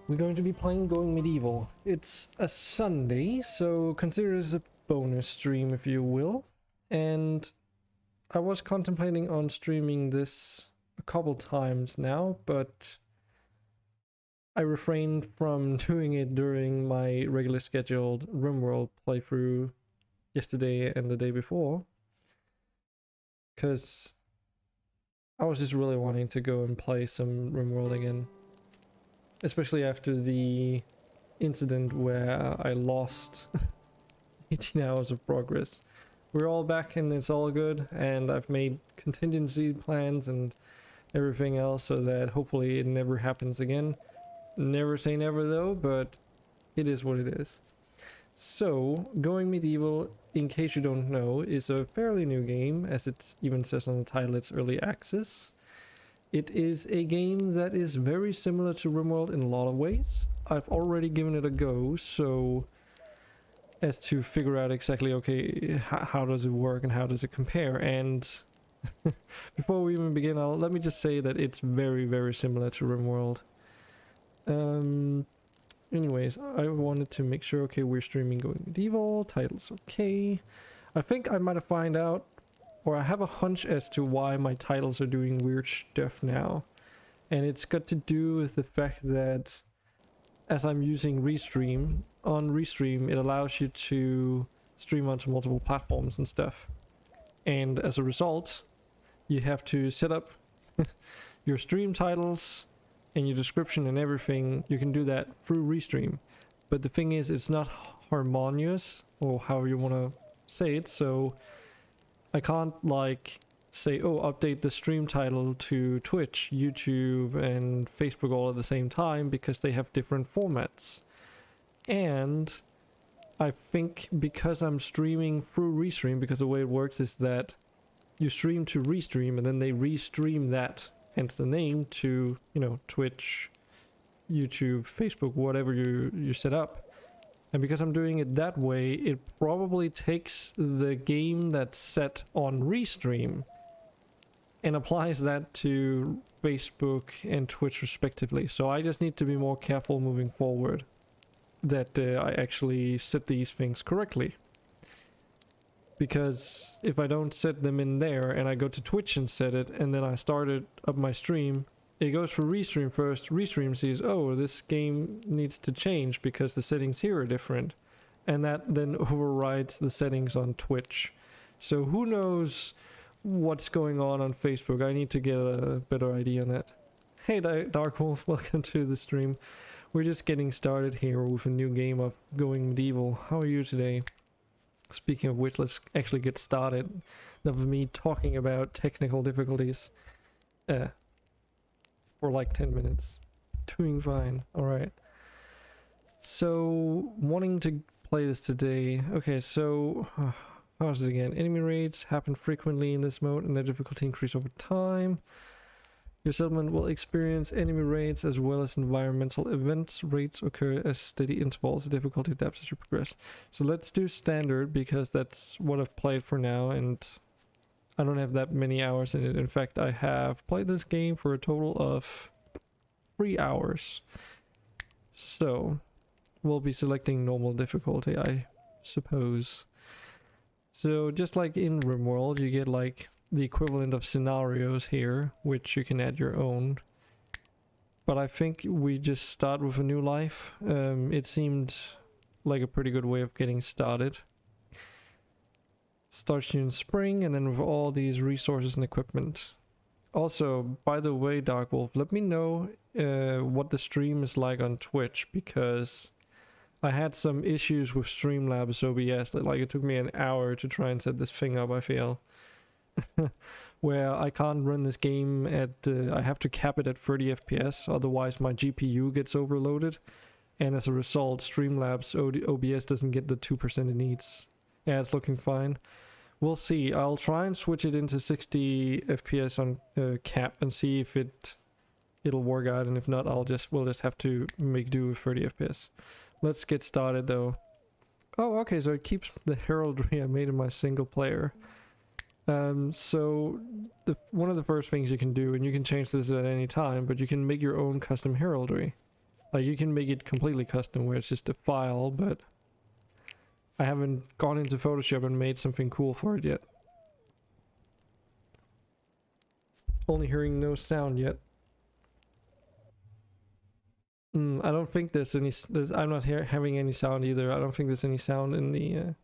We're going to be playing Going Medieval. It's a Sunday, so consider this a bonus stream, if you will. And I was contemplating on streaming this a couple times now, but I refrained from doing it during my regular scheduled RimWorld playthrough yesterday and the day before, because I was just really wanting to go and play some RimWorld again. Especially after the incident where I lost 18 hours of progress. We're all back and it's all good, and I've made contingency plans and everything else so that hopefully it never happens again. Never say never though, but it is what it is. So, Going Medieval, in case you don't know, is a fairly new game, as it even says on the title, it's early access. It is a game that is very similar to RimWorld in a lot of ways. I've already given it a go, so as to figure out exactly, okay, how does it work and how does it compare. And before we even begin, let me just say that it's very, very similar to RimWorld. Anyways, I wanted to make sure, okay, we're streaming Going Medieval, title's okay. I think I might have found out, or I have a hunch as to why my titles are doing weird stuff now. And it's got to do with the fact that as I'm using Restream, on Restream it allows you to stream onto multiple platforms and stuff. And as a result, you have to set up your stream titles and your description and everything. You can do that through Restream. But the thing is, it's not harmonious, or however you want to say it, so I can't like say, oh, update the stream title to Twitch, YouTube, and Facebook all at the same time, because they have different formats. And I think because I'm streaming through Restream, because the way it works is that you stream to Restream and then they restream that, hence the name, to, you know, Twitch, YouTube, Facebook, whatever you set up. And because I'm doing it that way, it probably takes the game that's set on Restream and applies that to Facebook and Twitch respectively. So I just need to be more careful moving forward that I actually set these things correctly. Because if I don't set them in there and I go to Twitch and set it, and then I started up my stream, it goes for Restream first. Restream sees, oh, this game needs to change because the settings here are different. And that then overrides the settings on Twitch. So who knows what's going on Facebook? I need to get a better idea on that. Hey Dark Wolf, welcome to the stream. We're just getting started here with a new game of Going Medieval. How are you today? Speaking of which, let's actually get started. Enough of me talking about technical difficulties. For like 10 minutes. Doing fine. Alright. So, wanting to play this today. Okay, so how's it again? Enemy raids happen frequently in this mode and their difficulty increase over time. Your settlement will experience enemy raids as well as environmental events. Raids occur as steady intervals. The difficulty adapts as you progress. So let's do standard, because that's what I've played for now, and I don't have that many hours in it. In fact, I have played this game for a total of 3 hours. So, we'll be selecting normal difficulty, I suppose. So, just like in RimWorld, you get like the equivalent of scenarios here, which you can add your own. But I think we just start with a new life. It seemed like a pretty good way of getting started. Starts you in spring, and then with all these resources and equipment. Also, by the way, Dark Wolf, let me know what the stream is like on Twitch, because I had some issues with Streamlabs OBS. Like, it took me an hour to try and set this thing up, I feel. Where I can't run this game at, I have to cap it at 30 FPS, otherwise my GPU gets overloaded. And as a result, Streamlabs OBS doesn't get the 2% it needs. Yeah, it's looking fine. We'll see. I'll try and switch it into 60 FPS on cap and see if it'll work out, and if not, we'll just have to make do with 30 FPS. Let's get started though. Oh, okay, so it keeps the heraldry I made in my single player. So one of the first things you can do, and you can change this at any time, but you can make your own custom heraldry. Like you can make it completely custom where it's just a file, but I haven't gone into Photoshop and made something cool for it yet. Only hearing no sound yet. I don't think there's any. I'm not having any sound either. I don't think there's any sound in the.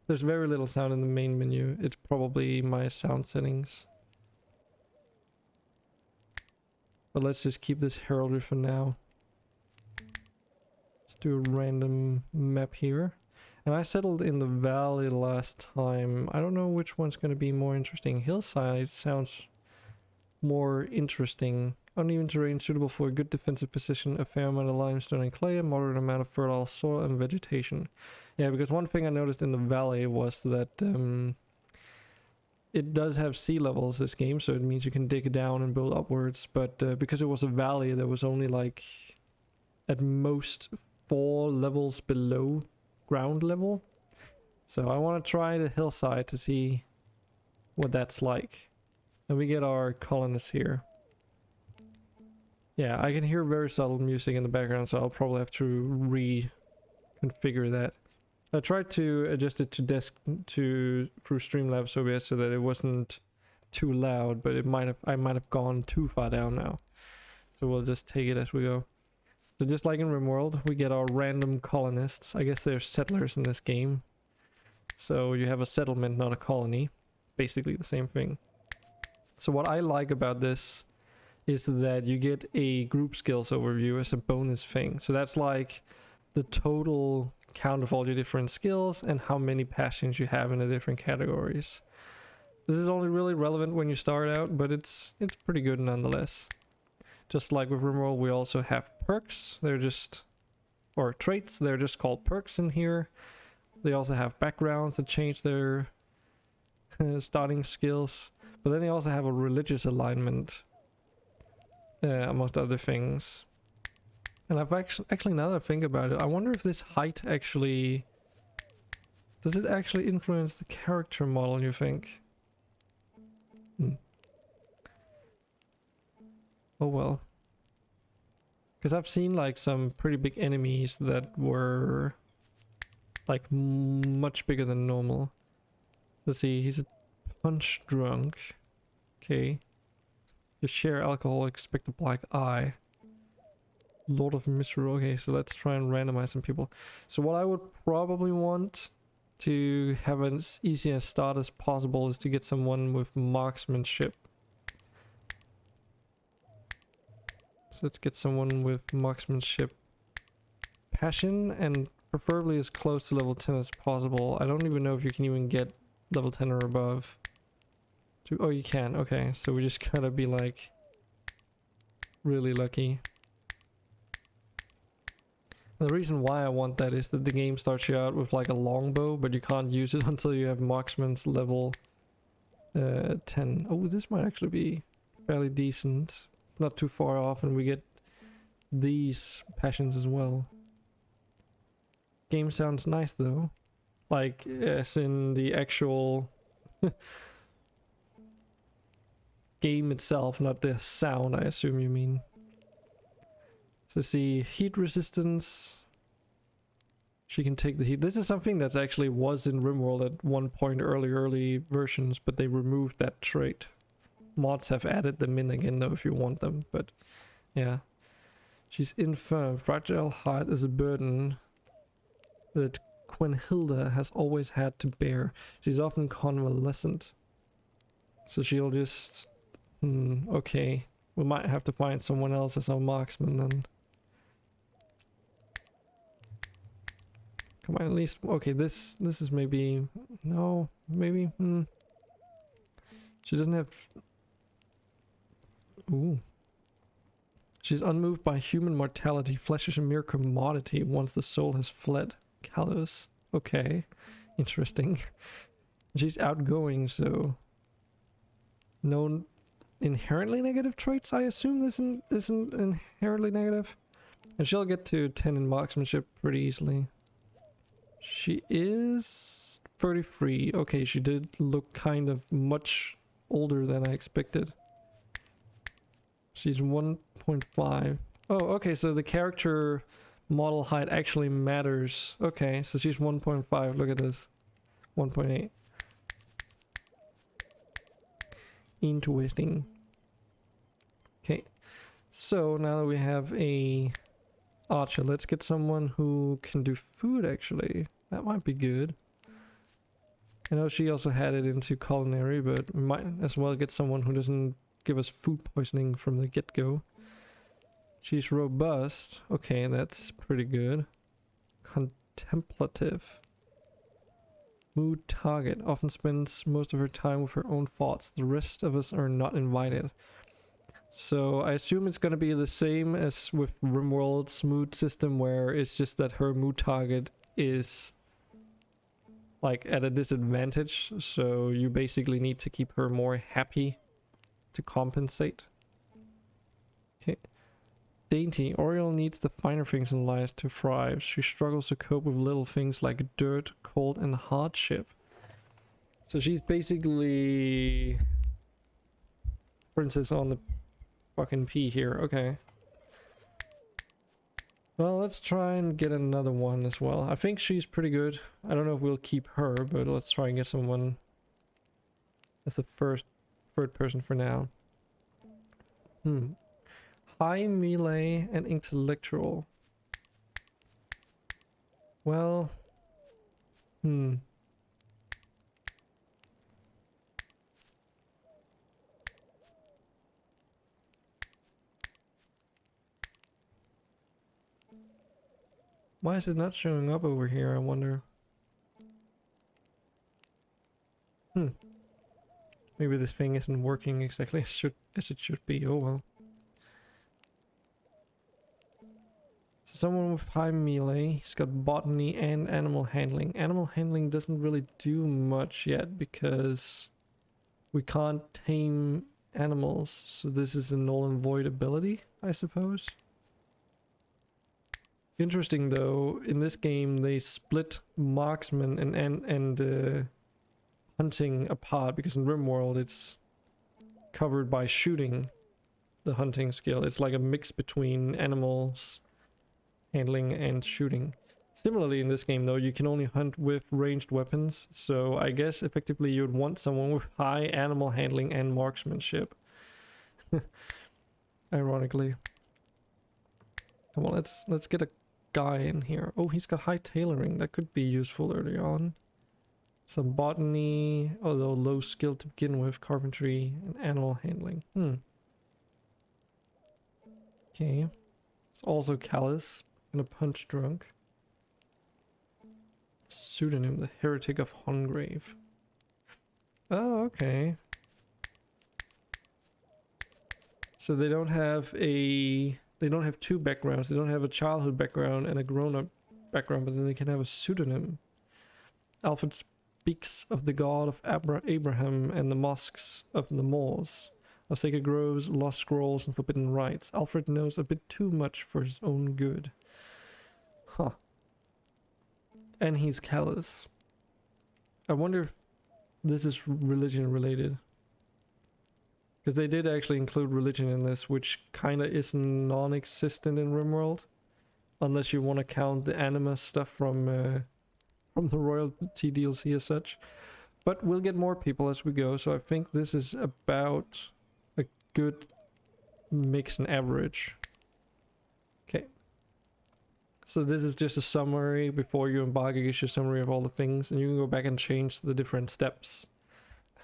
There's very little sound in the main menu. It's probably my sound settings. But let's just keep this heraldry for now. Let's do a random map here. And I settled in the valley last time. I don't know which one's going to be more interesting. Hillside sounds more interesting. Uneven terrain suitable for a good defensive position, a fair amount of limestone and clay, a moderate amount of fertile soil and vegetation. Yeah, because one thing I noticed in the valley was that it does have sea levels, this game, so it means you can dig down and build upwards, but because it was a valley, there was only like at most 4 levels below ground level. So I want to try the hillside to see what that's like. And we get our colonists here. Yeah, I can hear very subtle music in the background, so I'll probably have to reconfigure that. I tried to adjust it through Streamlabs OBS so that it wasn't too loud, but I might have gone too far down now. So we'll just take it as we go. So just like in RimWorld, we get our random colonists. I guess they're settlers in this game. So you have a settlement, not a colony. Basically the same thing. So what I like about this is that you get a group skills overview as a bonus thing. So that's like the total count of all your different skills and how many passions you have in the different categories. This is only really relevant when you start out, but it's pretty good nonetheless. Just like with RimWorld, we also have perks. They're just, or traits, they're just called perks in here. They also have backgrounds that change their starting skills. But then they also have a religious alignment, amongst other things. And I've actually now that I think about it, I wonder if this height actually, does it actually influence the character model, you think? Oh well. Because I've seen like some pretty big enemies that were like much bigger than normal. Let's see, he's a punch drunk. Okay. You share alcohol, expect a black eye. Lord of Misery. Okay, so let's try and randomize some people. So what I would probably want to have as easy a start as possible is to get someone with marksmanship. So let's get someone with marksmanship passion, and preferably as close to level 10 as possible. I don't even know if you can even get level 10 or above. Oh, you can. Okay, so we just gotta be like really lucky. The reason why I want that is that the game starts you out with like a longbow, but you can't use it until you have marksman's level 10. Oh, this might actually be fairly decent. It's not too far off, and we get these passions as well. Game sounds nice though. Like, as in the actual game itself, not the sound, I assume you mean. So see, heat resistance. She can take the heat. This is something that's actually was in RimWorld at one point, early versions, but they removed that trait. Mods have added them in again though if you want them, but yeah. She's infirm. Fragile heart is a burden that Quenhilda has always had to bear. She's often convalescent. So she'll just... okay. We might have to find someone else as our marksman then. Come on, at least... Okay, this is maybe... No, maybe... She doesn't have... Ooh. She's unmoved by human mortality. Flesh is a mere commodity once the soul has fled. Callous. Okay. Interesting. She's outgoing, so... No inherently negative traits, I assume this isn't inherently negative. And she'll get to 10 in marksmanship pretty easily. She is 33. Okay, she did look kind of much older than I expected. She's 1.5. Oh, okay, so the character model height actually matters. Okay, so she's 1.5. Look at this. 1.8. Interesting. Okay, so now that we have a archer, let's get someone who can do food actually. That might be good. I know she also had it into culinary, but we might as well get someone who doesn't give us food poisoning from the get-go. She's robust. Okay, that's pretty good. Contemplative. Mood target. Often spends most of her time with her own thoughts. The rest of us are not invited. So I assume it's gonna be the same as with RimWorld's mood system, where it's just that her mood target is like at a disadvantage. So you basically need to keep her more happy to compensate. Okay. Dainty. Oriole needs the finer things in life to thrive. She struggles to cope with little things like dirt, cold, and hardship. So she's basically princess on the fucking P here. Okay. Well, let's try and get another one as well. I think she's pretty good. I don't know if we'll keep her, but let's try and get someone as the third person for now. High melee and intellectual. Well, why is it not showing up over here, I wonder? Maybe this thing isn't working exactly as it should be. Oh well. So someone with high melee, he's got botany and animal handling. Animal handling doesn't really do much yet because we can't tame animals. So this is a null and void ability, I suppose. Interesting though, in this game they split marksman and hunting apart, because in RimWorld it's covered by shooting, the hunting skill. It's like a mix between animals handling and shooting. Similarly in this game though, you can only hunt with ranged weapons, so I guess effectively you'd want someone with high animal handling and marksmanship. Ironically. Come on, let's get a guy in here. Oh, he's got high tailoring. That could be useful early on. Some botany, although low skill to begin with. Carpentry and animal handling. Okay. It's also callous and a punch drunk. Pseudonym, the Heretic of Hongrave. Oh, okay. So they don't have two backgrounds. They don't have a childhood background and a grown-up background, but then they can have a pseudonym. Alfred speaks of the God of Abraham and the mosques of the Moors, of sacred groves, lost scrolls, and forbidden rites. Alfred knows a bit too much for his own good. Huh. And he's callous. I wonder if this is religion related. Because they did actually include religion in this, which kind of is non-existent in RimWorld. Unless you want to count the anima stuff from the royalty DLC as such. But we'll get more people as we go, so I think this is about a good mix and average. Okay. So this is just a summary before you embark. It gives you a summary of all the things, and you can go back and change the different steps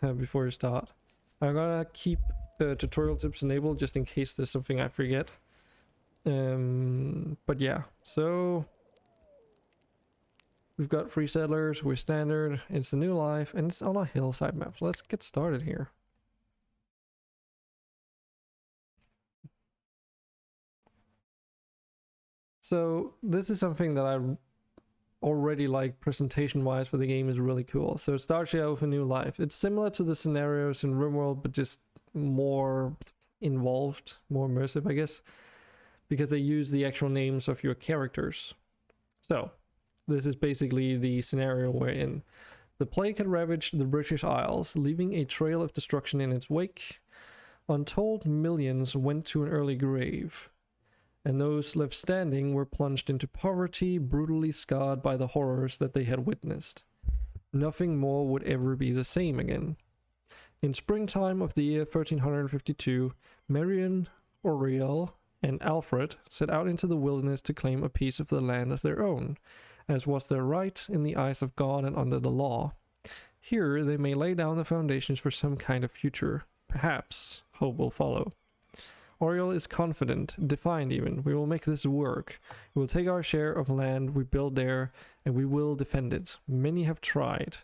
before you start. I'm gonna keep tutorial tips enabled just in case there's something I forget. But yeah, so we've got free settlers, we're standard, it's a new life, and it's on a hillside map. So let's get started here. So this is something that I already like presentation wise for the game, is really cool. So it starts you out with a new life. It's similar to the scenarios in RimWorld, but just more involved, more immersive, I guess, because they use the actual names of your characters. So this is basically the scenario we're in. The plague had ravaged the British Isles, leaving a trail of destruction in its wake. Untold millions went to an early grave. and those left standing were plunged into poverty, brutally scarred by the horrors that they had witnessed. Nothing more would ever be the same again. In springtime of the year 1352, Marion, Auriel, and Alfred set out into the wilderness to claim a piece of the land as their own, as was their right in the eyes of God and under the law. Here they may lay down the foundations for some kind of future. Perhaps hope will follow. Auriel is confident, defiant even. We will make this work. We will take our share of land we build there, and we will defend it. Many have tried.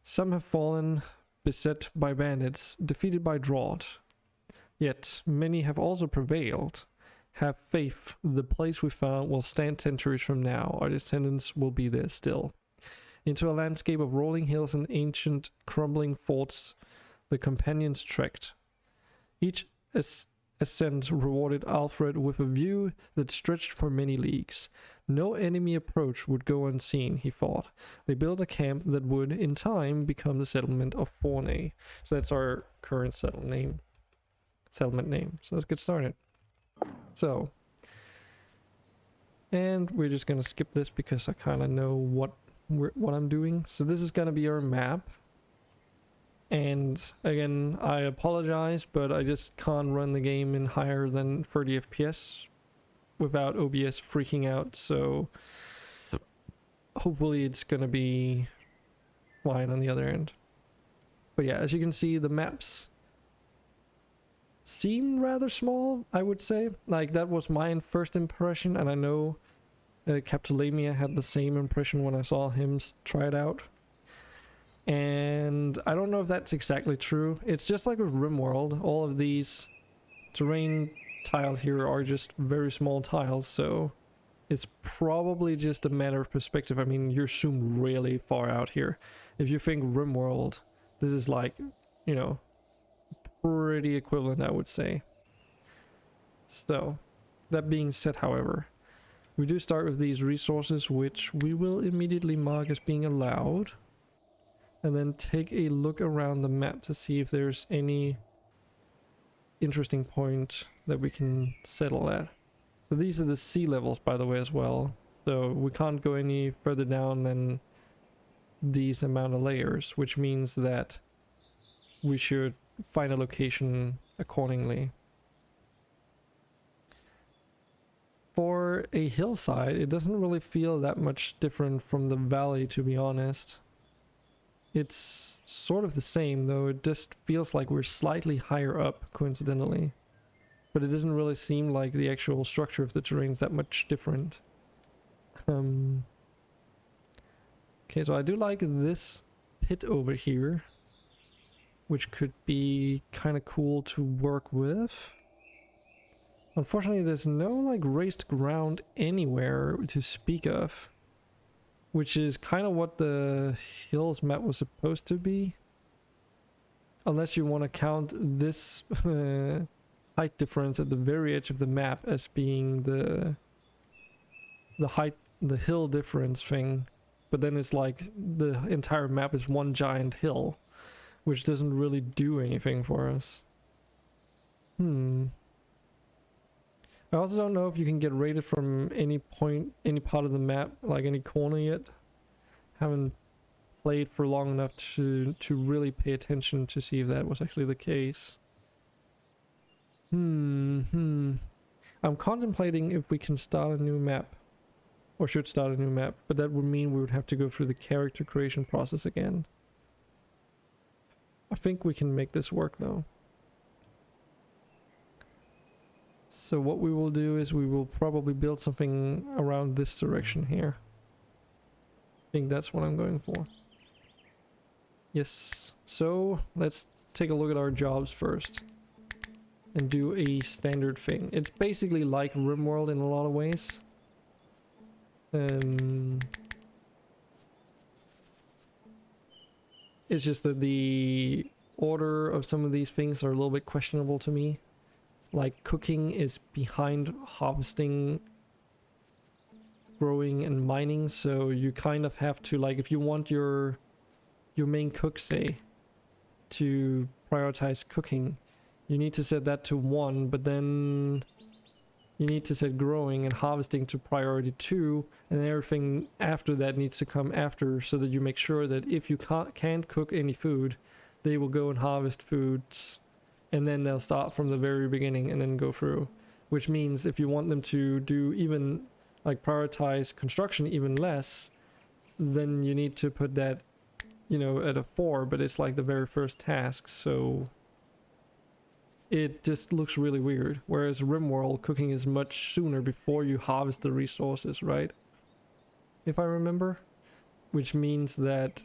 Some have fallen, beset by bandits, defeated by drought. Yet many have also prevailed. Have faith, the place we found will stand centuries from now. Our descendants will be there still. Into a landscape of rolling hills and ancient crumbling forts the companions trekked. Each ascent rewarded Alfred with a view that stretched for many leagues. No enemy approach would go unseen, he thought. They built a camp that would, in time, become the settlement of Forney. So that's our current settlement name. So let's get started. So, and we're just gonna skip this because I kind of know what I'm doing. So this is gonna be our map. And again, I apologize, but I just can't run the game in higher than 30 FPS without OBS freaking out, so hopefully it's gonna be fine on the other end. But yeah, as you can see, the maps seem rather small, I would say. Like, that was my first impression, and I know Captolamia had the same impression when I saw him try it out. And I don't know if that's exactly true. It's just like with RimWorld, all of these terrain tiles here are just very small tiles, so it's probably just a matter of perspective. I mean, you're zoomed really far out here. If you think RimWorld, this is like, you know, pretty equivalent, I would say. So, that being said, however, we do start with these resources, which we will immediately mark as being allowed. And then take a look around the map to see if there's any interesting point that we can settle at. So these are the sea levels, by the way, as well. So we can't go any further down than these amount of layers, which means that we should find a location accordingly. For a hillside, it doesn't really feel that much different from the valley, to be honest. It's sort of the same, though it just feels like we're slightly higher up, coincidentally. But it doesn't really seem like the actual structure of the terrain is that much different. Okay, so I do like this pit over here, which could be kind of cool to work with. Unfortunately, there's no like raised ground anywhere to speak of, which is kind of what the hills map was supposed to be. Unless you want to count this height difference at the very edge of the map as being the hill difference thing. But then it's like the entire map is one giant hill, which doesn't really do anything for us. I also don't know if you can get rated from any point, any part of the map, like any corner yet. Haven't played for long enough to really pay attention to see if that was actually the case. I'm contemplating if we can start a new map, or should start a new map, but that would mean we would have to go through the character creation process again. I think we can make this work though. So what we will do is we will probably build something around this direction here. I think that's what I'm going for. Yes, so let's take a look at our jobs first and do a standard thing. It's basically like RimWorld in a lot of ways. It's just that the order of some of these things are a little bit questionable to me. Like, cooking is behind harvesting, growing, and mining, so you kind of have to, like, if you want your main cook, say, to prioritize cooking, you need to set that to 1, but then you need to set growing and harvesting to priority 2, and everything after that needs to come after, so that you make sure that if you can't cook any food, they will go and harvest foods, and then they'll start from the very beginning and then go through. Which means if you want them to do even, like, prioritize construction even less, then you need to put that, you know, at a 4, but it's like the very first task, so it just looks really weird. Whereas RimWorld, cooking is much sooner before you harvest the resources, right? If I remember. Which means that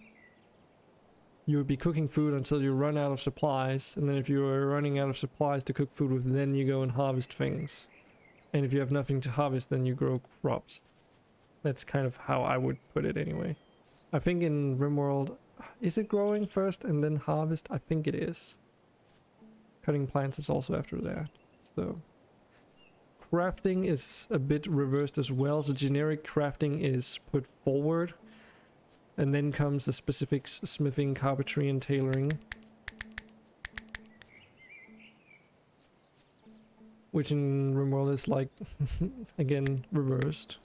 you would be cooking food until you run out of supplies, and then if you are running out of supplies to cook food with, then you go and harvest things. And if you have nothing to harvest, then you grow crops. That's kind of how I would put it anyway. I think in RimWorld, is it growing first and then harvest? I think it is. Cutting plants is also after that. So crafting is a bit reversed as well. So generic crafting is put forward, and then comes the specifics: smithing, carpentry, and tailoring. Which in RimWorld is like, again, reversed.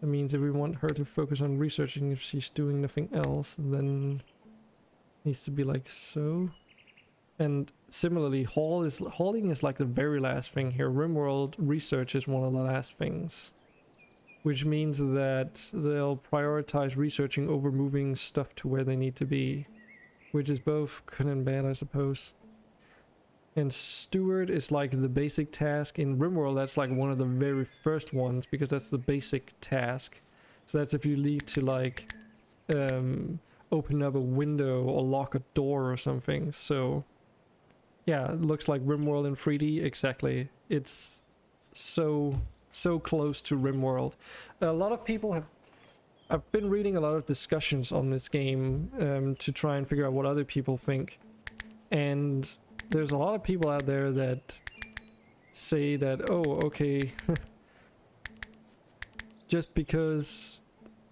That means if we want her to focus on researching, if she's doing nothing else, then it needs to be like so. And similarly, hauling is like the very last thing here. RimWorld research is one of the last things. Which means that they'll prioritize researching over moving stuff to where they need to be. Which is both good and bad, I suppose. And steward is like the basic task. In RimWorld, that's like one of the very first ones, because that's the basic task. So that's if you need to like open up a window or lock a door or something. So yeah, it looks like RimWorld in 3D, exactly. It's so close to RimWorld. A lot of people have... I've been reading a lot of discussions on this game to try and figure out what other people think. And there's a lot of people out there that say that, oh, okay, just because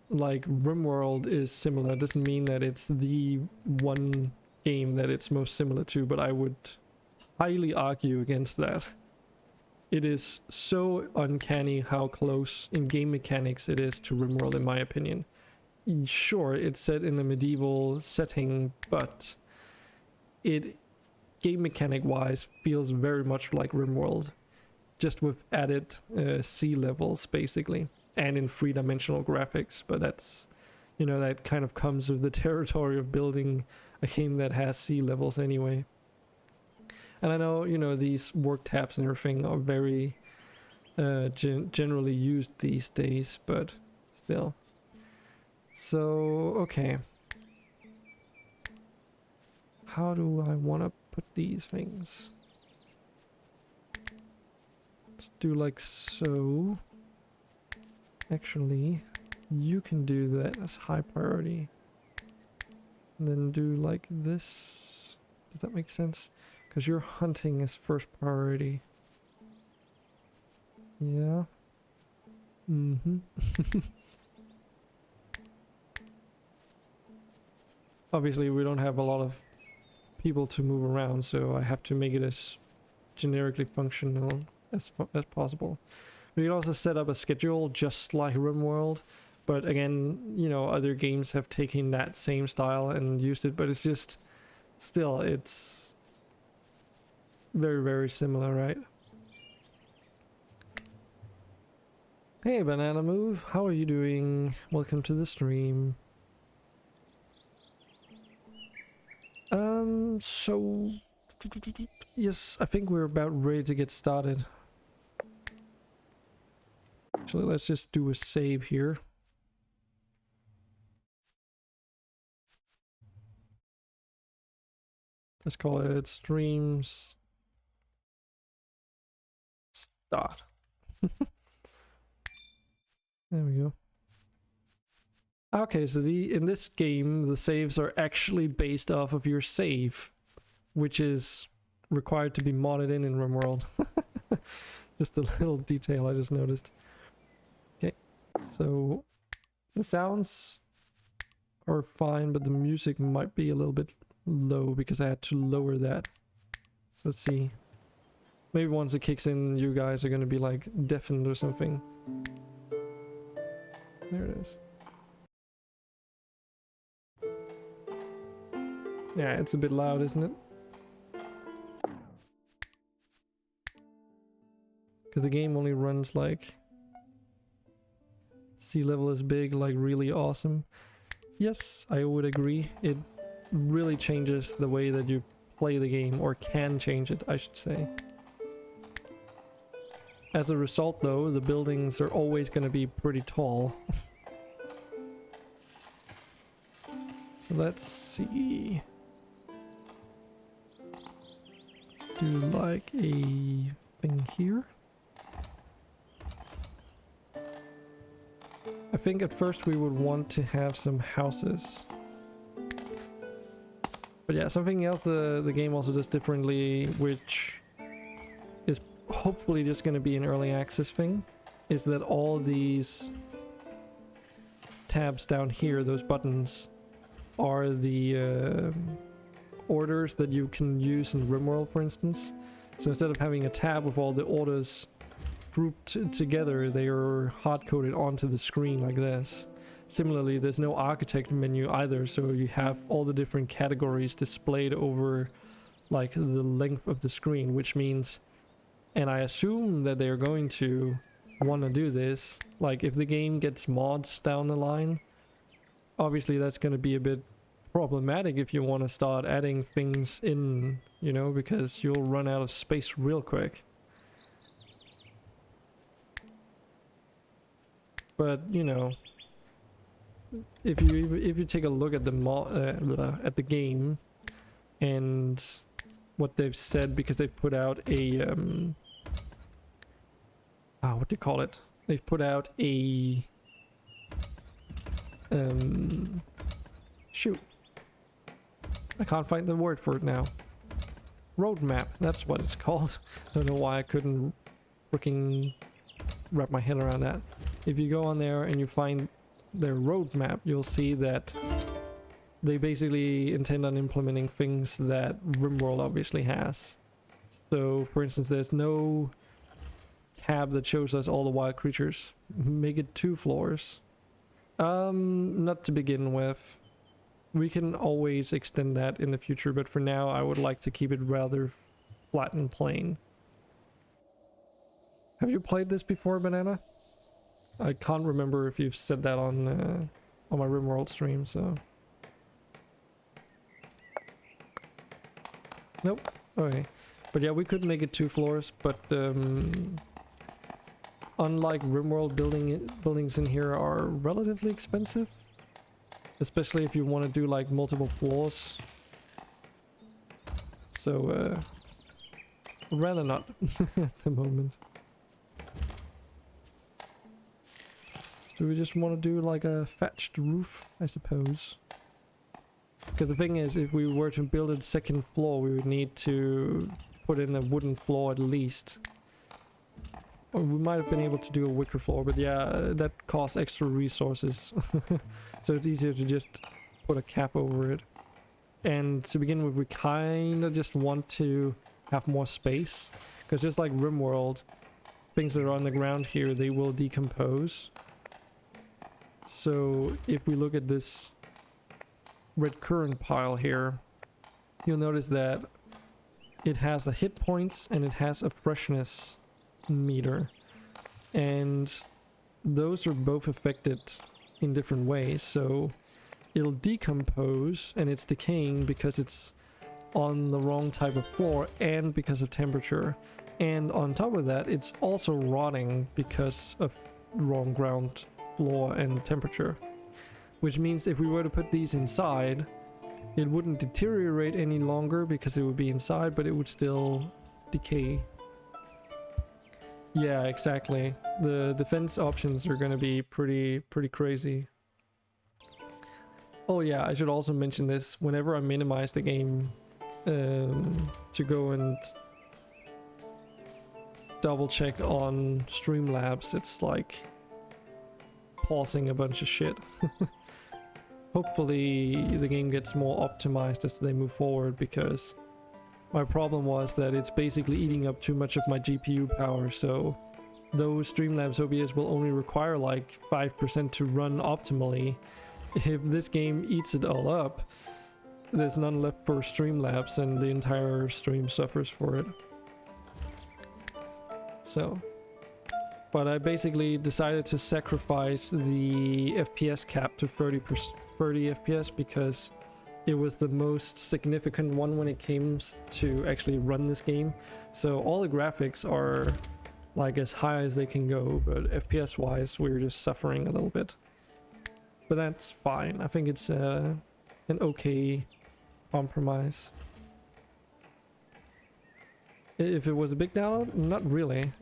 like RimWorld is similar doesn't mean that it's the one game that it's most similar to, but I would highly argue against that. It is so uncanny how close in game mechanics it is to RimWorld, in my opinion. Sure, it's set in a medieval setting, but it, game mechanic wise, feels very much like RimWorld, just with added sea levels basically, and in 3-dimensional graphics. But that's, you know, that kind of comes with the territory of building a game that has sea levels anyway. And I know, you know, these work tabs and everything are very generally used these days, but still. So, okay. How do I want to put these things? Let's do like so. Actually, you can do that as high priority. And then do like this. Does that make sense? Because your hunting is first priority. Yeah. Mm-hmm. Obviously, we don't have a lot of people to move around, so I have to make it as generically functional as possible. We can also set up a schedule just like RimWorld, but again, you know, other games have taken that same style and used it, but it's just, still, it's very, very similar, right? Hey, Banana Move, how are you doing? Welcome to the stream. So yes, I think we're about ready to get started. Actually, let's just do a save here. Let's call it streams start. There we go. Okay, so in this game, the saves are actually based off of your save, which is required to be modded in RimWorld. Just a little detail I just noticed. Okay, so the sounds are fine, but the music might be a little bit low because I had to lower that. So let's see. Maybe once it kicks in, you guys are gonna be like deafened or something. There it is. Yeah, it's a bit loud, isn't it? Because the game only runs like... sea level is big, like really awesome. Yes, I would agree. It really changes the way that you play the game, or can change it, I should say. As a result though, the buildings are always going to be pretty tall. So let's see. Let's do like a thing here. I think at first we would want to have some houses. But yeah, something else the game also does differently, which is hopefully just going to be an early access thing, is that all these tabs down here, those buttons, are the orders that you can use in RimWorld, for instance. So instead of having a tab with all the orders grouped together, they are hard-coded onto the screen like this. Similarly, there's no architect menu either, so you have all the different categories displayed over like the length of the screen, which means, and I assume that they're going to want to do this, like if the game gets mods down the line, obviously that's going to be a bit problematic if you want to start adding things in, you know, because you'll run out of space real quick. But, you know, if you take a look at the game and what they've said, because they've put out a what do you call it? They've put out a shoot. I can't find the word for it now. Roadmap, that's what it's called. I don't know why I couldn't freaking wrap my head around that. If you go on there and you find their roadmap, you'll see that they basically intend on implementing things that RimWorld obviously has. So, for instance, there's no tab that shows us all the wild creatures. Make it 2 floors. Not to begin with. We can always extend that in the future, but for now I would like to keep it rather flat and plain. Have you played this before, Banana? I can't remember if you've said that on my RimWorld stream, so... Nope. Okay. But yeah, we could make it 2 floors, but unlike RimWorld, buildings in here are relatively expensive. Especially if you want to do like multiple floors. So, rather not at the moment. Do we just want to do like a thatched roof, I suppose? Because the thing is, if we were to build a 2nd floor, we would need to put in a wooden floor at least. Or we might have been able to do a wicker floor, but yeah, that costs extra resources. So it's easier to just put a cap over it. And to begin with, we kind of just want to have more space. Because just like RimWorld, things that are on the ground here, they will decompose. So if we look at this red current pile here, you'll notice that it has a hit points and it has a freshness meter, and those are both affected in different ways. So it'll decompose and it's decaying because it's on the wrong type of floor and because of temperature, and on top of that it's also rotting because of wrong ground floor and temperature, which means if we were to put these inside, it wouldn't deteriorate any longer because it would be inside, but it would still decay. Yeah, exactly. The defense options are going to be pretty crazy. Oh yeah, I should also mention this. Whenever I minimize the game to go and double check on Streamlabs, it's like pausing a bunch of shit. hopefully the game gets more optimized as they move forward, because my problem was that it's basically eating up too much of my GPU power, so those Streamlabs OBS will only require like 5% to run optimally. If this game eats it all up, there's none left for Streamlabs and the entire stream suffers for it. So, but I basically decided to sacrifice the FPS cap to 30 FPS because it was the most significant one when it came to actually run this game. So all the graphics are like as high as they can go, but FPS wise we're just suffering a little bit. But that's fine. I think it's an okay compromise. If it was a big download, not really.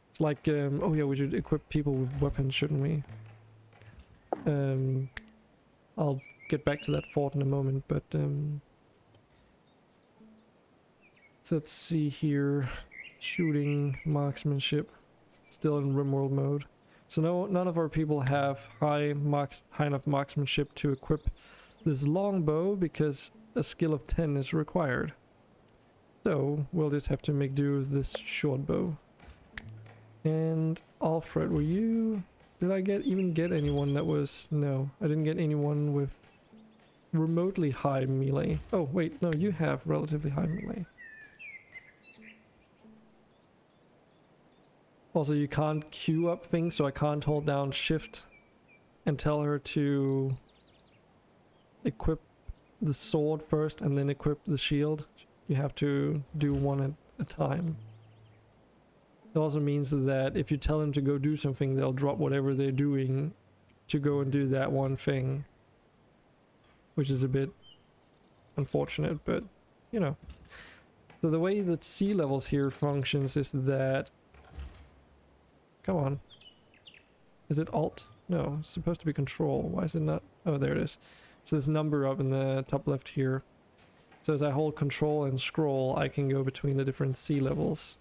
It's like, oh yeah, we should equip people with weapons, shouldn't we? I'll get back to that thought in a moment, but so let's see here. Shooting, marksmanship, still in RimWorld mode. So no, none of our people have high enough marksmanship to equip this long bow because a skill of 10 is required. So we'll just have to make do with this short bow. And Alfred, were you... Did I even get anyone that was... No, I didn't get anyone with remotely high melee. Oh wait, no, you have relatively high melee. Also, you can't queue up things, so I can't hold down shift and tell her to equip the sword first and then equip the shield. You have to do one at a time. It also means that if you tell them to go do something, they'll drop whatever they're doing to go and do that one thing. Which is a bit unfortunate, but you know. So the way that sea levels here functions is that... Come on. Is it Alt? No, it's supposed to be Control. Why is it not? Oh, there it is. So this number up in the top left here. So as I hold Control and scroll, I can go between the different sea levels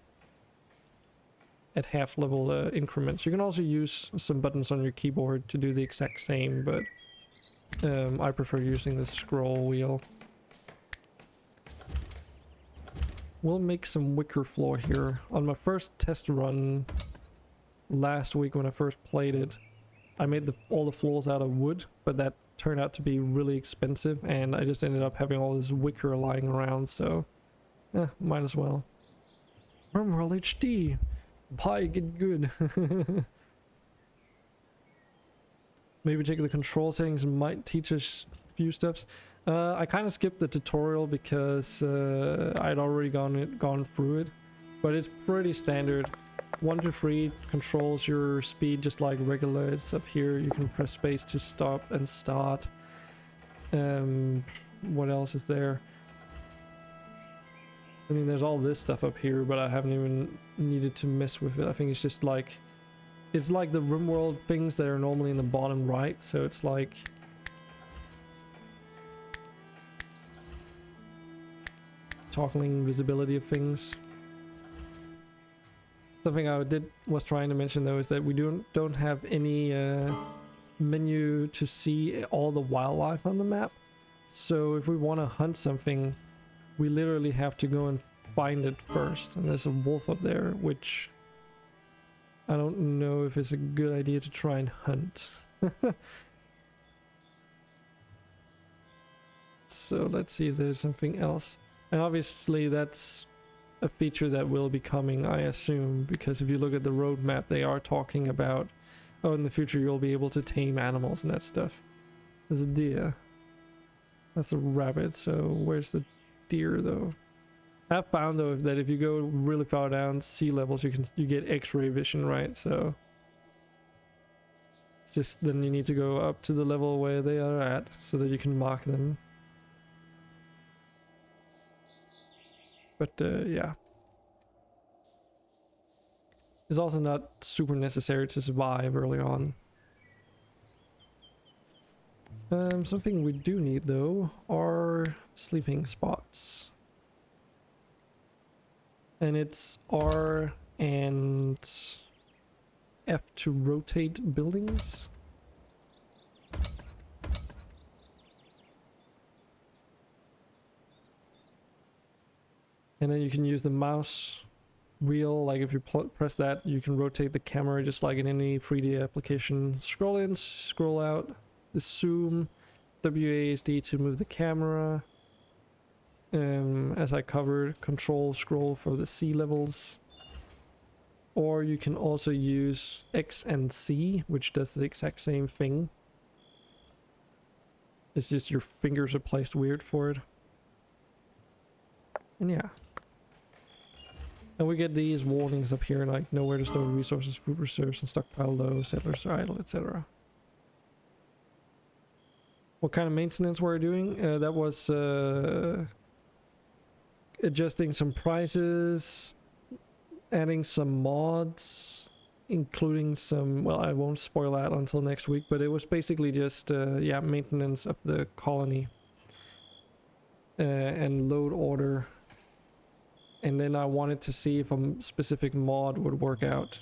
at half level increments. You can also use some buttons on your keyboard to do the exact same, but I prefer using the scroll wheel. We'll make some wicker floor here. On my first test run last week when I first played it, I made all the floors out of wood, but that turned out to be really expensive and I just ended up having all this wicker lying around, so might as well. RimWorld HD! Bye, get good! Maybe check the control settings, might teach us a few steps. I kind of skipped the tutorial because I'd already gone through it, but it's pretty standard. 1 to 3 controls your speed just like regular. It's up here. You can press space to stop and start. What else is there? I mean, there's all this stuff up here, but I haven't even needed to mess with it. I think it's just like... It's like the RimWorld things that are normally in the bottom right, so it's like... toggling visibility of things. Something I was trying to mention though is that we don't have any menu to see all the wildlife on the map. So if we want to hunt something, we literally have to go and find it first. And there's a wolf up there, which I don't know if it's a good idea to try and hunt. So let's see if there's something else. And obviously that's a feature that will be coming, I assume, because if you look at the roadmap, they are talking about, oh, in the future you'll be able to tame animals and that stuff. There's a deer. That's a rabbit, so where's the deer though? I've found though that if you go really far down sea levels, you get X-ray vision, right? So it's just then you need to go up to the level where they are at so that you can mark them. But yeah, it's also not super necessary to survive early on. Something we do need though are sleeping spots. And it's R and F to rotate buildings. And then you can use the mouse wheel, like if you press that, you can rotate the camera just like in any 3D application. Scroll in, scroll out, the zoom, WASD to move the camera. As I covered, control scroll for the sea levels. Or you can also use X and C, which does the exact same thing. It's just your fingers are placed weird for it. And yeah. And we get these warnings up here, like nowhere to store resources, food reserves, and stockpile low, settlers are idle, etc. What kind of maintenance were we doing? That was adjusting some prices, adding some mods, including some, well, I won't spoil that until next week, but it was basically just, yeah, maintenance of the colony. And load order. And then I wanted to see if a specific mod would work out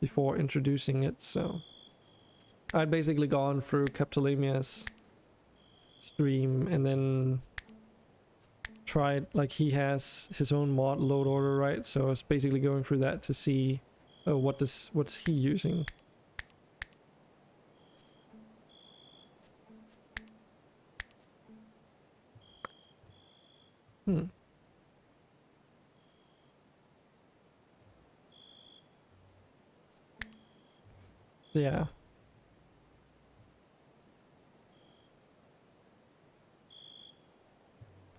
before introducing it, so I'd basically gone through Capitolemia's stream and then tried, like he has his own mod load order, right? So I was basically going through that to see what's he using. Yeah.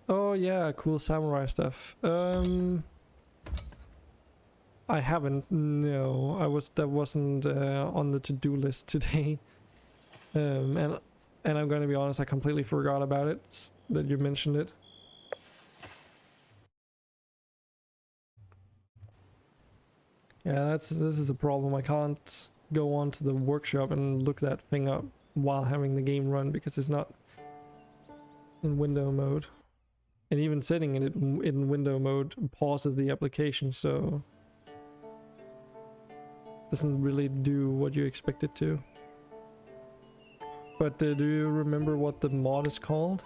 Oh yeah, cool samurai stuff. I haven't. No, that wasn't on the to-do list today. And I'm gonna be honest, I completely forgot about it. That you mentioned it. Yeah, this is a problem. I can't go on to the workshop and look that thing up while having the game run because it's not in window mode. And even setting it in window mode pauses the application, so doesn't really do what you expect it to. But do you remember what the mod is called?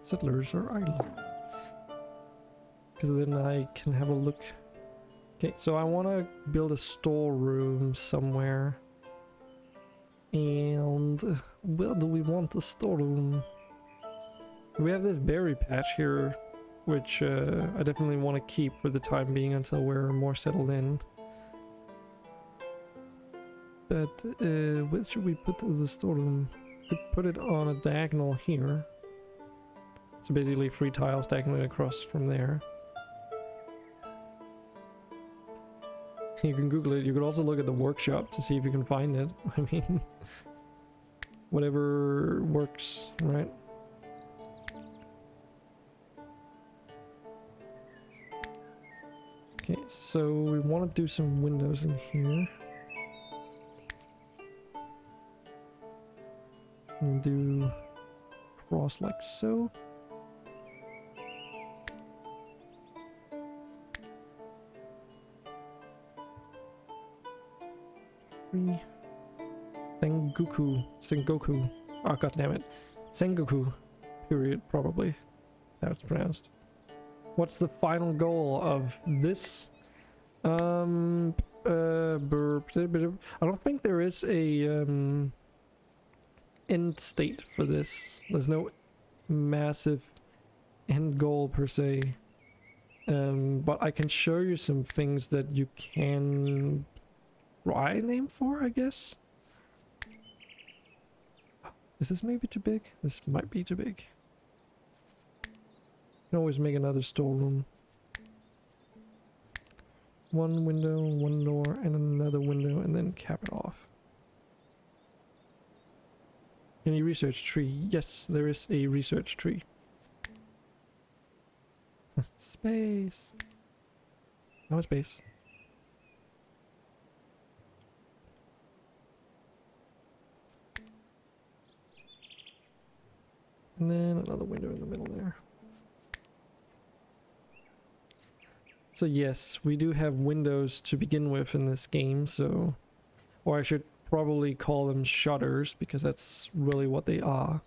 Settlers are idle. Because then I can have a look. Okay, so I want to build a storeroom somewhere. And where do we want the storeroom? We have this berry patch here, which I definitely want to keep for the time being until we're more settled in. But where should we put the storeroom? We put it on a diagonal here. So basically 3 tiles diagonally across from there. You can Google it. You could also look at the workshop to see if you can find it. I mean, whatever works, right? Okay, so we want to do some windows in here. And do cross like so. Sengoku. Oh, god damn it. Sengoku. Period, probably. How it's pronounced. What's the final goal of this? I don't think there is a end state for this. There's no massive end goal per se. But I can show you some things that you can try and aim for, I guess. Is this maybe too big? This might be too big. Can always make another storeroom. One window, one door, and another window, and then cap it off. Any research tree? Yes, there is a research tree. Space. No space. And then another window in the middle there. So yes, we do have windows to begin with in this game, so... Or I should probably call them shutters because that's really what they are.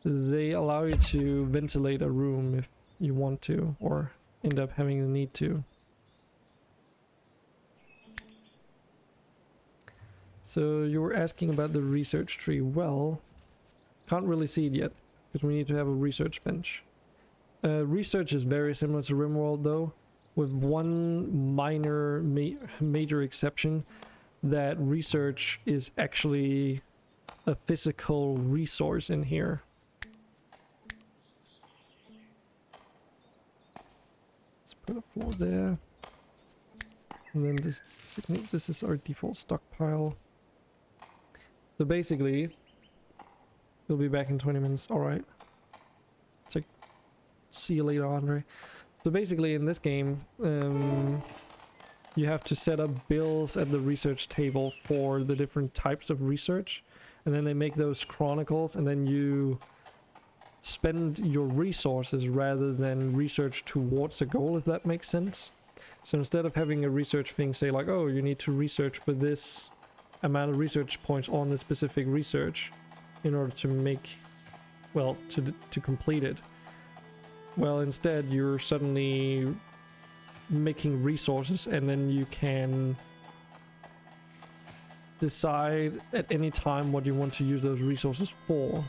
They allow you to ventilate a room if you want to, or end up having the need to. So you were asking about the research tree. Well, can't really see it yet because we need to have a research bench. Research is very similar to RimWorld though, with one minor major exception, that research is actually a physical resource in here. Let's put a floor there. And then this is our default stockpile. So basically, we'll be back in 20 minutes. Alright. So, see you later, Andre. So basically in this game, you have to set up bills at the research table for the different types of research. And then they make those chronicles, and then you spend your resources rather than research towards a goal, if that makes sense. So instead of having a research thing say like, oh, you need to research for this amount of research points on the specific research in order to make, well, to complete it. Well, instead you're suddenly making resources, and then you can decide at any time what you want to use those resources for.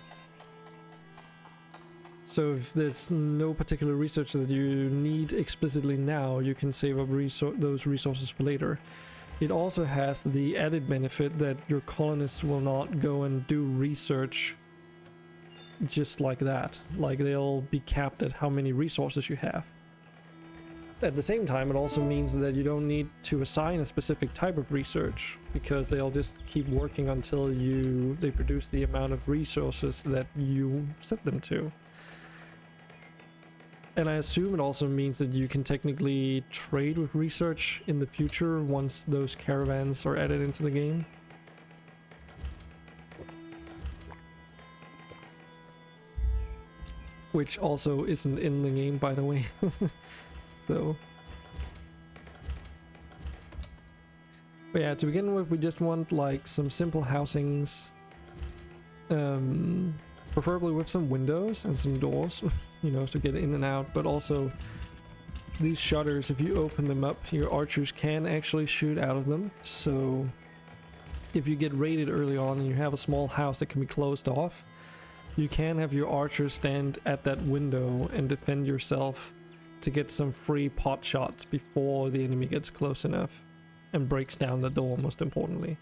So if there's no particular research that you need explicitly now, you can save up those resources for later. It also has the added benefit that your colonists will not go and do research just like that. Like, they'll be capped at how many resources you have. At the same time, it also means that you don't need to assign a specific type of research, because they'll just keep working until they produce the amount of resources that you set them to. And I assume it also means that you can technically trade with research in the future once those caravans are added into the game. Which also isn't in the game, by the way. So. But yeah, to begin with, we just want like some simple housings. Preferably with some windows and some doors, you know, to get in and out. But also these shutters, if you open them up, your archers can actually shoot out of them. So if you get raided early on and you have a small house that can be closed off, you can have your archers stand at that window and defend yourself to get some free pot shots before the enemy gets close enough and breaks down the door, most importantly.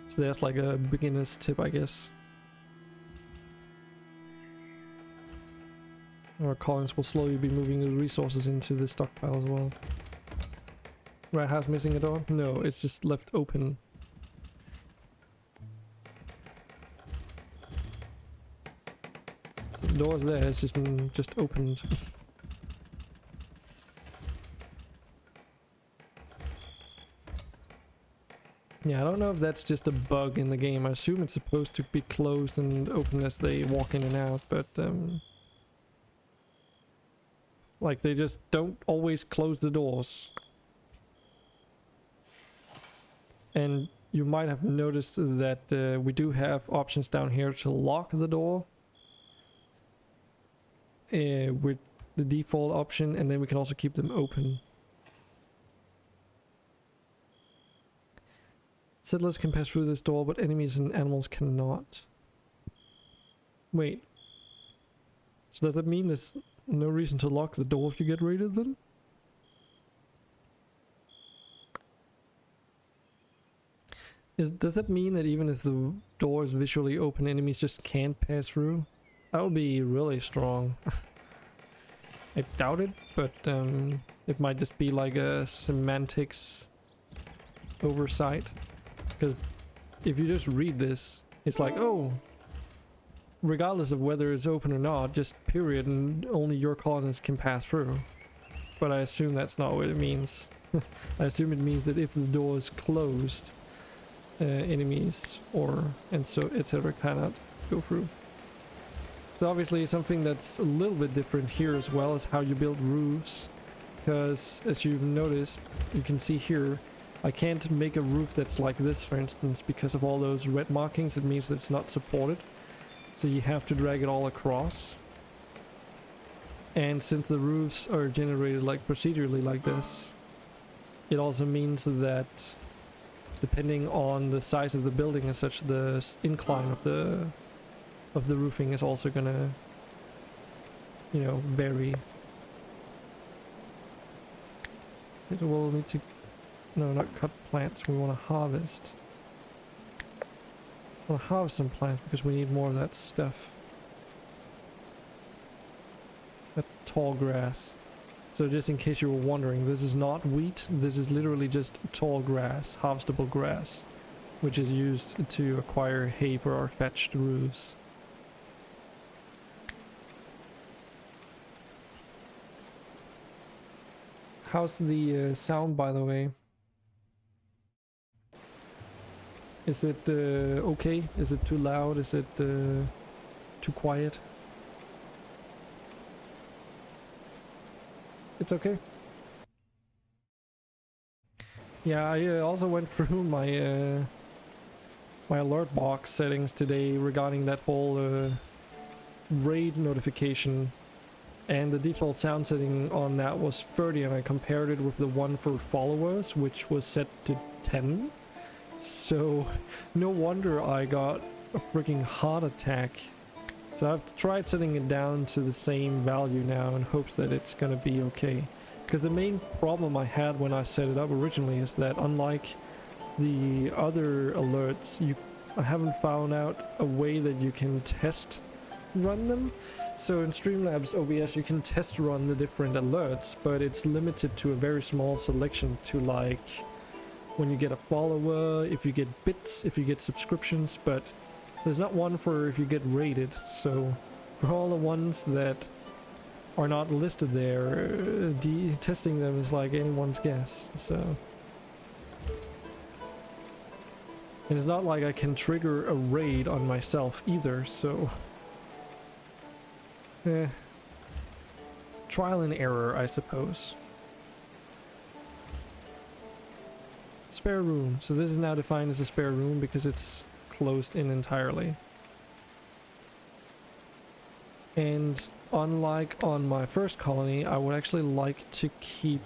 So that's like a beginner's tip, I guess. Our colonists will slowly be moving the resources into the stockpile as well. Rat house missing a door? No, it's just left open. So the door's there, it's just opened. Yeah, I don't know if that's just a bug in the game. I assume it's supposed to be closed and open as they walk in and out, but like, they just don't always close the doors. And you might have noticed that we do have options down here to lock the door with the default option, and then we can also keep them open. Settlers can pass through this door, but enemies and animals cannot. Wait. So does that mean there's no reason to lock the door if you get raided then? Does that mean that even if the door is visually open, enemies just can't pass through? That would be really strong. I doubt it, but it might just be like a semantics oversight. Because if you just read this, it's like, oh, regardless of whether it's open or not, just period, and only your colonists can pass through. But I assume that's not what it means. I assume it means that if the door is closed, enemies and so etc. cannot go through. So obviously something that's a little bit different here as well is how you build roofs. Because as you've noticed, you can see here, I can't make a roof that's like this, for instance, because of all those red markings. It means that it's not supported. So you have to drag it all across. And since the roofs are generated like procedurally like this, it also means that depending on the size of the building and such, the incline of the roofing is also gonna, you know, vary. So we'll need to, no, not cut plants. We want to harvest. We want to harvest some plants because we need more of that stuff. That tall grass. So just in case you were wondering, this is not wheat. This is literally just tall grass, harvestable grass, which is used to acquire hay for our thatched roofs. How's the sound, by the way? Is it okay? Is it too loud? Is it too quiet? It's okay. Yeah, I also went through my my alert box settings today regarding that whole raid notification, and the default sound setting on that was 30, and I compared it with the one for followers, which was set to 10. So no wonder I got a freaking heart attack. So I've tried setting it down to the same value now in hopes that it's gonna be okay. Because the main problem I had when I set it up originally is that unlike the other alerts, I haven't found out a way that you can test run them. So in Streamlabs OBS you can test run the different alerts, but it's limited to a very small selection, to like when you get a follower, if you get bits, if you get subscriptions, but there's not one for if you get rated. So for all the ones that are not listed there, testing them is like anyone's guess. So, and it's not like I can trigger a raid on myself either, so trial and error, I suppose. Spare room. So this is now defined as a spare room because it's closed in entirely. And unlike on my first colony, I would actually like to keep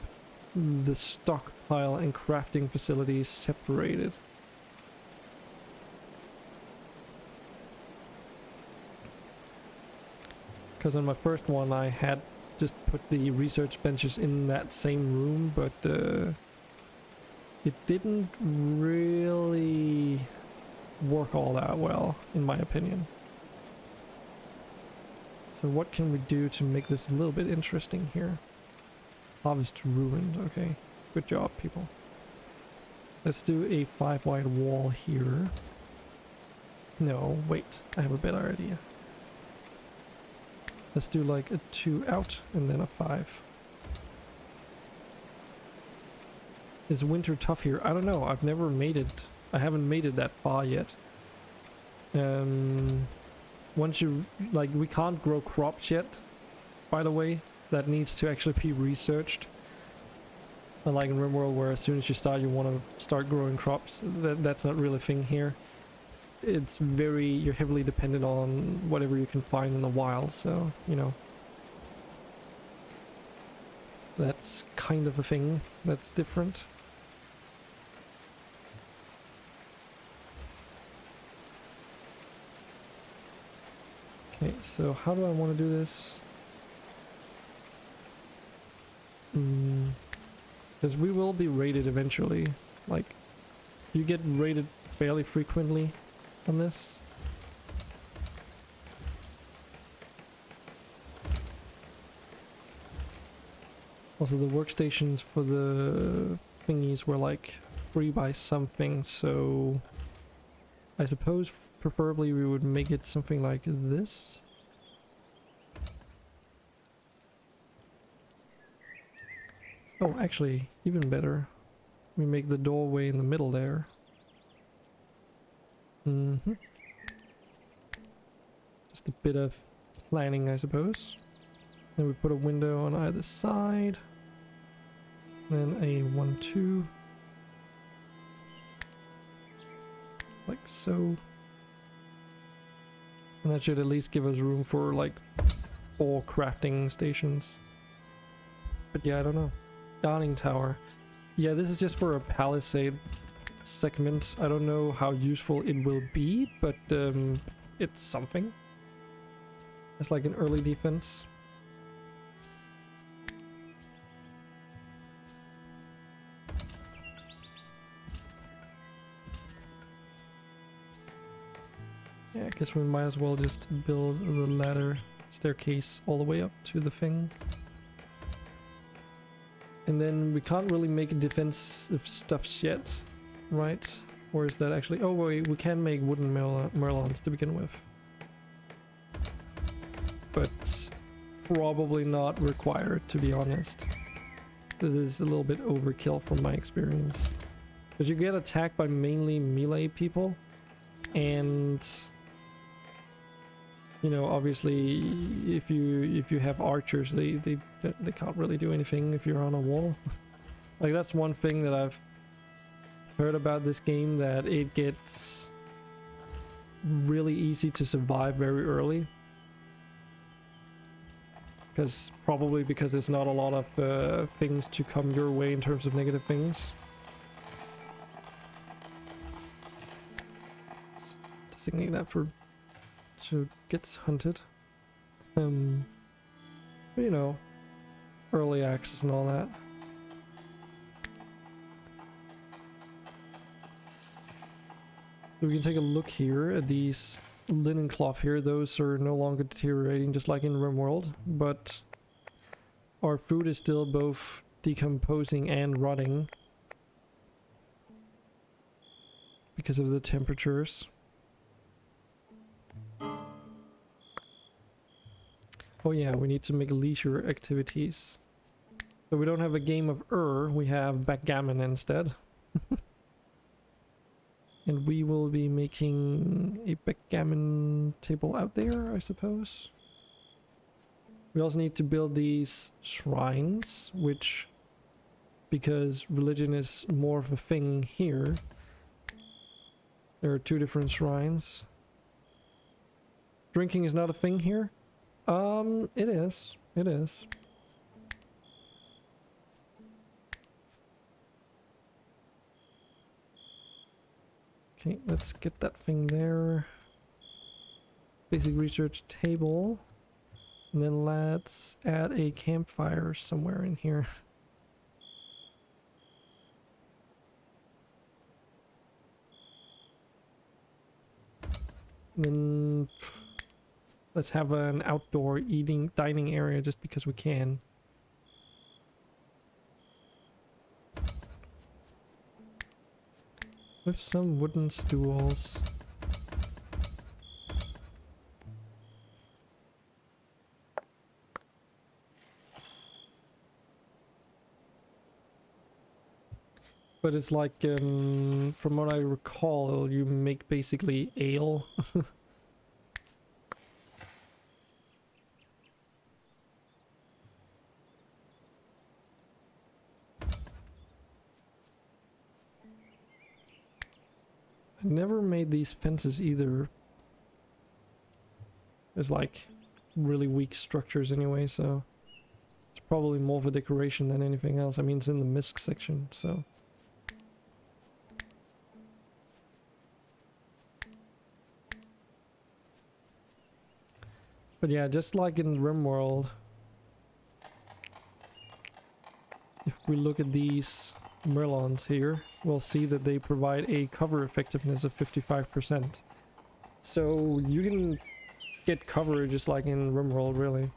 the stockpile and crafting facilities separated. Because on my first one I had just put the research benches in that same room, but it didn't really work all that well, in my opinion. So what can we do to make this a little bit interesting here? Harvest ruined. Okay, good job, people. Let's do a 5 wide wall here. No, wait, I have a better idea. Let's do like a 2 out and then a 5. Is winter tough here? I don't know. I've never made it. I haven't made it that far yet. Once you, like, we can't grow crops yet, by the way. That needs to actually be researched. Unlike in RimWorld, where as soon as you start, you want to start growing crops. That's not really a thing here. It's very, you're heavily dependent on whatever you can find in the wild, so, you know. That's kind of a thing that's different. Okay, so how do I want to do this? Because we will be rated eventually. Like, you get rated fairly frequently on this. Also, the workstations for the thingies were like free by something, so I suppose preferably we would make it something like this. Oh, actually, even better. We make the doorway in the middle there. Just a bit of planning, I suppose. Then we put a window on either side. Then a 1, 2. like so. And that should at least give us room for like 4 crafting stations. But yeah, I don't know. Darning Tower. Yeah, this is just for a palisade segment. I don't know how useful it will be, but it's something. It's like an early defense. Yeah, I guess we might as well just build the ladder staircase all the way up to the thing. And then we can't really make defensive stuffs yet, right? Or is that actually... Oh wait, we can make wooden merlons to begin with. But probably not required, to be honest. This is a little bit overkill from my experience. Because you get attacked by mainly melee people, and... You know, obviously, if you have archers, they can't really do anything if you're on a wall. Like, that's one thing that I've heard about this game, that it gets really easy to survive very early. Probably because there's not a lot of things to come your way in terms of negative things. Let's designate that for... So gets hunted. But you know, early access and all that. We can take a look here at these linen cloth here. Those are no longer deteriorating, just like in RimWorld, but our food is still both decomposing and rotting because of the temperatures. Oh yeah, we need to make leisure activities. So we don't have a game of we have backgammon instead. And we will be making a backgammon table out there, I suppose. We also need to build these shrines, which, because religion is more of a thing here, there are 2 different shrines. Drinking is not a thing here? It is. It is. Okay, let's get that thing there. Basic research table. And then let's add a campfire somewhere in here. And then let's have an outdoor dining area just because we can. With some wooden stools. But it's like, from what I recall, you make basically ale. I never made these fences either. There's like really weak structures anyway, so it's probably more of a decoration than anything else. I mean, it's in the misc section, so. But yeah, just like in RimWorld, if we look at these merlons here, we'll see that they provide a cover effectiveness of 55%. So you can get cover just like in RimWorld, really.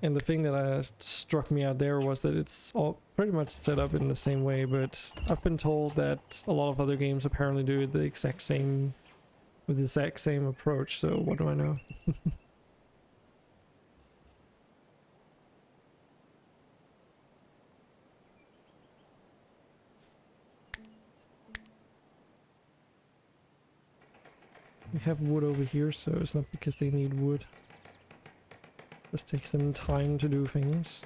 And the thing that struck me out there was that it's all pretty much set up in the same way, but I've been told that a lot of other games apparently do it the exact same, with the exact same approach, so what do I know? We have wood over here, so it's not because they need wood. Just takes them time to do things.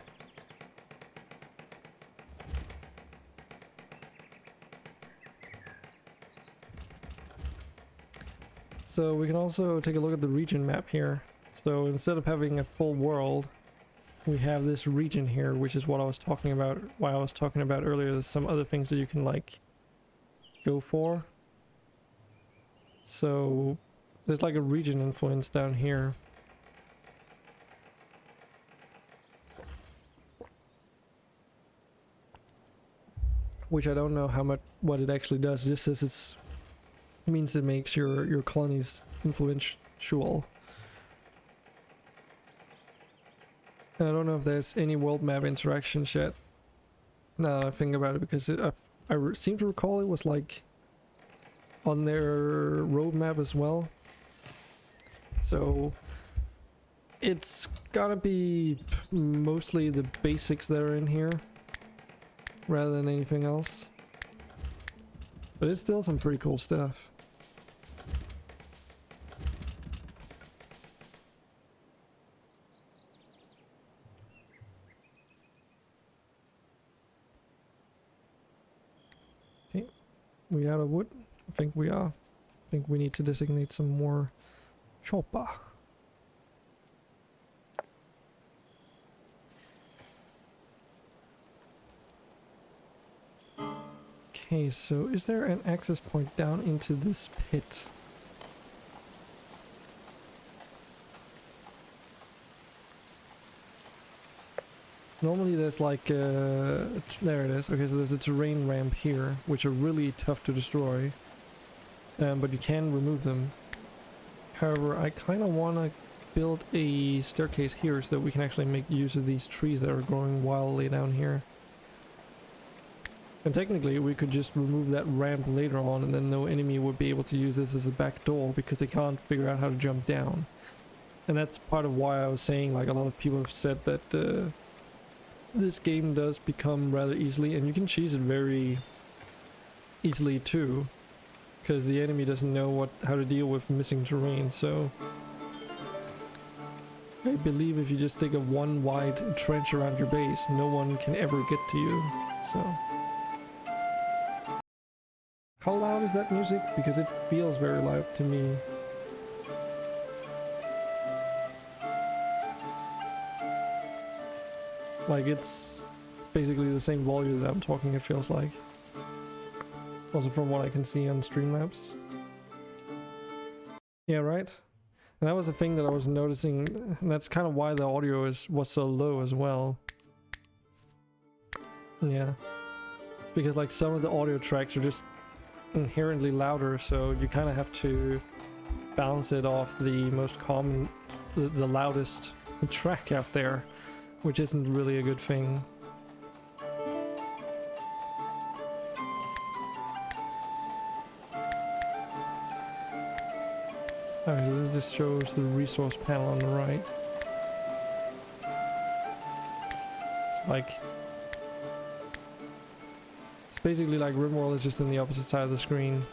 So we can also take a look at the region map here. So instead of having a full world, we have this region here, which is what I was talking about, why I was talking about earlier. There's some other things that you can like go for. So there's like a region influence down here. Which I don't know how much, what it actually does. It just says it's means it makes your colonies influential. And I don't know if there's any world map interactions yet. Now that I think about it, because I seem to recall it was like on their roadmap as well. So it's gotta be mostly the basics that are in here rather than anything else. But it's still some pretty cool stuff. Okay, we out of wood? I think we are. I think we need to designate some more chopper. Okay, so is there an access point down into this pit? Normally there's like there it is. Okay, so there's a terrain ramp here, which are really tough to destroy, but you can remove them. However, I kind of want to build a staircase here so that we can actually make use of these trees that are growing wildly down here. And technically we could just remove that ramp later on, and then no enemy would be able to use this as a back door because they can't figure out how to jump down. And that's part of why I was saying, like, a lot of people have said that this game does become rather easily, and you can cheese it very easily too, because the enemy doesn't know how to deal with missing terrain. So I believe if you just dig a one wide trench around your base, no one can ever get to you. So how loud is that music? Because it feels very loud to me. Like, it's basically the same volume that I'm talking, it feels like. Also from what I can see on Streamlabs. Yeah, right? And that was a thing that I was noticing, and that's kind of why the audio was so low as well. Yeah. It's because, like, some of the audio tracks are just inherently louder, so you kind of have to balance it off the most common, the loudest track out there, which isn't really a good thing. Alright, so this just shows the resource panel on the right. It's like, it's basically like RimWorld is just on the opposite side of the screen.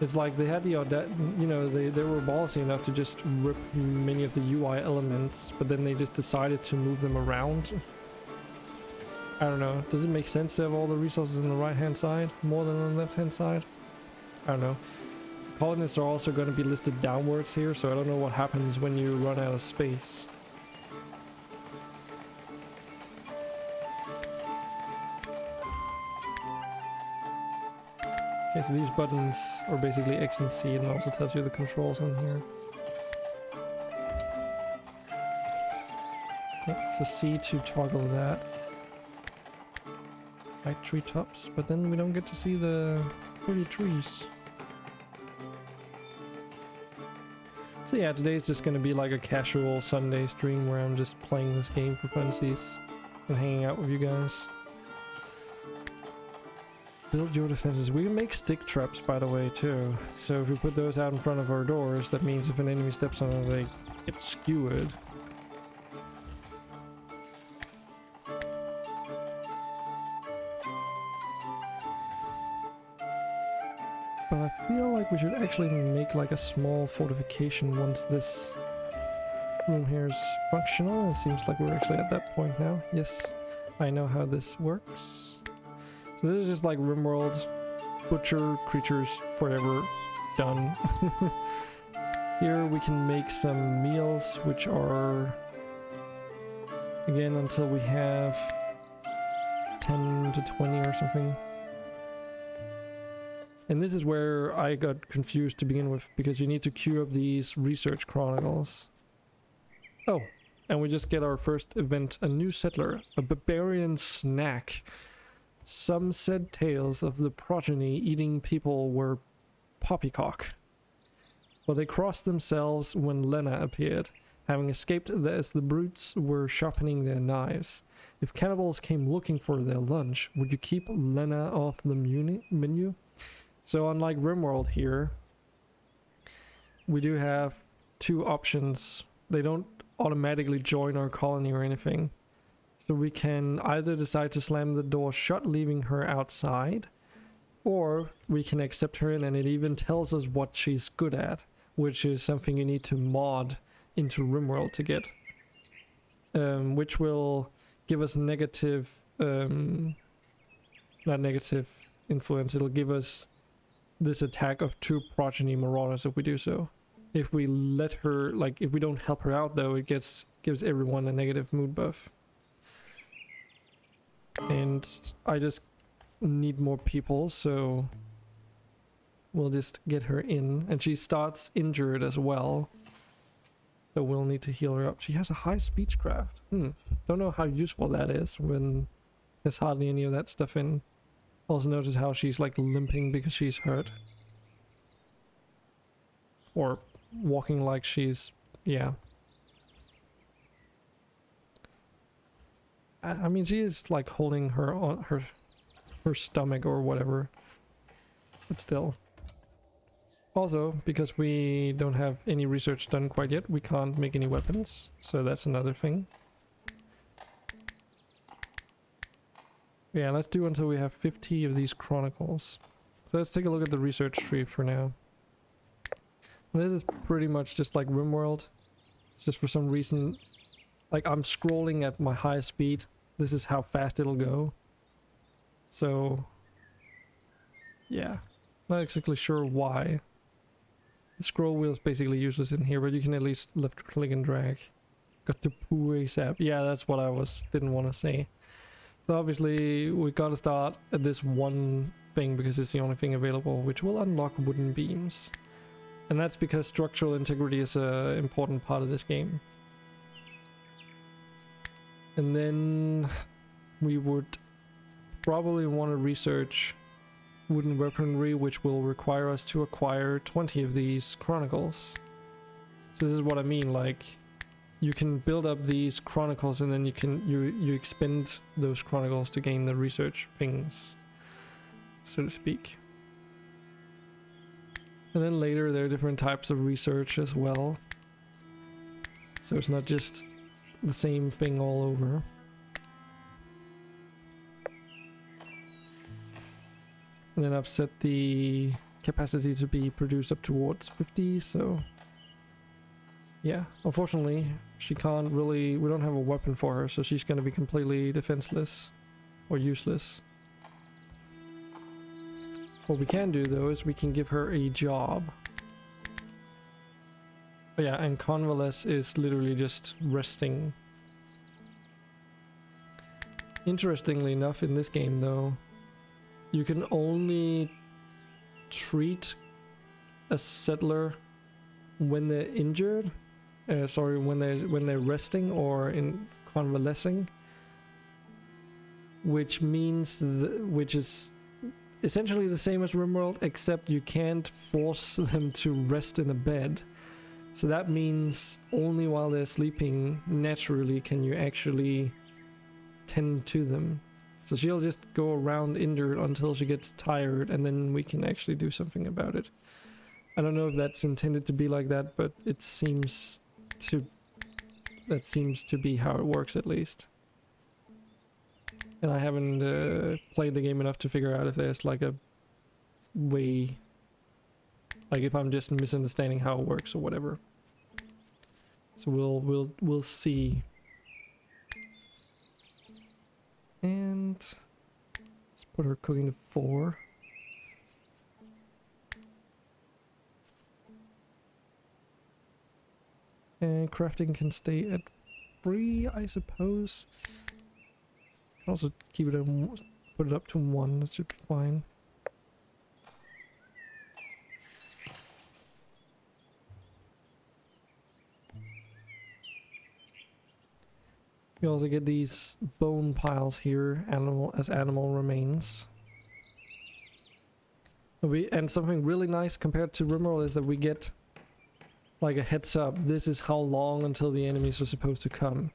It's like they had the you know, they were ballsy enough to just rip many of the UI elements, but then they just decided to move them around. I don't know, does it make sense to have all the resources on the right hand side more than on the left hand side? I don't know. Colonists are also going to be listed downwards here, so I don't know what happens when you run out of space. Okay, so these buttons are basically X and C, and it also tells you the controls on here. Okay, so C to toggle that. Right, treetops, but then we don't get to see the pretty trees. So yeah, today's just gonna be like a casual Sunday stream where I'm just playing this game for funsies and hanging out with you guys. Build your defenses. We can make stick traps, by the way, too. So if we put those out in front of our doors, that means if an enemy steps on it, they get skewered. But I feel like we should actually make like a small fortification once this room here is functional. It seems like we're actually at that point now. Yes, I know how this works. So this is just like RimWorld, butcher creatures forever, done. Here we can make some meals, which are, again, until we have 10 to 20 or something. And this is where I got confused to begin with, because you need to queue up these research chronicles. Oh, and we just get our first event, a new settler, a barbarian snack. Some said tales of the progeny eating people were poppycock. But they crossed themselves when Lena appeared, having escaped as the brutes were sharpening their knives. If cannibals came looking for their lunch, would you keep Lena off the menu? So unlike RimWorld here, we do have two options. They don't automatically join our colony or anything. So we can either decide to slam the door shut, leaving her outside, or we can accept her in, and it even tells us what she's good at, which is something you need to mod into RimWorld to get. Which will give us negative, not negative influence, it'll give us this attack of 2 progeny marauders if we do so. If we let her, like, if we don't help her out though, it gives everyone a negative mood buff. And I just need more people, so we'll just get her in. And she starts injured as well, so we'll need to heal her up. She has a high speechcraft. Don't know how useful that is when there's hardly any of that stuff in. Also notice how she's like limping because she's hurt. Or walking like she's, yeah. I mean, she is like holding her on her stomach or whatever, but still. Also, because we don't have any research done quite yet, we can't make any weapons, so that's another thing. Yeah, let's do until we have 50 of these chronicles. So let's take a look at the research tree for now. This is pretty much just like RimWorld. It's just for some reason, like I'm scrolling at my highest speed. This is how fast it'll go. So, yeah, not exactly sure why. The scroll wheel is basically useless in here, but you can at least left click and drag. Got to poo ASAP. Yeah, that's what I didn't want to say. So obviously we gotta start at this one thing because it's the only thing available, which will unlock wooden beams. And that's because structural integrity is an important part of this game. And then we would probably want to research wooden weaponry, which will require us to acquire 20 of these chronicles. So this is what I mean, like you can build up these chronicles and then you expend those chronicles to gain the research things, so to speak. And then later there are different types of research as well, so it's not just the same thing all over. And then I've set the capacity to be produced up towards 50, so yeah, unfortunately she can't really, we don't have a weapon for her, so she's gonna be completely defenseless or useless. What we can do though is we can give her a job. But yeah, and convalesce is literally just resting. Interestingly enough, in this game though, you can only treat a settler when they're injured. Sorry, when they're resting or in convalescing, which means which is essentially the same as RimWorld, except you can't force them to rest in a bed. So that means only while they're sleeping naturally can you actually tend to them. So she'll just go around injured until she gets tired, and then we can actually do something about it. I don't know if that's intended to be like that, but it seems to be how it works, at least. And I haven't played the game enough to figure out if there's like a way, like if I'm just misunderstanding how it works or whatever. So we'll see. And let's put her cooking to 4. And crafting can stay at 3, I suppose. Can also keep it at put it up to 1, that should be fine. We also get these bone piles here, animal remains. And something really nice compared to Rimworld is that we get like a heads up. This is how long until the enemies are supposed to come.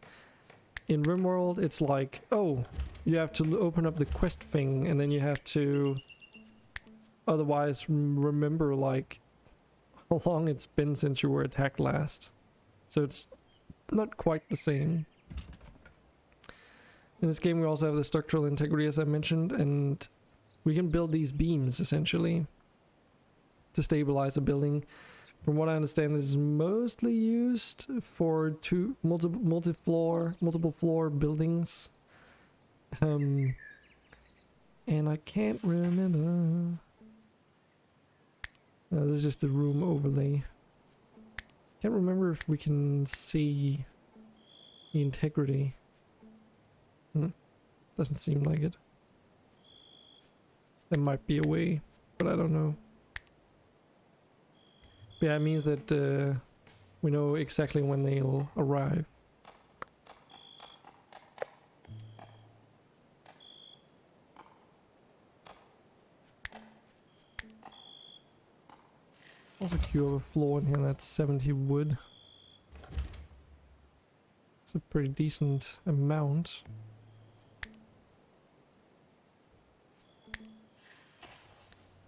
In Rimworld, it's like, oh, you have to open up the quest thing, and then you have to otherwise remember like how long it's been since you were attacked last. So it's not quite the same. In this game we also have the structural integrity, as I mentioned, and we can build these beams essentially to stabilize a building. From what I understand, this is mostly used for multiple floor buildings. And I can't remember. No, this is just the room overlay. Can't remember if we can see the integrity. Doesn't seem like it. There might be a way, but I don't know. But yeah, it means that we know exactly when they'll arrive. Also queue of a floor in here, that's 70 wood. It's a pretty decent amount.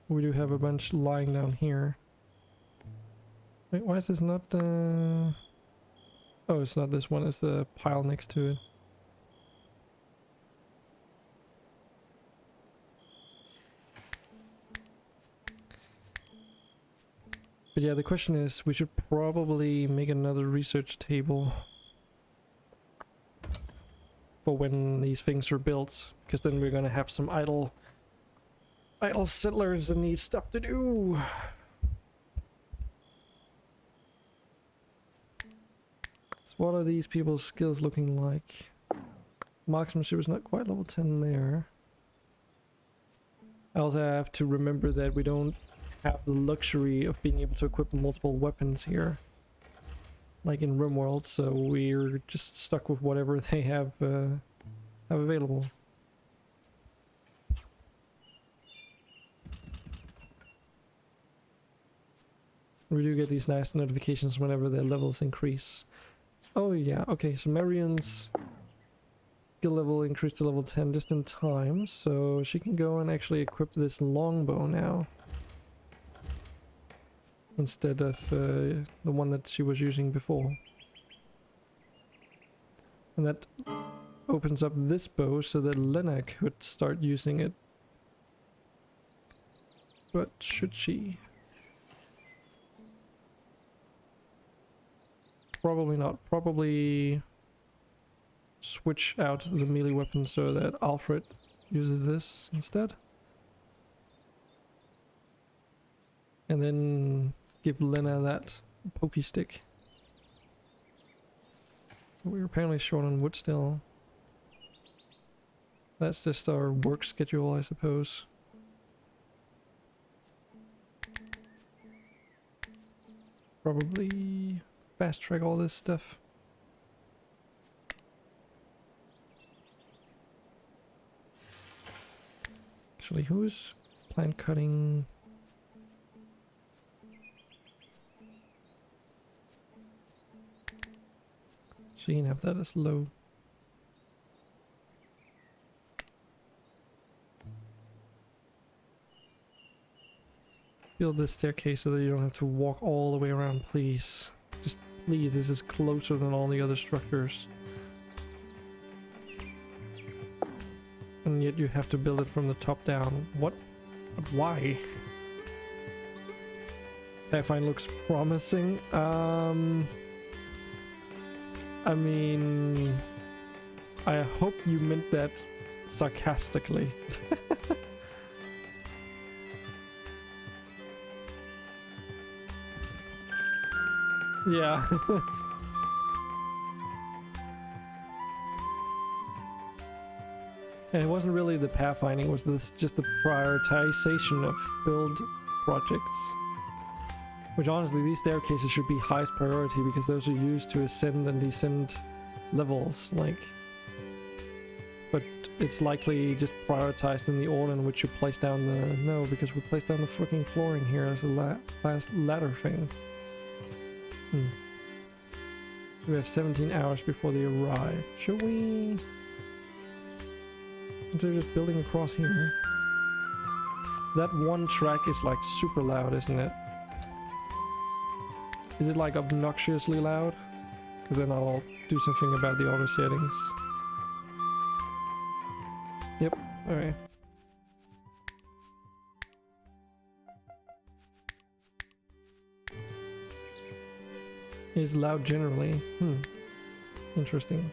We do have a bunch lying down here. Wait, why is this not oh, it's not this one, it's the pile next to it. But yeah, the question is, we should probably make another research table for when these things are built, because then we're gonna have some idle settlers that need stuff to do. So what are these people's skills looking like? Marksmanship is not quite level 10 there. I also have to remember that we don't have the luxury of being able to equip multiple weapons here, like in Rimworld, so we're just stuck with whatever they have available. We do get these nice notifications whenever their levels increase. Oh yeah, okay, so Marion's skill level increased to level 10 just in time, so she can go and actually equip this longbow now. Instead of the one that she was using before. And that opens up this bow so that Lena could start using it. But should she? Probably not. Probably switch out the melee weapon so that Alfred uses this instead. And then give Lena that pokey stick. So we're apparently short on wood still. That's just our work schedule, I suppose. Probably fast track all this stuff. Actually, who's plant cutting? She can have that as low. Build this staircase so that you don't have to walk all the way around, please. Just please, this is closer than all the other structures. And yet you have to build it from the top down. What? But why? Pathfinder looks promising. I mean, I hope you meant that sarcastically. Yeah. And it wasn't really the pathfinding, it was this just the prioritization of build projects. Which honestly, these staircases should be highest priority because those are used to ascend and descend levels, like. But it's likely just prioritized in the order in which you place down the... No, because we placed down the freaking flooring here as the last ladder thing. We have 17 hours before they arrive. Should we... They're just building across here. That one track is like super loud, isn't it? Is it like obnoxiously loud? Because then I'll do something about the auto settings. Yep, alright. Is loud generally. Interesting.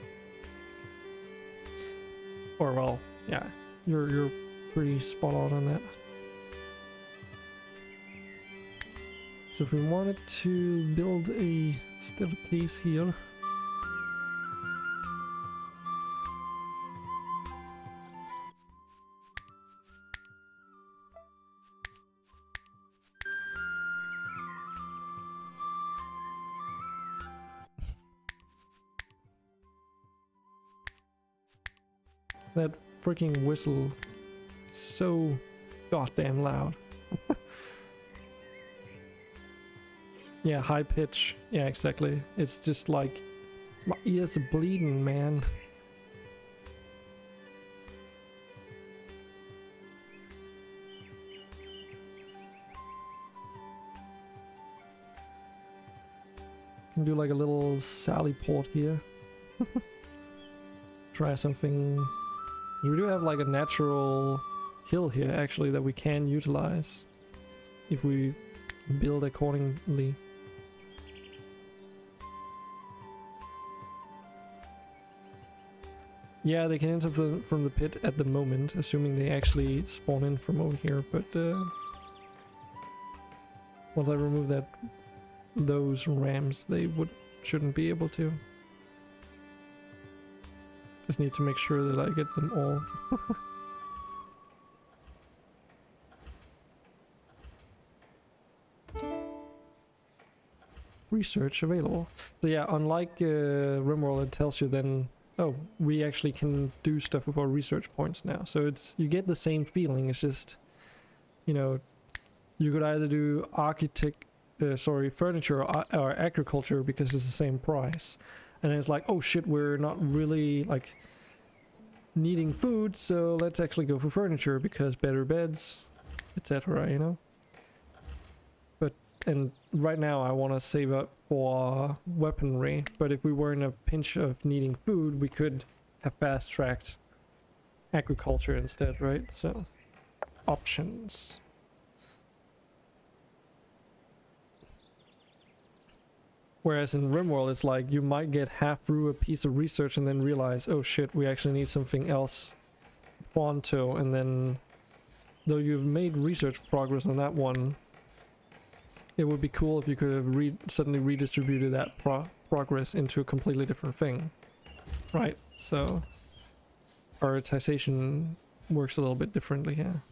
Or well, yeah, you're pretty spot on that. So if we wanted to build a staircase here, that freaking whistle is so goddamn loud. Yeah, high pitch. Yeah, exactly. It's just like my ears are bleeding, man. Can do like a little sally port here. Try something. We do have like a natural hill here actually that we can utilize if we build accordingly. Yeah, they can enter from the pit at the moment, assuming they actually spawn in from over here, but once I remove those rams, they shouldn't be able to. Just need to make sure that I get them all. Research available. So yeah, unlike RimWorld, it tells you then, oh, we actually can do stuff with our research points now. So it's, you get the same feeling. It's just, you know, you could either do furniture or agriculture because it's the same price. And then it's like, oh shit, we're not really like needing food, so let's actually go for furniture because better beds, etc., you know? And right now I want to save up for weaponry, but if we were in a pinch of needing food, we could have fast-tracked agriculture instead, right? So, options. Whereas in RimWorld, it's like you might get half through a piece of research and then realize, oh shit, we actually need something else pronto, and then though you've made research progress on that one, it would be cool if you could have suddenly redistributed that progress into a completely different thing, right? So prioritization works a little bit differently here.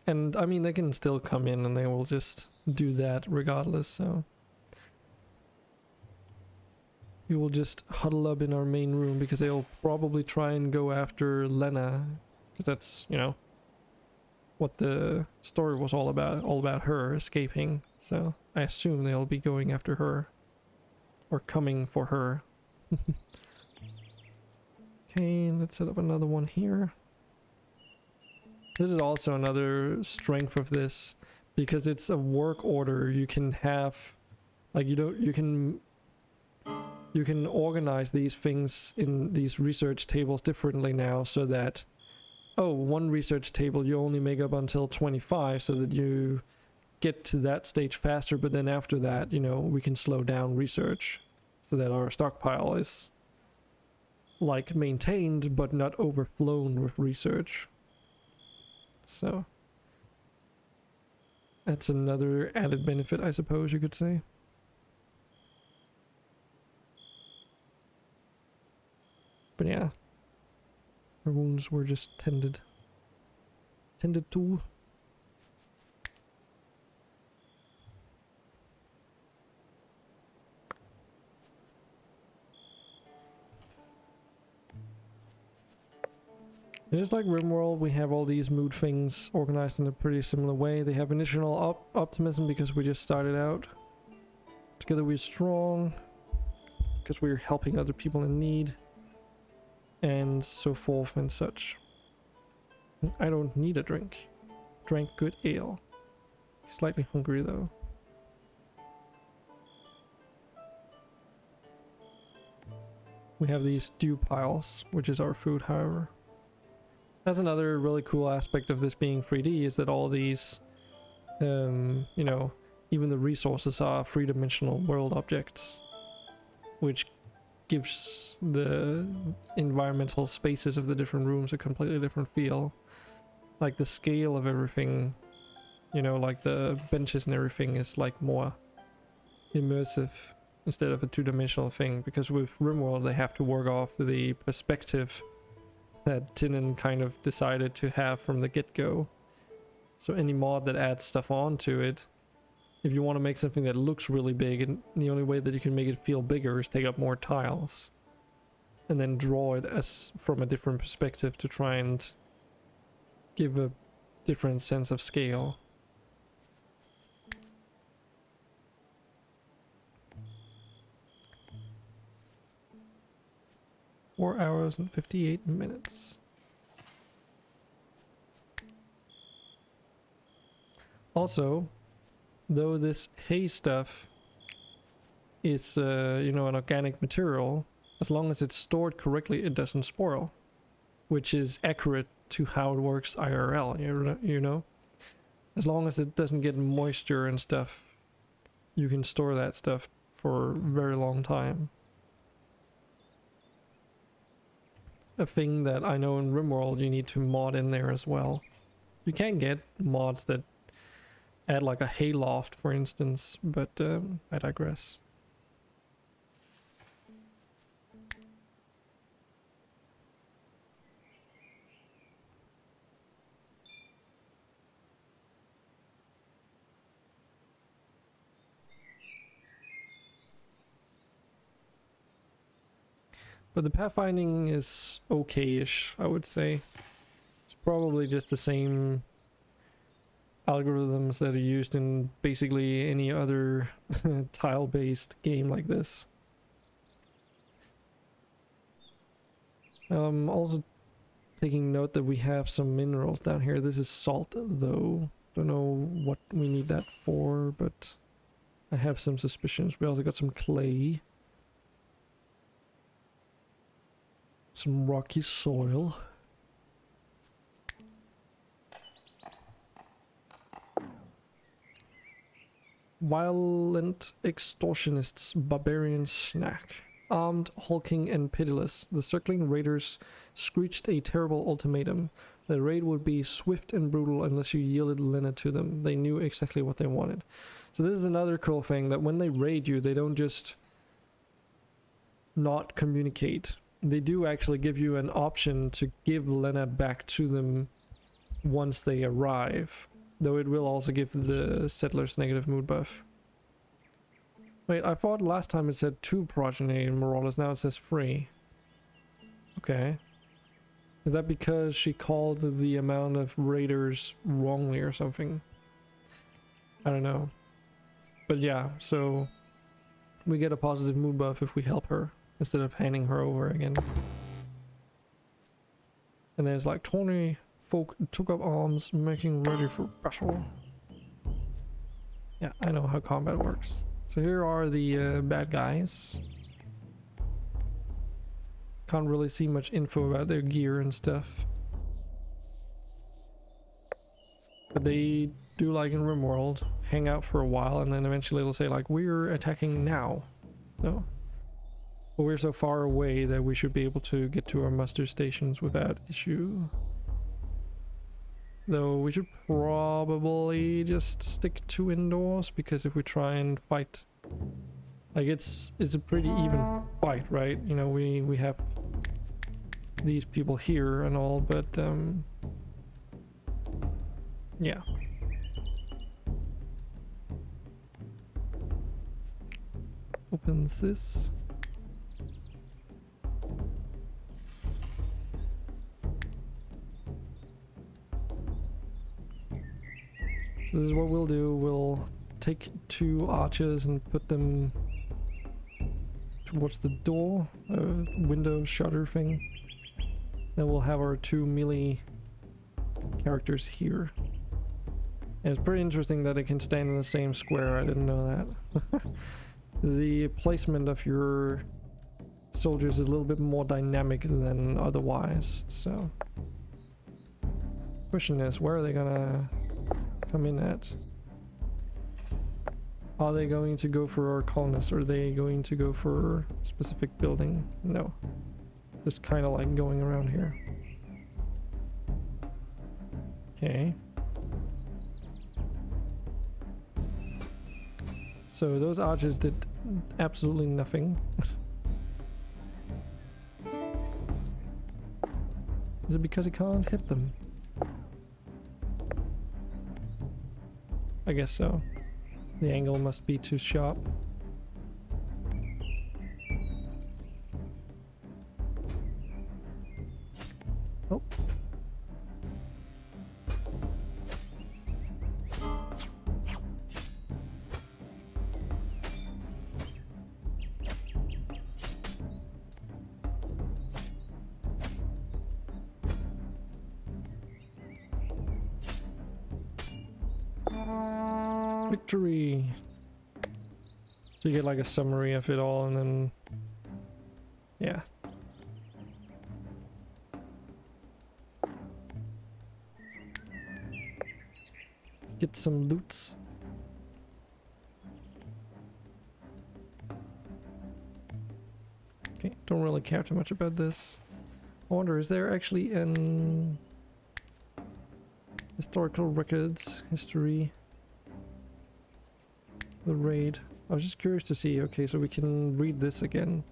And I mean, they can still come in and they will just do that regardless, so we will just huddle up in our main room because they'll probably try and go after Lena, because that's, you know, what the story was all about her escaping. So I assume they'll be going after her or coming for her. Okay, let's set up another one here. This is also another strength of this, because it's a work order. You can have, like, you can organize these things in these research tables differently now, so that, oh, one research table you only make up until 25 so that you get to that stage faster, but then after that, you know, we can slow down research so that our stockpile is like maintained but not overflown with research. So that's another added benefit, I suppose you could say. But yeah, her wounds were just tended to. Just like RimWorld, we have all these mood things organized in a pretty similar way. They have initial optimism because we just started out. Together we're strong, because we're helping other people in need. And so forth and such. I don't need a drink. Drank good ale. Slightly hungry though. We have these stew piles, which is our food, however. That's another really cool aspect of this being 3D, is that all these, you know, even the resources are three-dimensional world objects, which gives the environmental spaces of the different rooms a completely different feel. Like the scale of everything, you know, like the benches and everything is like more immersive instead of a two-dimensional thing, because with RimWorld they have to work off the perspective that Tinnen kind of decided to have from the get-go. So any mod that adds stuff onto it, if you want to make something that looks really big, and the only way that you can make it feel bigger is take up more tiles and then draw it as from a different perspective to try and give a different sense of scale. Four hours and 58 minutes. Also, though this hay stuff is, you know, an organic material, as long as it's stored correctly, it doesn't spoil, which is accurate to how it works IRL, you know? As long as it doesn't get moisture and stuff, you can store that stuff for a very long time. A thing that I know in RimWorld you need to mod in there as well. You can get mods that add like a hayloft, for instance, but I digress. But the pathfinding is okay-ish, I would say. It's probably just the same algorithms that are used in basically any other tile-based game like this. Also taking note that we have some minerals down here. This is salt though. Don't know what we need that for, but I have some suspicions. We also got some clay. Some rocky soil. Violent extortionists, barbarian snack. Armed, hulking, and pitiless, the circling raiders screeched a terrible ultimatum. The raid would be swift and brutal unless you yielded Lena to them. They knew exactly what they wanted. So this is another cool thing, that when they raid you, they don't just not communicate. They do actually give you an option to give Lena back to them once they arrive. Though it will also give the settlers negative mood buff. Wait, I thought last time it said 2 progeny in Marauders, now it says 3. Okay. Is that because she called the amount of raiders wrongly or something? I don't know. But yeah, so we get a positive mood buff if we help her, instead of handing her over again. And then it's like 20 folk took up arms, making ready for battle. Yeah, I know how combat works. So here are the bad guys. Can't really see much info about their gear and stuff. But they do, like in RimWorld, hang out for a while and then eventually they'll say like, we're attacking now. So, but we're so far away that we should be able to get to our muster stations without issue. Though we should probably just stick to indoors, because if we try and fight, like it's a pretty even fight, right? You know, we have these people here and all, but yeah. Opens this. So this is what we'll do. We'll take 2 archers and put them towards the door, window shutter thing. Then we'll have our 2 melee characters here. And it's pretty interesting that they can stand in the same square. I didn't know that. The placement of your soldiers is a little bit more dynamic than otherwise, so. Question is, where are they gonna come in at? Are they going to go for our colonists, or are they going to go for a specific building? No. Just kind of like going around here. Okay. So those archers did absolutely nothing. Is it because he can't hit them? I guess so. The angle must be too sharp. Oh. Victory! So you get like a summary of it all, and then yeah. Get some loots. Okay, don't really care too much about this. I wonder, is there actually an historical records, history? The raid. I was just curious to see. Okay, so we can read this again.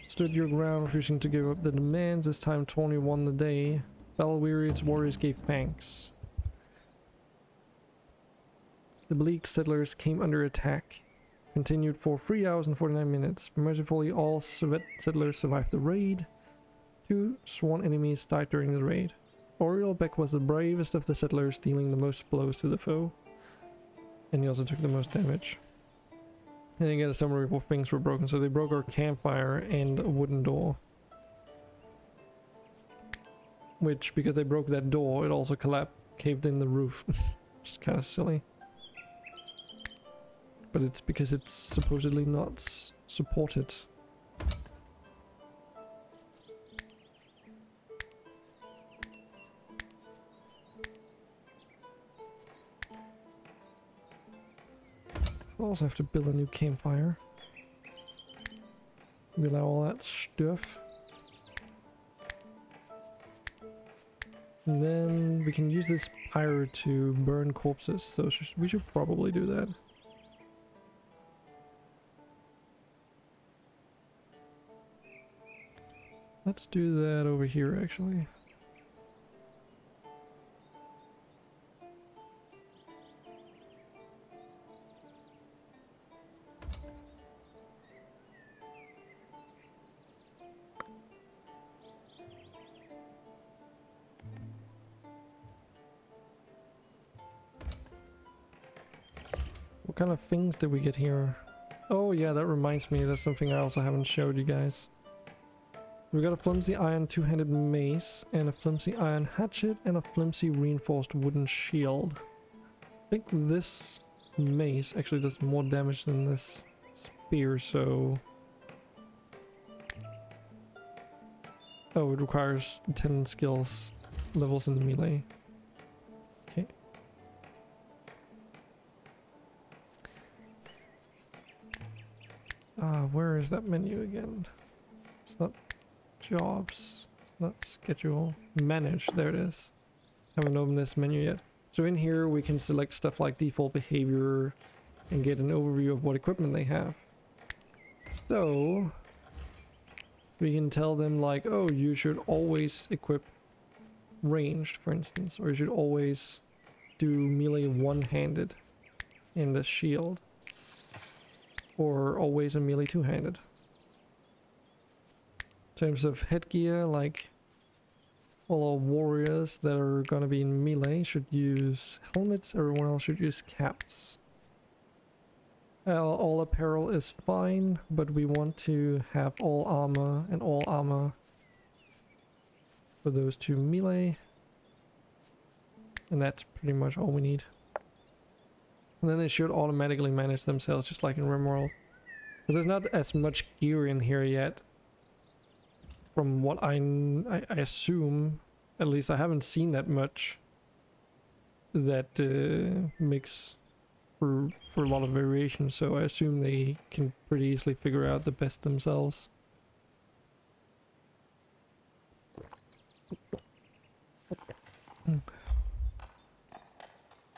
Stood your ground, refusing to give up the demands. This time Tony won the day. Battle-weary, its warriors gave thanks. The beleaguered settlers came under attack. Continued for 3 hours and 49 minutes. Mercifully, all settlers survived the raid. 2 sworn enemies died during the raid. Oriel Beck was the bravest of the settlers, dealing the most blows to the foe. And he also took the most damage. And you get a summary of what things were broken. So they broke our campfire and a wooden door. Which, because they broke that door, it also caved in the roof. Which is kind of silly. But it's because it's supposedly not supported. We'll also have to build a new campfire. We allow all that stuff. And then we can use this pyre to burn corpses, so we should probably do that. Let's do that over here, actually. What kind of things did we get here? Oh yeah, that reminds me, there's something I also haven't showed you guys. We got a flimsy iron two-handed mace, and a flimsy iron hatchet, and a flimsy reinforced wooden shield. I think this mace actually does more damage than this spear, so... Oh, it requires 10 skills levels in the melee. Okay. Where is that menu again? It's not jobs, it's not schedule, manage, there it is. Haven't opened this menu yet. So in here we can select stuff like default behavior and get an overview of what equipment they have. So We can tell them like, oh, you should always equip ranged, for instance, or you should always do melee one-handed in the shield, or always a melee two-handed. In terms of headgear, like all our warriors that are gonna be in melee should use helmets, everyone else should use caps. All apparel is fine, but we want to have all armor and all armor for those two melee. And that's pretty much all we need. And then they should automatically manage themselves just like in RimWorld. Because there's not as much gear in here yet. From what I assume, at least I haven't seen that much that makes for a lot of variation, so I assume they can pretty easily figure out the best themselves.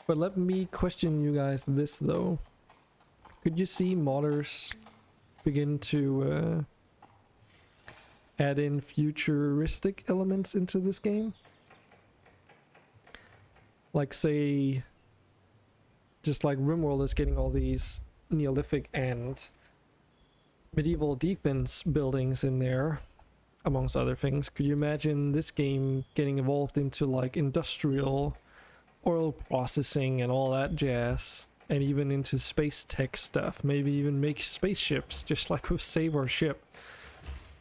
But let me question you guys this though. Could you see modders begin to add in futuristic elements into this game? Like say, just like RimWorld is getting all these Neolithic and medieval defense buildings in there, amongst other things. Could you imagine this game getting evolved into like industrial oil processing and all that jazz, and even into space tech stuff? Maybe even make spaceships, just like with Save Our Ship.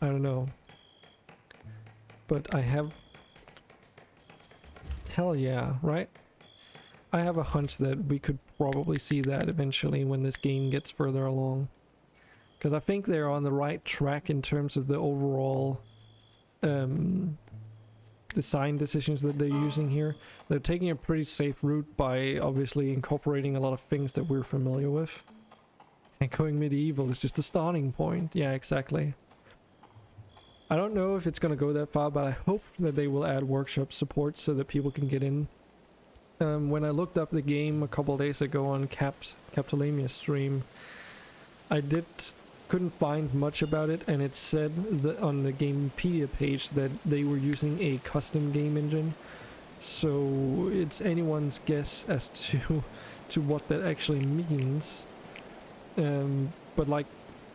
I don't know. But I have... Hell yeah, right? I have a hunch that we could probably see that eventually when this game gets further along. Because I think they're on the right track in terms of the overall design decisions that they're using here. They're taking a pretty safe route by obviously incorporating a lot of things that we're familiar with. And going medieval is just a starting point. Yeah, exactly. I don't know if it's going to go that far, but I hope that they will add workshop support so that people can get in. When I looked up the game a couple days ago on Captalamia's stream, I couldn't find much about it, and it said that on the Gamepedia page that they were using a custom game engine. So it's anyone's guess as to what that actually means. But like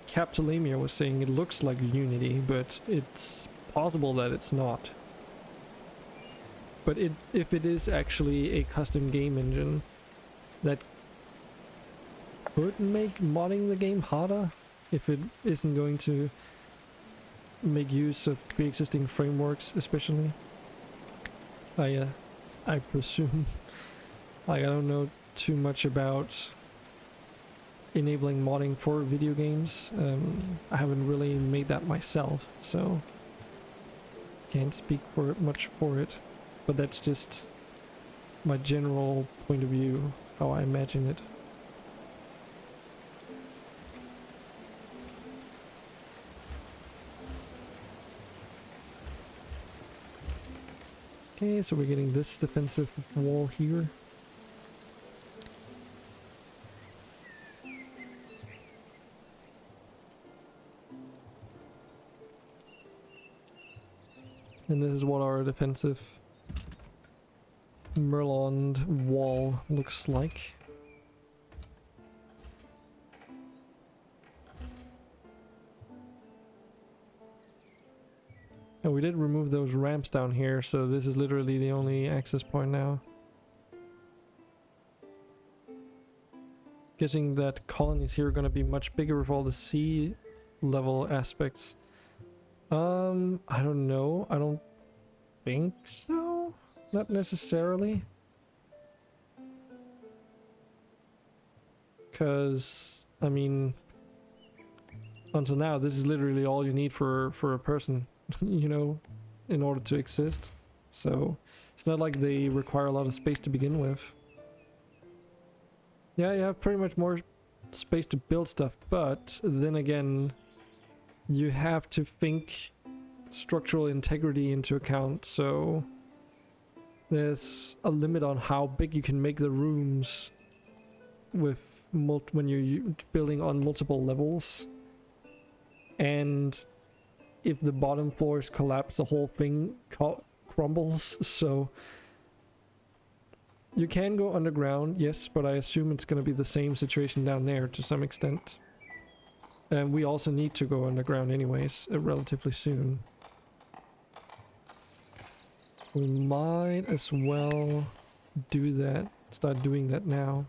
Captalamia was saying, it looks like Unity, but it's possible that it's not. But if it is actually a custom game engine, that could make modding the game harder if it isn't going to make use of pre-existing frameworks, especially. I presume. Like, I don't know too much about enabling modding for video games. I haven't really made that myself, so can't speak for it much for it. But that's just my general point of view, how I imagine it. Okay, so we're getting this defensive wall here. And this is what our defensive Merlond wall looks like. And we did remove those ramps down here, so this is literally the only access point now. Guessing that colonies here are gonna be much bigger with all the sea level aspects. I don't know. I don't think so. Not necessarily. Because, I mean, until now, this is literally all you need for a person, you know, in order to exist. So, it's not like they require a lot of space to begin with. Yeah, you have pretty much more space to build stuff, but then again, you have to think structural integrity into account, so there's a limit on how big you can make the rooms with when you're building on multiple levels. And if the bottom floors collapse, the whole thing crumbles. So you can go underground, yes, but I assume it's going to be the same situation down there to some extent. And we also need to go underground anyways, relatively soon. We might as well do that, start doing that now.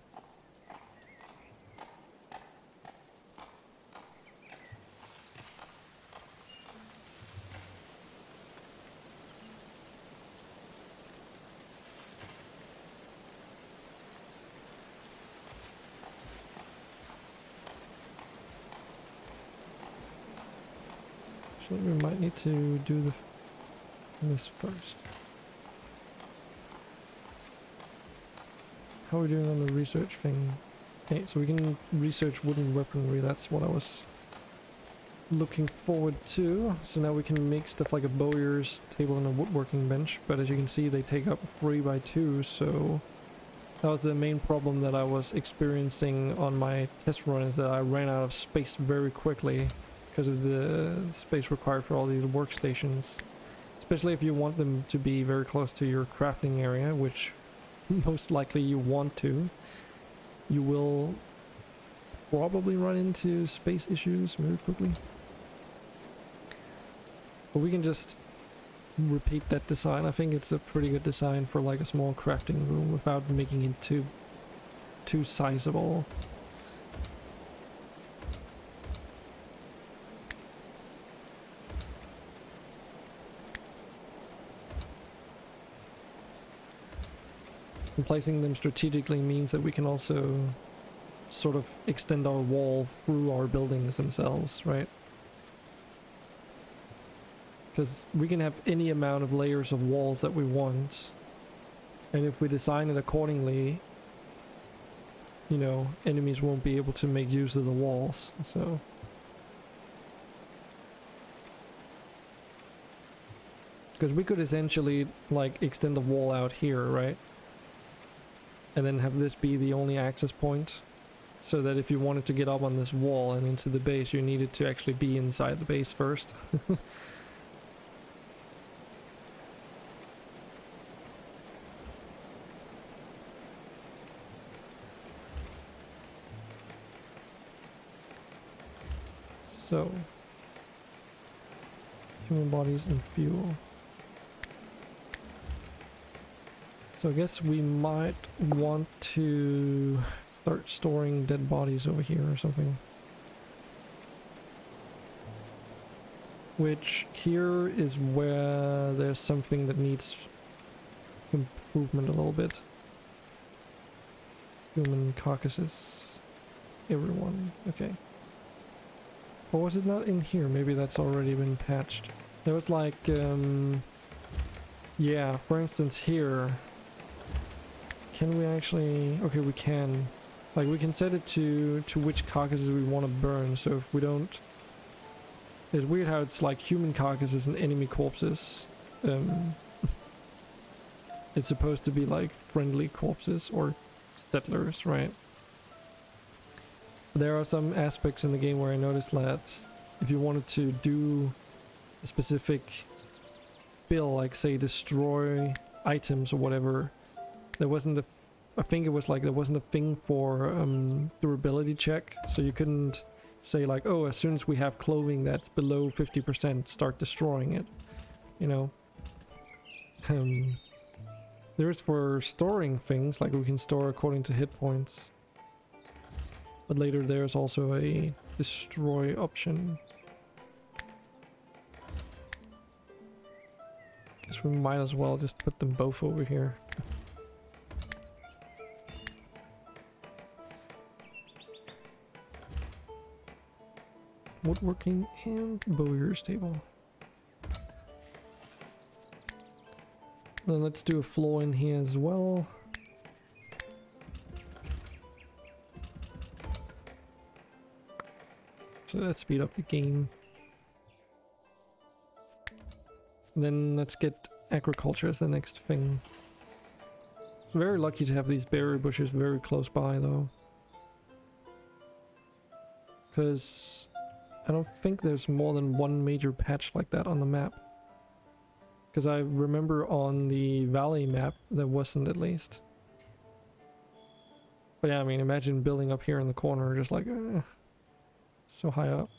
So we might need to do this first. How are we doing on the research thing? Okay, so we can research wooden weaponry. That's what I was looking forward to. So now we can make stuff like a bowyer's table and a woodworking bench. But as you can see, they take up 3x2. So that was the main problem that I was experiencing on my test run, is that I ran out of space very quickly because of the space required for all these workstations. Especially if you want them to be very close to your crafting area, which most likely you want to. You will probably run into space issues very quickly. But we can just repeat that design. I think it's a pretty good design for like a small crafting room without making it too sizable. And placing them strategically means that we can also sort of extend our wall through our buildings themselves, right? Because we can have any amount of layers of walls that we want, and if we design it accordingly, you know, enemies won't be able to make use of the walls, so... Because we could essentially, like, extend the wall out here, right? And then have this be the only access point, so that if you wanted to get up on this wall and into the base, you needed to actually be inside the base first. So, human bodies and fuel. So I guess we might want to start storing dead bodies over here or something. Which here is where there's something that needs improvement a little bit. Human carcasses. Everyone. Okay. Or was it not in here? Maybe that's already been patched. There was like, yeah, for instance here. Can we actually... Okay, we can. Like, we can set it to which carcasses we want to burn, so if we don't... It's weird how it's like human carcasses and enemy corpses. It's supposed to be like friendly corpses or settlers, right? There are some aspects in the game where I noticed that if you wanted to do a specific bill, like say destroy items or whatever, there wasn't I think it was like there wasn't a thing for durability check, so you couldn't say like, oh, as soon as we have clothing that's below 50%, start destroying it, you know. There's for storing things, like we can store according to hit points, but later there's also a destroy option. Guess we might as well just put them both over here. Woodworking and bowyer's table. Then let's do a floor in here as well. So let's speed up the game. Then let's get agriculture as the next thing. Very lucky to have these berry bushes very close by though. Because I don't think there's more than one major patch like that on the map. Because I remember on the valley map, there wasn't at least. But yeah, I mean, imagine building up here in the corner, just like, so high up.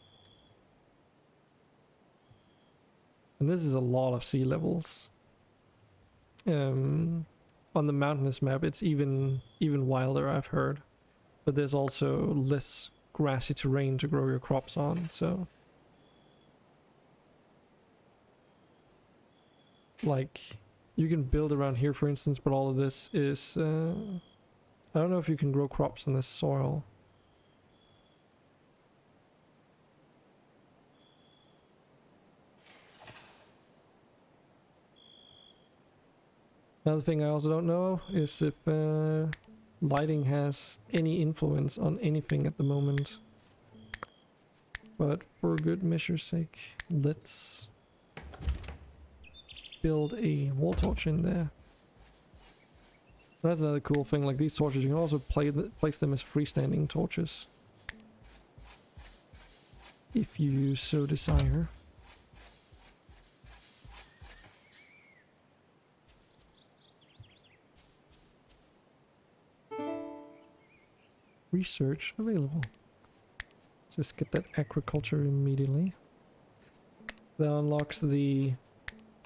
And this is a lot of sea levels. On the mountainous map, it's even wilder, I've heard. But there's also less grassy terrain to grow your crops on, so... Like, you can build around here, for instance, but all of this is... I don't know if you can grow crops in this soil. Another thing I also don't know is if lighting has any influence on anything at the moment. But for good measure's sake, let's build a wall torch in there. That's another cool thing, like these torches, you can also place them as freestanding torches. If you so desire. Research available. Let's just get that agriculture immediately. That unlocks the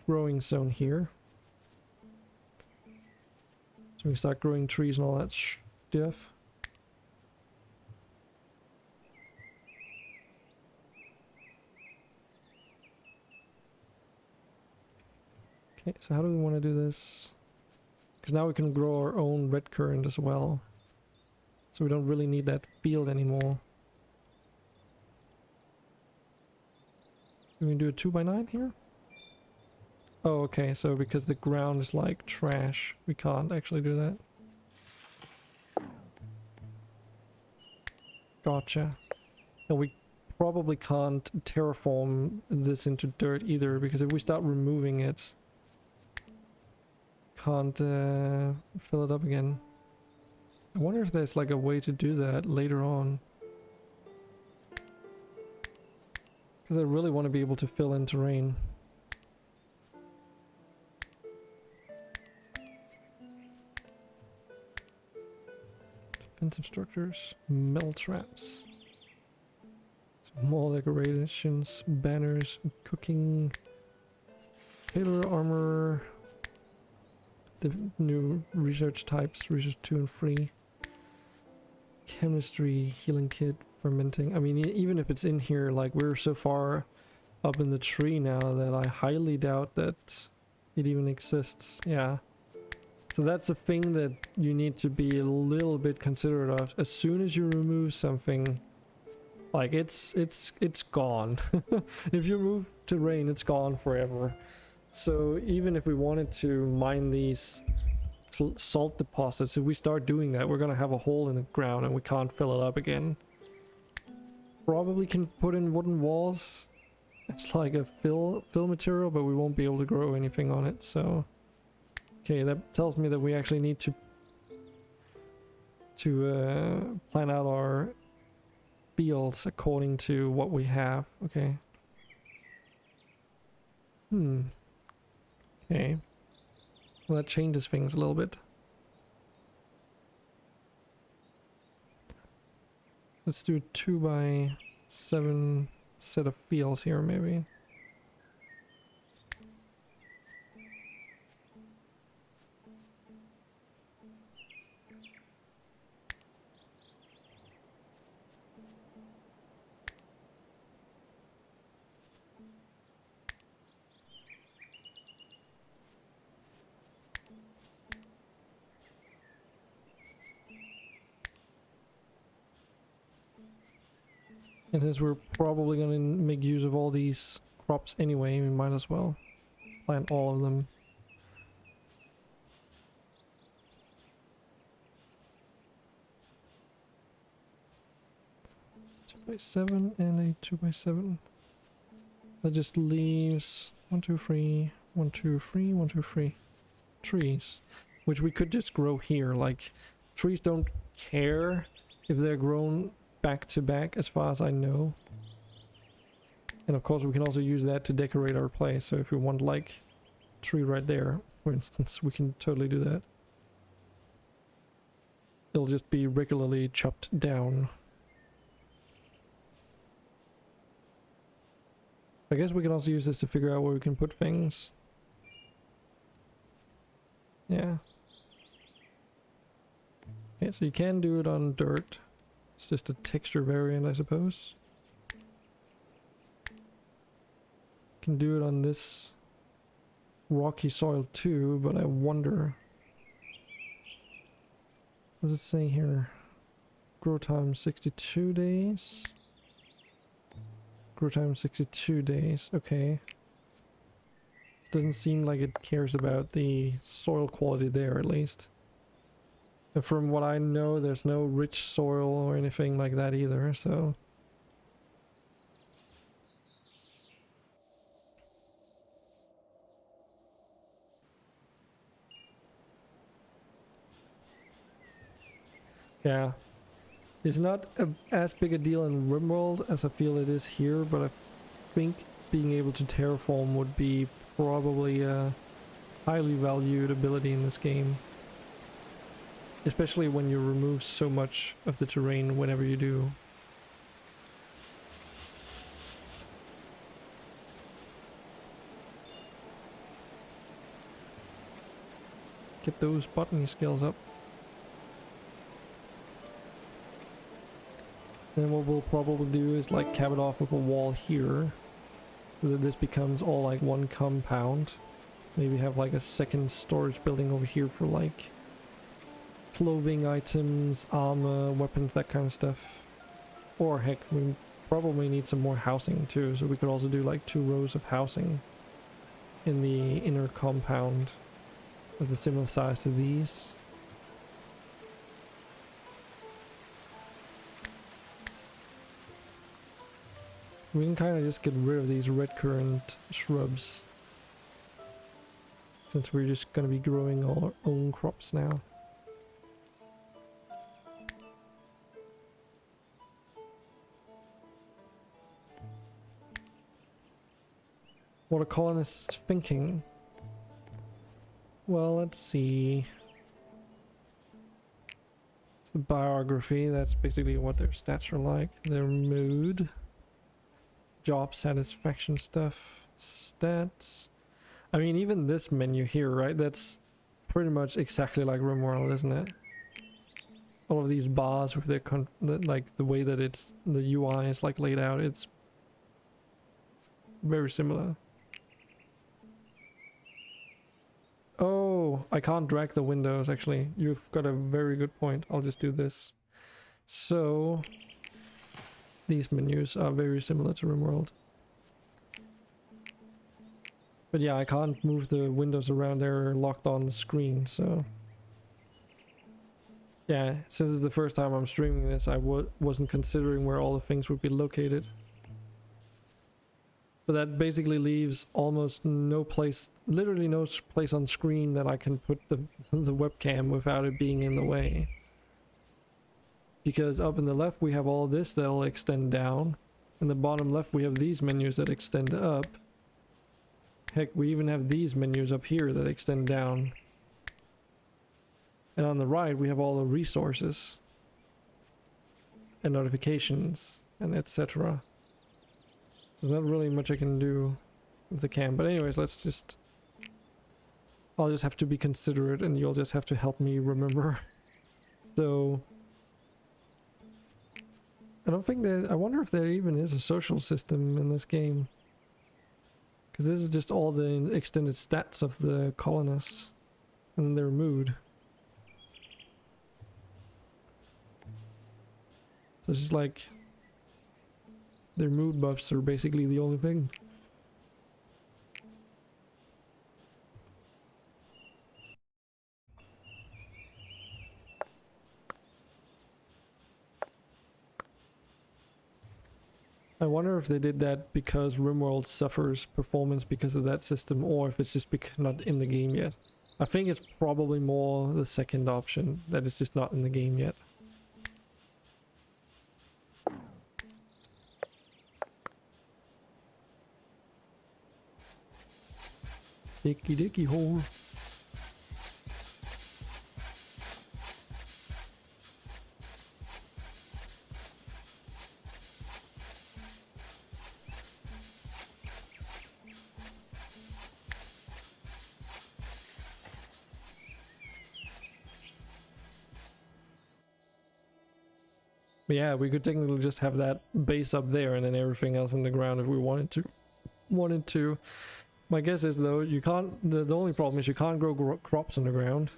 growing zone here. So we can start growing trees and all that stuff. Okay, so how do we want to do this? Because now we can grow our own red currant as well. So we don't really need that field anymore. Can we do a 2x9 here? Oh, okay, so because the ground is like trash, we can't actually do that. Gotcha. And we probably can't terraform this into dirt either, because if we start removing it, can't fill it up again. I wonder if there's like a way to do that later on. Because I really want to be able to fill in terrain. Defensive structures, metal traps. Some more decorations, banners, cooking, tailor armor, the new research types, research 2 and 3, chemistry, healing kit, fermenting. I mean, even if it's in here, like we're so far up in the tree now that I highly doubt that it even exists. Yeah. So that's a thing that you need to be a little bit considerate of. As soon as you remove something, like it's gone. If you remove terrain, it's gone forever. So even if we wanted to mine these salt deposits, if we start doing that, we're gonna have a hole in the ground and we can't fill it up again. Probably can put in wooden walls. It's like a fill material, but we won't be able to grow anything on it, so... Okay, that tells me that we actually need to plan out our fields according to what we have. Okay. Okay. Well, that changes things a little bit. Let's do a 2x7 set of fields here, maybe. And since we're probably going to make use of all these crops anyway, we might as well plant all of them. By 7 and a 2x7. That just leaves 1, 2, 3, 1, 2, 3, 1, 2, 3 trees, which we could just grow here. Like, trees don't care if they're grown back to back, as far as I know. And of course we can also use that to decorate our place. So if we want like a tree right there, for instance, we can totally do that. It'll just be regularly chopped down. I guess we can also use this to figure out where we can put things. Yeah. Yeah, so you can do it on dirt. It's just a texture variant, I suppose. You can do it on this rocky soil too, but I wonder... What does it say here? Grow time 62 days. Grow time 62 days, okay. It doesn't seem like it cares about the soil quality there, at least. And from what I know, there's no rich soil or anything like that either, so... Yeah. It's not as big a deal in RimWorld as I feel it is here, but I think being able to terraform would be probably a highly valued ability in this game. Especially when you remove so much of the terrain whenever you do. Get those botany skills up. Then what we'll probably do is like cap it off with a wall here, so that this becomes all like one compound. Maybe have like a second storage building over here for like clothing items, armor, weapons, that kind of stuff. Or heck, we probably need some more housing too, so we could also do like 2 rows of housing in the inner compound of the similar size to these. We can kind of just get rid of these red currant shrubs, since we're just going to be growing all our own crops now. What are colonists thinking? Well, let's see. It's the biography, that's basically what their stats are like. Their mood. Job satisfaction stuff. Stats. I mean, even this menu here, right? That's pretty much exactly like RimWorld, isn't it? All of these bars with their like the way that it's the UI is like laid out, it's very similar. Oh, I can't drag the windows actually. You've got a very good point. I'll just do this. So these menus are very similar to RimWorld. But yeah, I can't move the windows around, they're locked on the screen, so... Yeah, since it's the first time I'm streaming this, I wasn't considering where all the things would be located. But that basically leaves almost no place, literally no place on screen that I can put the webcam without it being in the way. Because up in the left we have all this that'll extend down. In the bottom left we have these menus that extend up. Heck, we even have these menus up here that extend down. And on the right we have all the resources. And notifications, and etc. There's not really much I can do with the cam. But anyways, let's just... I'll just have to be considerate and you'll just have to help me remember. So... I don't think that... I wonder if there even is a social system in this game. Because this is just all the extended stats of the colonists. And their mood. So it's just like... Their mood buffs are basically the only thing. I wonder if they did that because RimWorld suffers performance because of that system, or if it's just not in the game yet. I think it's probably more the second option, that it's just not in the game yet. Dicky dicky hole. But yeah, we could technically just have that base up there and then everything else in the ground if we wanted to. My guess is though, you can't, the only problem is you can't grow crops in the ground.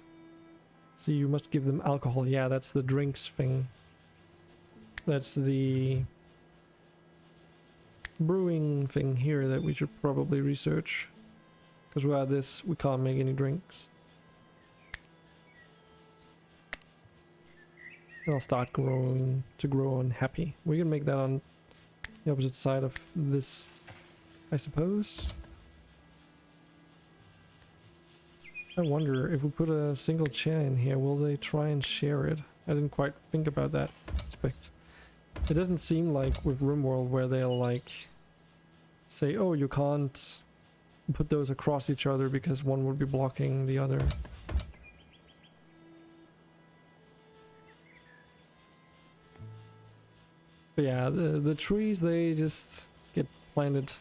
So you must give them alcohol. Yeah, that's the drinks thing. That's the brewing thing here that we should probably research. Because without this, we can't make any drinks. I'll start growing to grow on happy. We can make that on the opposite side of this, I suppose. I wonder if we put a single chair in here, will they try and share it? I didn't quite think about that aspect. It doesn't seem like with RimWorld where they'll like say, oh, you can't put those across each other because one would be blocking the other. But yeah, the trees, they just get planted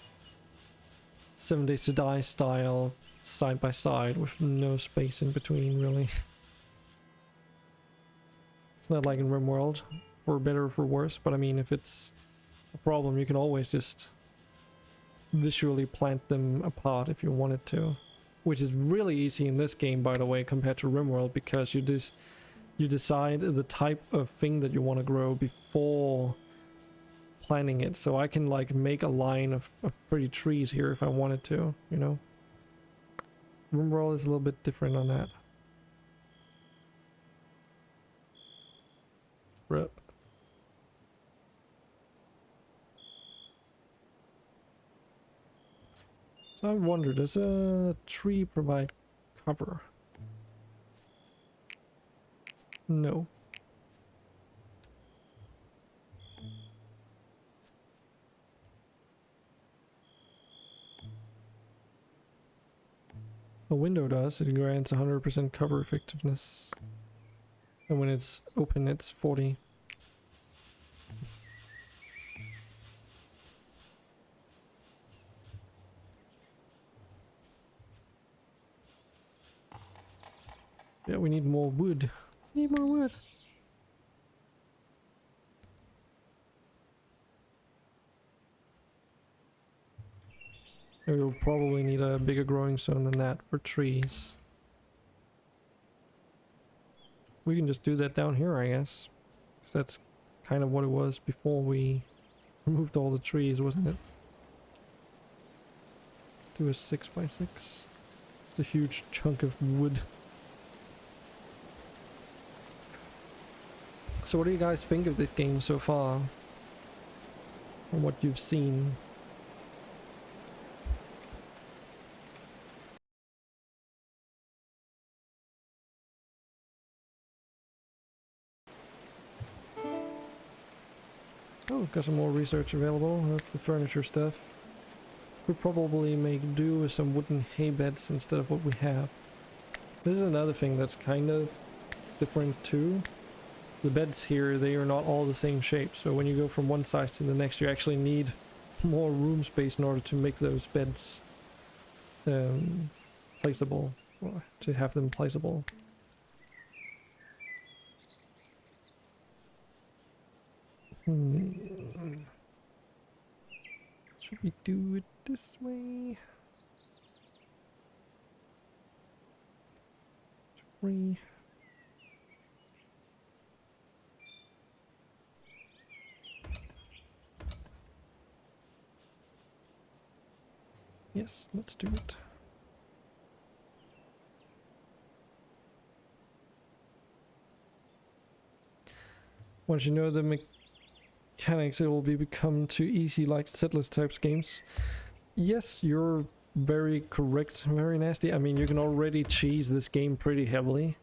7 Days to Die style, side by side, with no space in between, really. It's not like in RimWorld, for better or for worse, but I mean, if it's a problem, you can always just visually plant them apart if you wanted to. Which is really easy in this game, by the way, compared to RimWorld, because you decide the type of thing that you want to grow before planting it. So I can like make a line of pretty trees here if I wanted to, you know. RimWorld is a little bit different on that. Rip. So I wonder, does a tree provide cover? No. A window does. It grants 100% cover effectiveness. And when it's open, it's 40. Yeah, we need more wood. Need more wood. We'll probably need a bigger growing zone than that for trees. We can just do that down here, I guess. 'Cause that's kind of what it was before we removed all the trees, wasn't it? Let's do a 6x6. It's a huge chunk of wood. So what do you guys think of this game so far? From what you've seen? Oh, got some more research available. That's the furniture stuff. Could probably make do with some wooden hay beds instead of what we have. This is another thing that's kind of different too. The beds here, they are not all the same shape, so when you go from one size to the next, you actually need more room space in order to make those beds placeable, or to have them placeable. Should we do it this way? 3. Yes, let's do it. Once you know the mechanics, it will become too easy like Settlers types games. Yes, you're very correct, very nasty. I mean, you can already cheese this game pretty heavily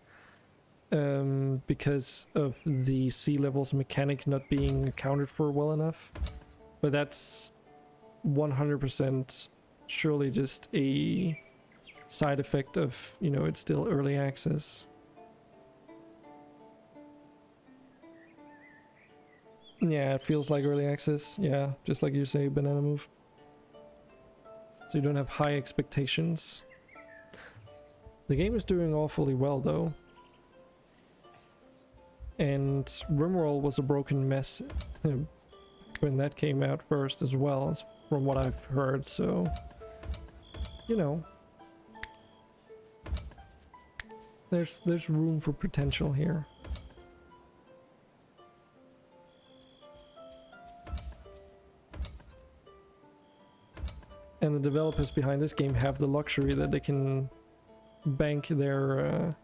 because of the sea levels mechanic not being accounted for well enough. But that's 100% surely just a side effect of, you know, it's still early access. Yeah, it feels like early access. Yeah, just like you say, Banana Move. So you don't have high expectations. The game is doing awfully well though. And RimWorld was a broken mess when that came out first as well, as from what I've heard, so you know, there's room for potential here. And the developers behind this game have the luxury that they can bank their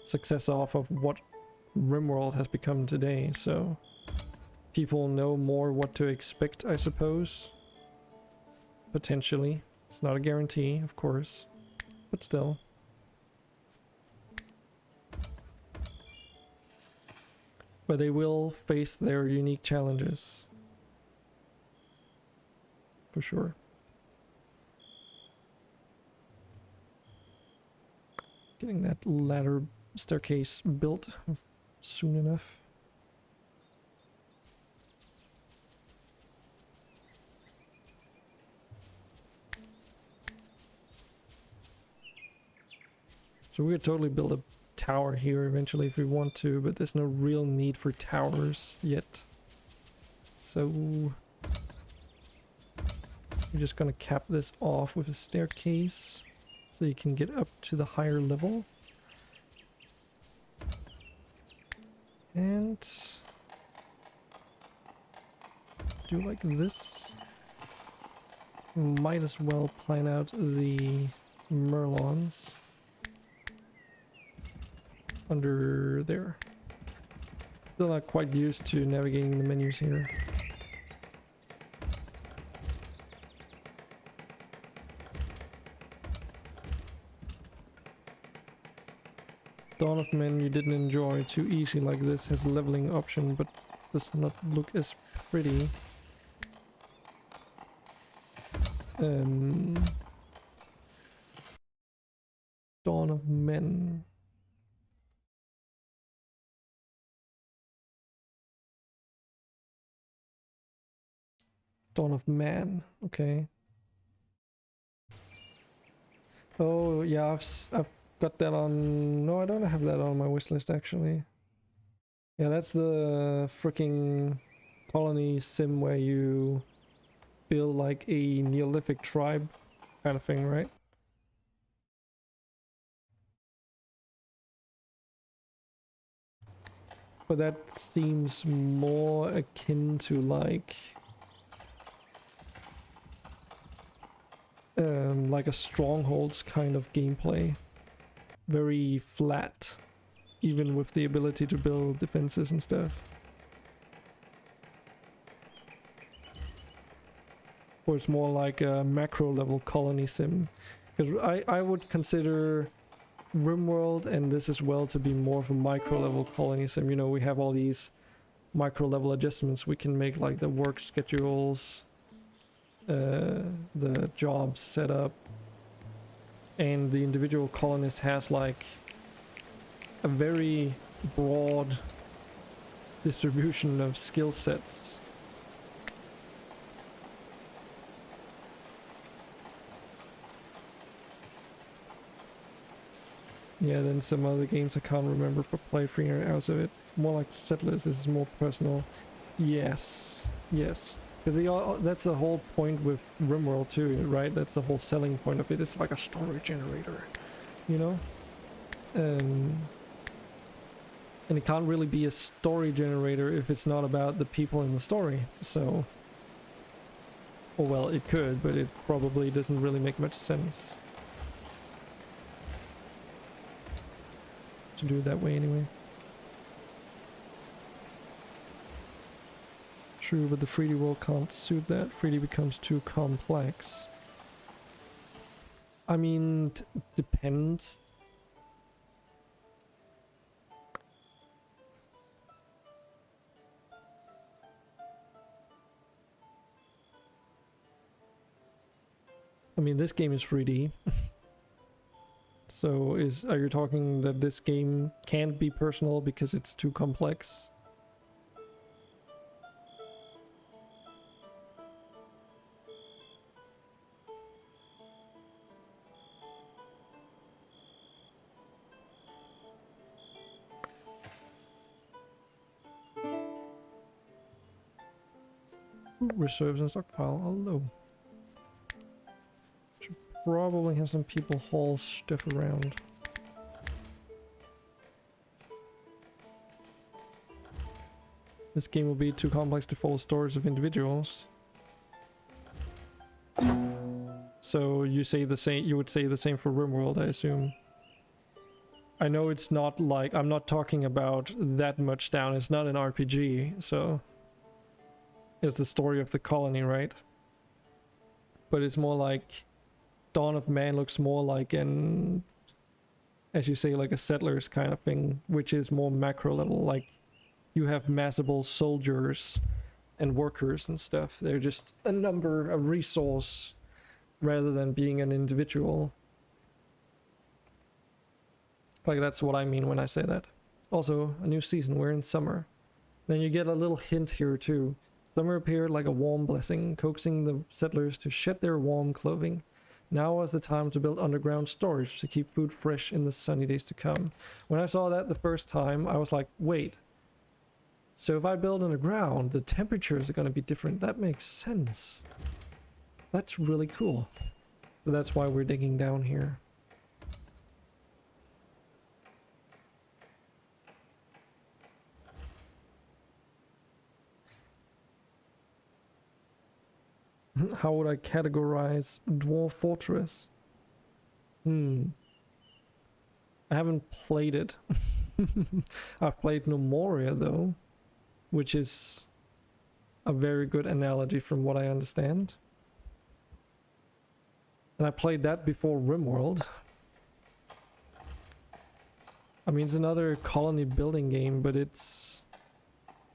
success off of what RimWorld has become today, so people know more what to expect, I suppose. Potentially. It's not a guarantee, of course, but still. But they will face their unique challenges. For sure. Getting that ladder staircase built soon enough. So we could totally build a tower here eventually if we want to, but there's no real need for towers yet. So we're just gonna cap this off with a staircase so you can get up to the higher level. And do like this. Might as well plan out the Merlons under there. Still not quite used to navigating the menus here. Dawn of Men you didn't enjoy. Too easy like this, has a leveling option but does not look as pretty. Dawn of Men. Dawn of Man, okay. Oh yeah, I've got that on. No, I don't have that on my wish list actually. Yeah, that's the freaking colony sim where you build like a Neolithic tribe kind of thing, right? But that seems more akin to like a strongholds kind of gameplay. Very flat, even with the ability to build defenses and stuff. Or it's more like a macro level colony sim. Because I would consider RimWorld and this as well to be more of a micro level colony sim. You know, we have all these micro level adjustments we can make, like the work schedules, the jobs set up, and the individual colonist has like a very broad distribution of skill sets. Yeah, then some other games I can't remember but play 300 hours of it. More like Settlers, this is more personal. Yes, yes. Because that's the whole point with RimWorld too, right? That's the whole selling point of it. It's like a story generator, you know? And it can't really be a story generator if it's not about the people in the story, so... Or well, it could, but it probably doesn't really make much sense to do it that way anyway. True, but the 3D world can't suit that. 3D becomes too complex. I mean, depends. I mean, this game is 3D. So are you talking that this game can't be personal because it's too complex? Reserves and stockpile, although should probably have some people haul stuff around. This game will be too complex to follow stories of individuals. So you say the same, you would say the same for RimWorld, I assume. I know it's not like, I'm not talking about that much down, it's not an RPG, so it's the story of the colony, right? But it's more like Dawn of Man looks more like an, as you say, like a Settlers kind of thing, which is more macro level. Like you have massable soldiers and workers and stuff. They're just a number, a resource, rather than being an individual. Like that's what I mean when I say that. Also, a new season, we're in summer. Then you get a little hint here too. Summer appeared like a warm blessing, coaxing the settlers to shed their warm clothing. Now was the time to build underground storage to keep food fresh in the sunny days to come. When I saw that the first time, I was like, wait. So if I build underground, the temperatures are going to be different. That makes sense. That's really cool. So that's why we're digging down here. How would I categorize Dwarf Fortress? I haven't played it. I've played Nomoria though, which is a very good analogy from what I understand. And I played that before RimWorld. I mean, it's another colony building game, but it's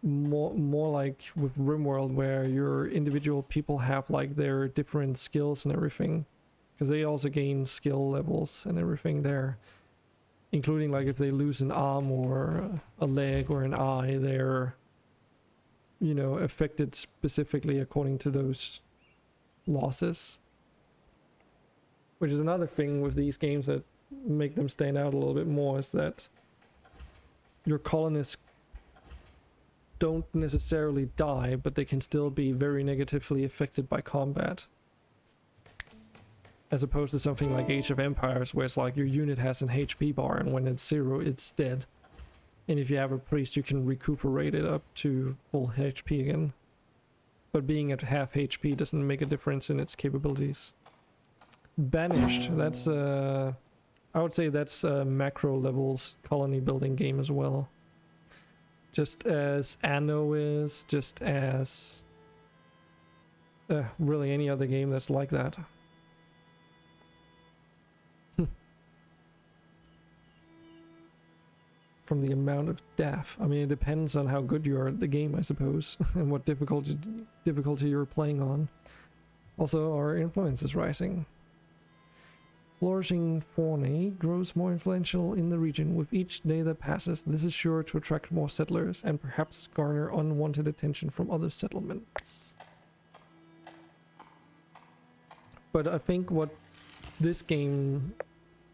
more like with RimWorld, where your individual people have like their different skills and everything, because they also gain skill levels and everything there, including like if they lose an arm or a leg or an eye, they're, you know, affected specifically according to those losses. Which is another thing with these games that make them stand out a little bit more, is that your colonists don't necessarily die, but they can still be very negatively affected by combat. As opposed to something like Age of Empires, where it's like your unit has an HP bar and when it's 0, it's dead. And if you have a priest, you can recuperate it up to full HP again. But being at half HP doesn't make a difference in its capabilities. Banished, that's I would say that's a macro levels colony building game as well. Just as Anno is, just as really any other game that's like that. From the amount of death. I mean, it depends on how good you are at the game, I suppose, and what difficulty you're playing on. Also, our influence is rising. Flourishing fauna grows more influential in the region with each day that passes. This is sure to attract more settlers and perhaps garner unwanted attention from other settlements. But I think what this game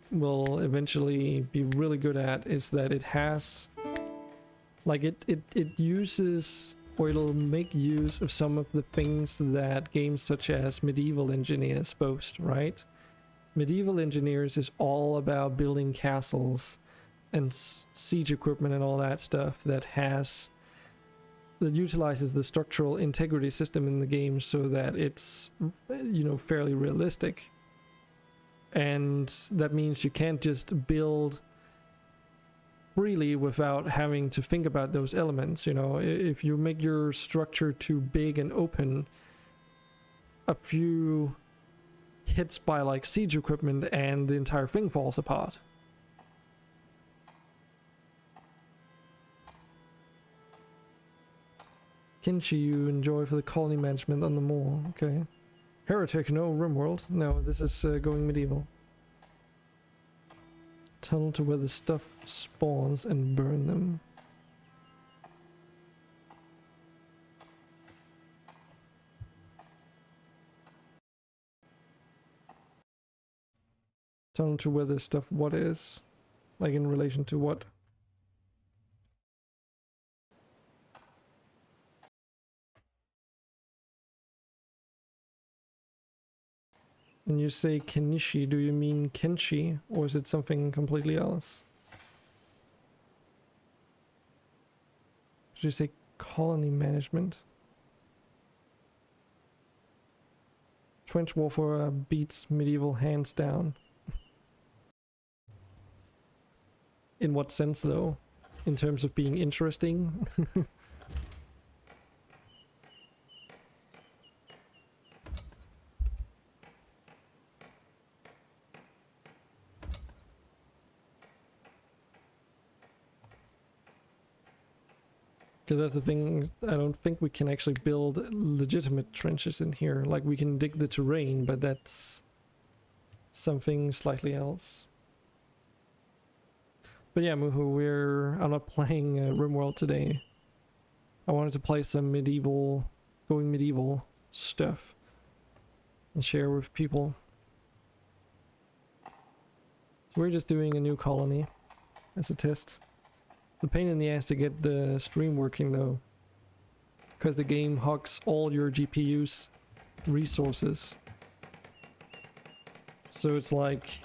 will eventually be really good at is that it has, like, it uses, or it'll make use of some of the things that games such as Medieval Engineers boast, right? Medieval Engineers is all about building castles and siege equipment and all that stuff that utilizes the structural integrity system in the game so that it's, you know, fairly realistic. And that means you can't just build freely without having to think about those elements. You know, if you make your structure too big and open, a few hits by like siege equipment and the entire thing falls apart. Kinshi you enjoy for the colony management on the moor. Okay. Heretic, no RimWorld. No, this is going medieval. Tunnel to where the stuff spawns and burn them. Tunnel to where the stuff what is? Like in relation to what? And you say Kenishi, do you mean Kenshi, or is it something completely else? Did you say colony management? Trench warfare beats medieval hands down. In what sense though? In terms of being interesting? Because that's the thing, I don't think we can actually build legitimate trenches in here. Like, we can dig the terrain, but that's something slightly else. But yeah, Muhu, I'm not playing RimWorld today. I wanted to play some going medieval stuff and share with people. So we're just doing a new colony as a test. The pain in the ass to get the stream working though, because the game hogs all your GPU's resources. So it's like,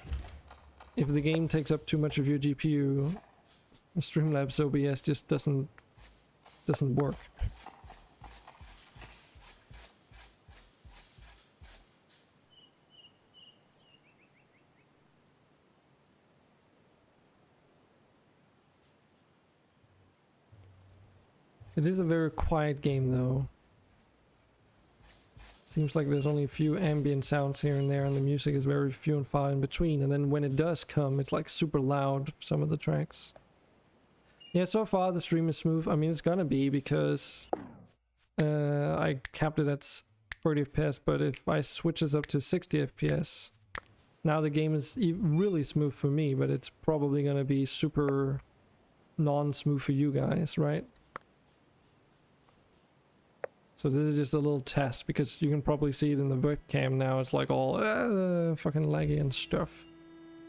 if the game takes up too much of your GPU, Streamlabs OBS just doesn't work. It is a very quiet game though. Seems like there's only a few ambient sounds here and there, and the music is very few and far in between, and then when it does come, it's like super loud, some of the tracks. Yeah, so far the stream is smooth. I mean, it's gonna be because I capped it at 30 FPS, but if I switch this up to 60 FPS, now the game is really smooth for me, but it's probably gonna be super non-smooth for you guys, right? So this is just a little test, because you can probably see it in the webcam now. It's like all fucking laggy and stuff.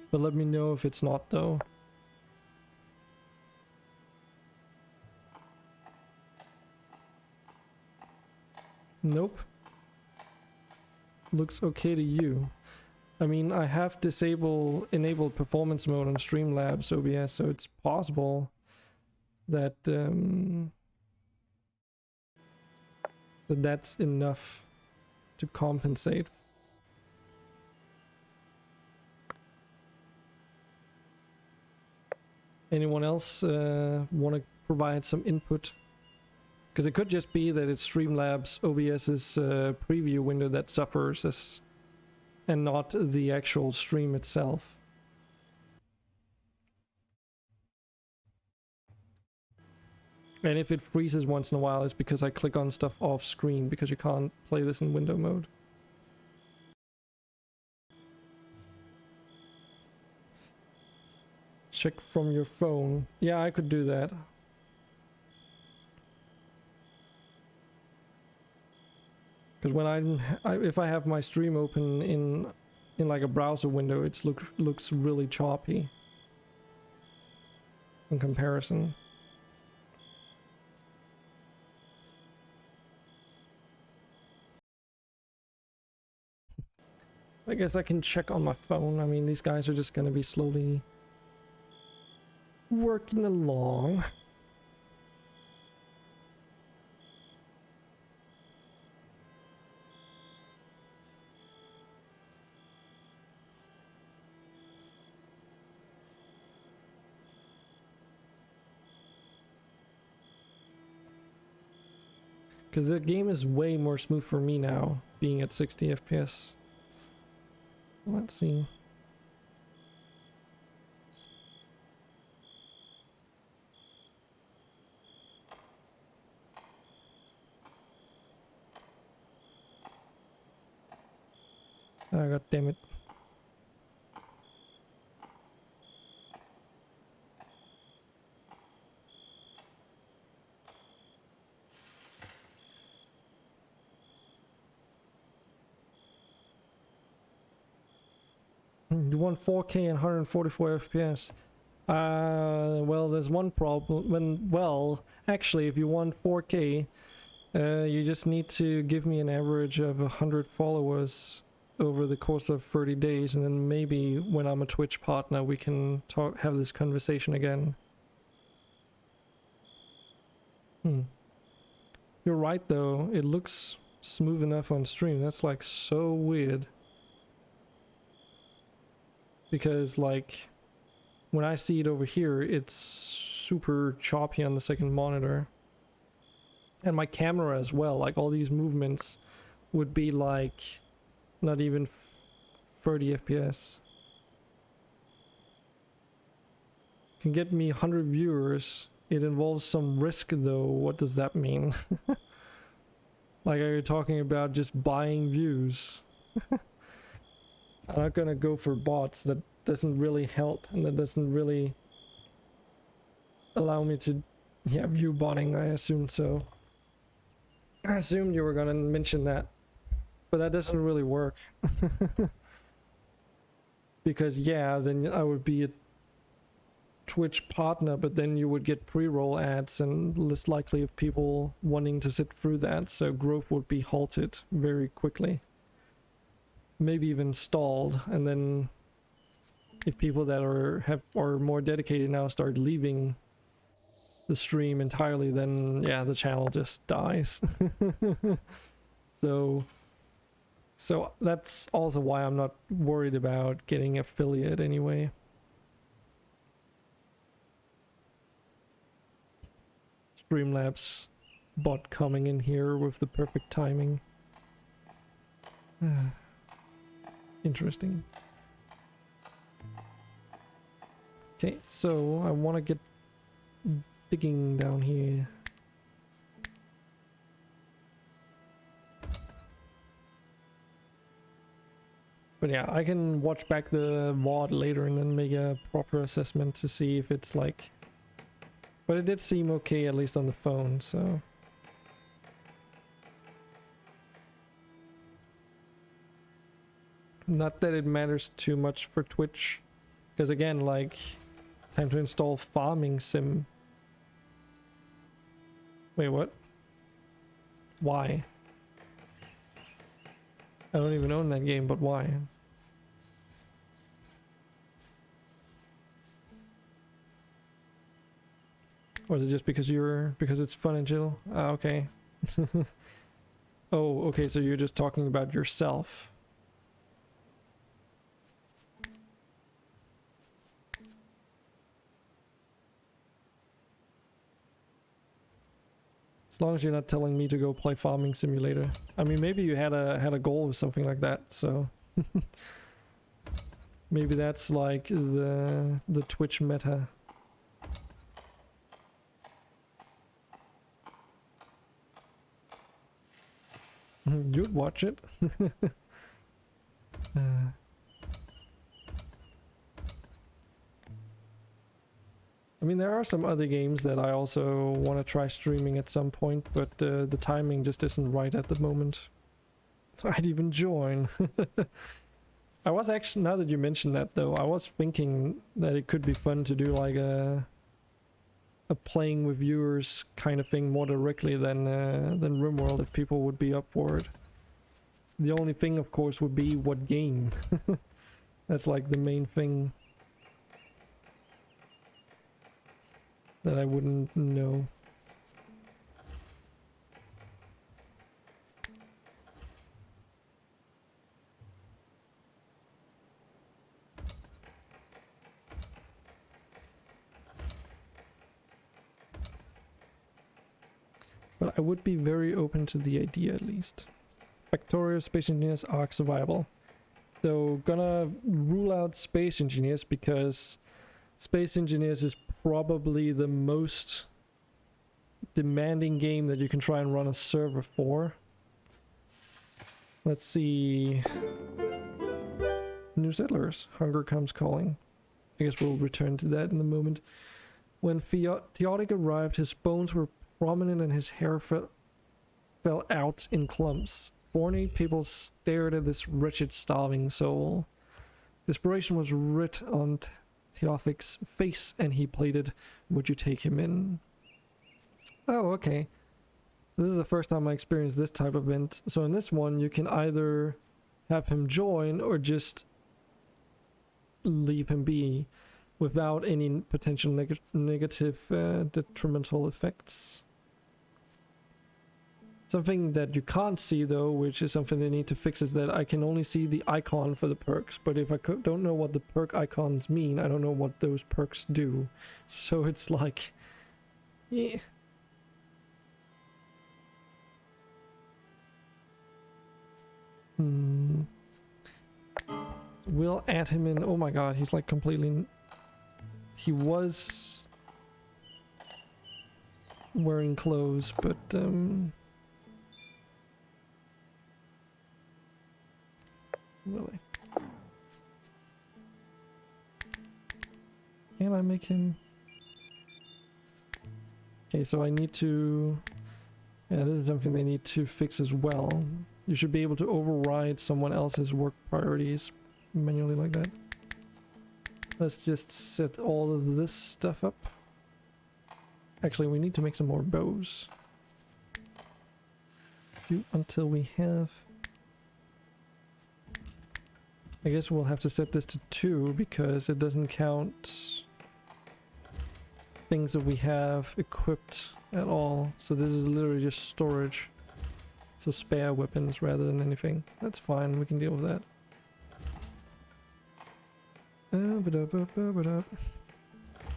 But let me know if it's not though. Nope. Looks okay to you. I mean, I have enabled performance mode on Streamlabs OBS, so it's possible that that's enough to compensate. Anyone else want to provide some input? Because it could just be that it's Streamlabs OBS's preview window that suffers, and not the actual stream itself. And if it freezes once in a while, it's because I click on stuff off screen, because you can't play this in window mode. Check from your phone. Yeah, I could do that. Because when if I have my stream open in like a browser window, it looks really choppy in comparison. I guess I can check on my phone. I mean, these guys are just gonna be slowly working along. Because the game is way more smooth for me now, being at 60 FPS. Let's see. Oh, god damn it. You want 4K and 144 FPS. Well, there's one problem. Actually, if you want 4K, you just need to give me an average of 100 followers over the course of 30 days, and then maybe when I'm a Twitch partner, we can have this conversation again. You're right, though. It looks smooth enough on stream. That's like so weird. Because like when I see it over here, it's super choppy on the second monitor. And my camera as well, like all these movements would be like not even 30 FPS. Can get me 100 viewers. It involves some risk though. What does that mean? Like, are you talking about just buying views? I'm not gonna go for bots. That doesn't really help, and that doesn't really allow me to, yeah, view botting. I assumed so. I assumed you were gonna mention that, but that doesn't really work. Because yeah, then I would be a Twitch partner, but then you would get pre-roll ads and less likely of people wanting to sit through that, so growth would be halted very quickly. Maybe even stalled, and then if people that are more dedicated now start leaving the stream entirely, then yeah, the channel just dies. So that's also why I'm not worried about getting affiliate anyway. Streamlabs bot coming in here with the perfect timing. Interesting. Okay, so I want to get digging down here. But yeah, I can watch back the VOD later and then make a proper assessment to see if it's like... But it did seem okay, at least on the phone, so... Not that it matters too much for Twitch, because again, like, time to install farming sim. Wait, what? Why? I don't even own that game, but why? Or is it just because it's fun and chill? Ah, okay. Oh, okay, so you're just talking about yourself. As long as you're not telling me to go play Farming Simulator. I mean, maybe you had a goal or something like that, so... Maybe that's like the Twitch meta. You'd watch it. I mean, there are some other games that I also want to try streaming at some point, but the timing just isn't right at the moment. So I'd even join. I was actually, now that you mentioned that though, I was thinking that it could be fun to do like a playing with viewers kind of thing more directly than RimWorld, if people would be up for it. The only thing, of course, would be what game. That's like the main thing that I wouldn't know. But I would be very open to the idea, at least. Factorio, Space Engineers, Ark Survival. So gonna rule out Space Engineers because Space Engineers is probably the most demanding game that you can try and run a server for. Let's see. New Settlers. Hunger Comes Calling. I guess we'll return to that in a moment. When Theotic arrived, his bones were prominent and his hair fell out in clumps. Borny people stared at this wretched, starving soul. Desperation was writ on Teophic's face and he pleaded, would you take him in? Oh, okay. This is the first time I experienced this type of event. So in this one, you can either have him join or just leave him be without any potential negative detrimental effects. Something that you can't see though, which is something they need to fix, is that I can only see the icon for the perks, but if I don't know what the perk icons mean, I don't know what those perks do. So it's like, yeah. We'll add him in. Oh my god, he's like completely... He was wearing clothes, but really. Can I make him? Okay, so I need to... Yeah, this is something they need to fix as well. You should be able to override someone else's work priorities manually like that. Let's just set all of this stuff up. Actually, we need to make some more bows. Until we have... I guess we'll have to set this to 2 because it doesn't count things that we have equipped at all. So this is literally just storage. So spare weapons rather than anything. That's fine, we can deal with that.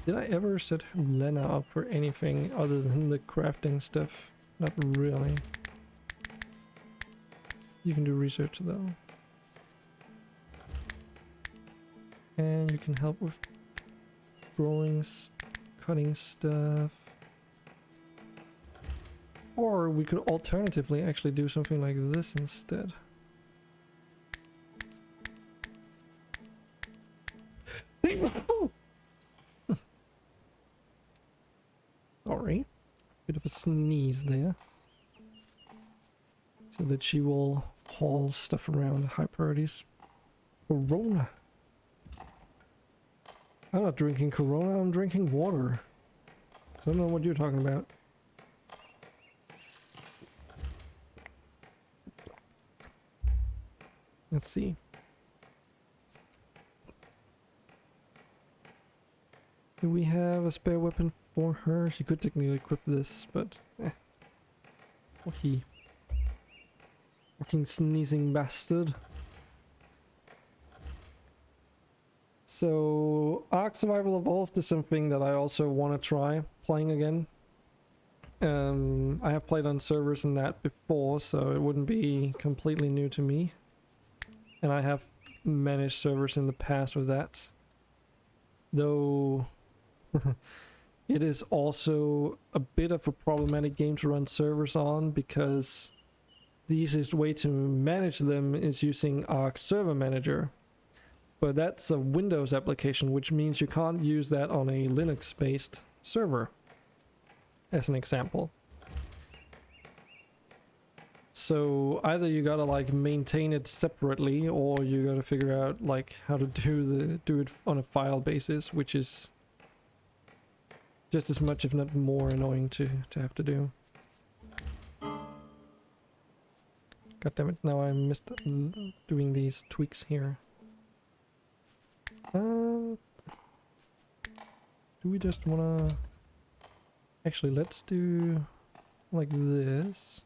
Did I ever set Lena up for anything other than the crafting stuff? Not really. You can do research though. And you can help with growing, cutting stuff. Or we could alternatively actually do something like this instead. Sorry. Bit of a sneeze there. So that she will haul stuff around at high priorities. Corona. I'm not drinking Corona, I'm drinking water. So I don't know what you're talking about. Let's see. Do we have a spare weapon for her? She could technically equip this, but oh, he. Fucking sneezing bastard. So, Ark Survival Evolved is something that I also want to try playing again. I have played on servers in that before, so it wouldn't be completely new to me. And I have managed servers in the past with that. Though it is also a bit of a problematic game to run servers on, because the easiest way to manage them is using Ark Server Manager. But that's a Windows application, which means you can't use that on a Linux-based server, as an example. So either you gotta like maintain it separately, or you gotta figure out like how to do it on a file basis, which is just as much, if not more, annoying to have to do. God damn it! Now I missed doing these tweaks here. Do we just wanna... Actually, let's do like this.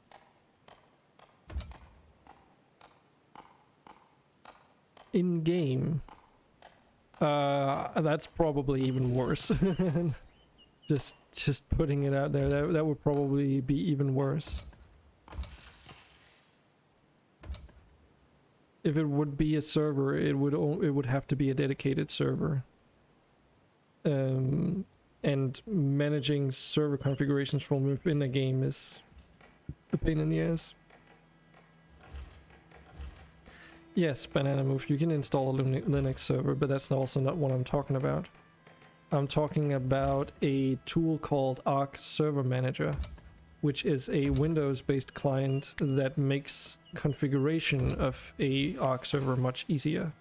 In game, that's probably even worse. just putting it out there, that would probably be even worse. If it would be a server, it would have to be a dedicated server. And managing server configurations from within a game is a pain in the ass. Yes, Banana Move, you can install a Linux server, but that's also not what I'm talking about. I'm talking about a tool called Ark Server Manager, which is a Windows-based client that makes configuration of a Ark server much easier.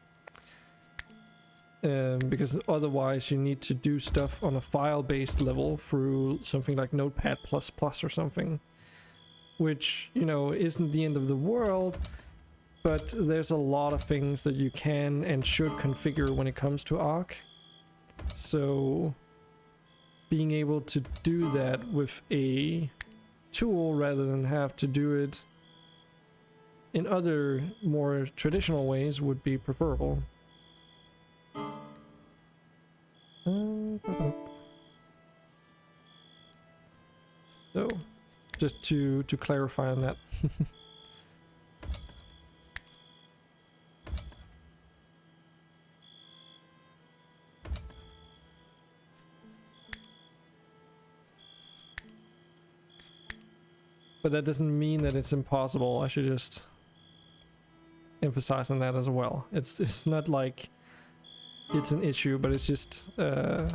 because otherwise you need to do stuff on a file-based level through something like Notepad++ or something, which, you know, isn't the end of the world, but there's a lot of things that you can and should configure when it comes to Arc. So being able to do that with a tool rather than have to do it in other more traditional ways would be preferable. So, just to clarify on that. But that doesn't mean that it's impossible. I should just emphasize on that as well. It's not like it's an issue, but it's just a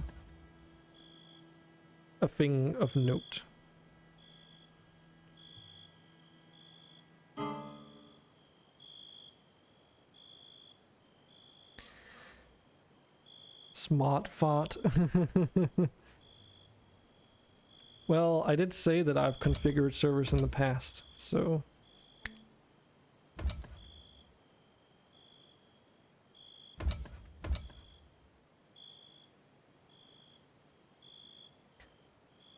thing of note. Smart fart. Well, I did say that I've configured servers in the past, so...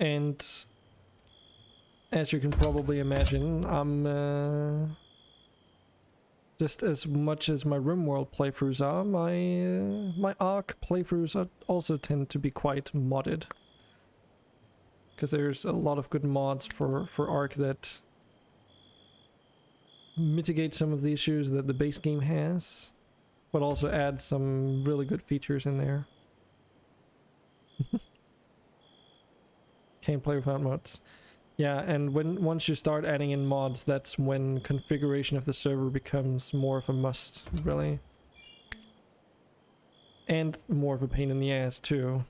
And as you can probably imagine, I'm just as much as my RimWorld playthroughs are, my Arc playthroughs also tend to be quite modded. Because there's a lot of good mods for Arc that mitigate some of the issues that the base game has, but also add some really good features in there. Can't play without mods. Yeah, and once you start adding in mods, that's when configuration of the server becomes more of a must, really. And more of a pain in the ass, too.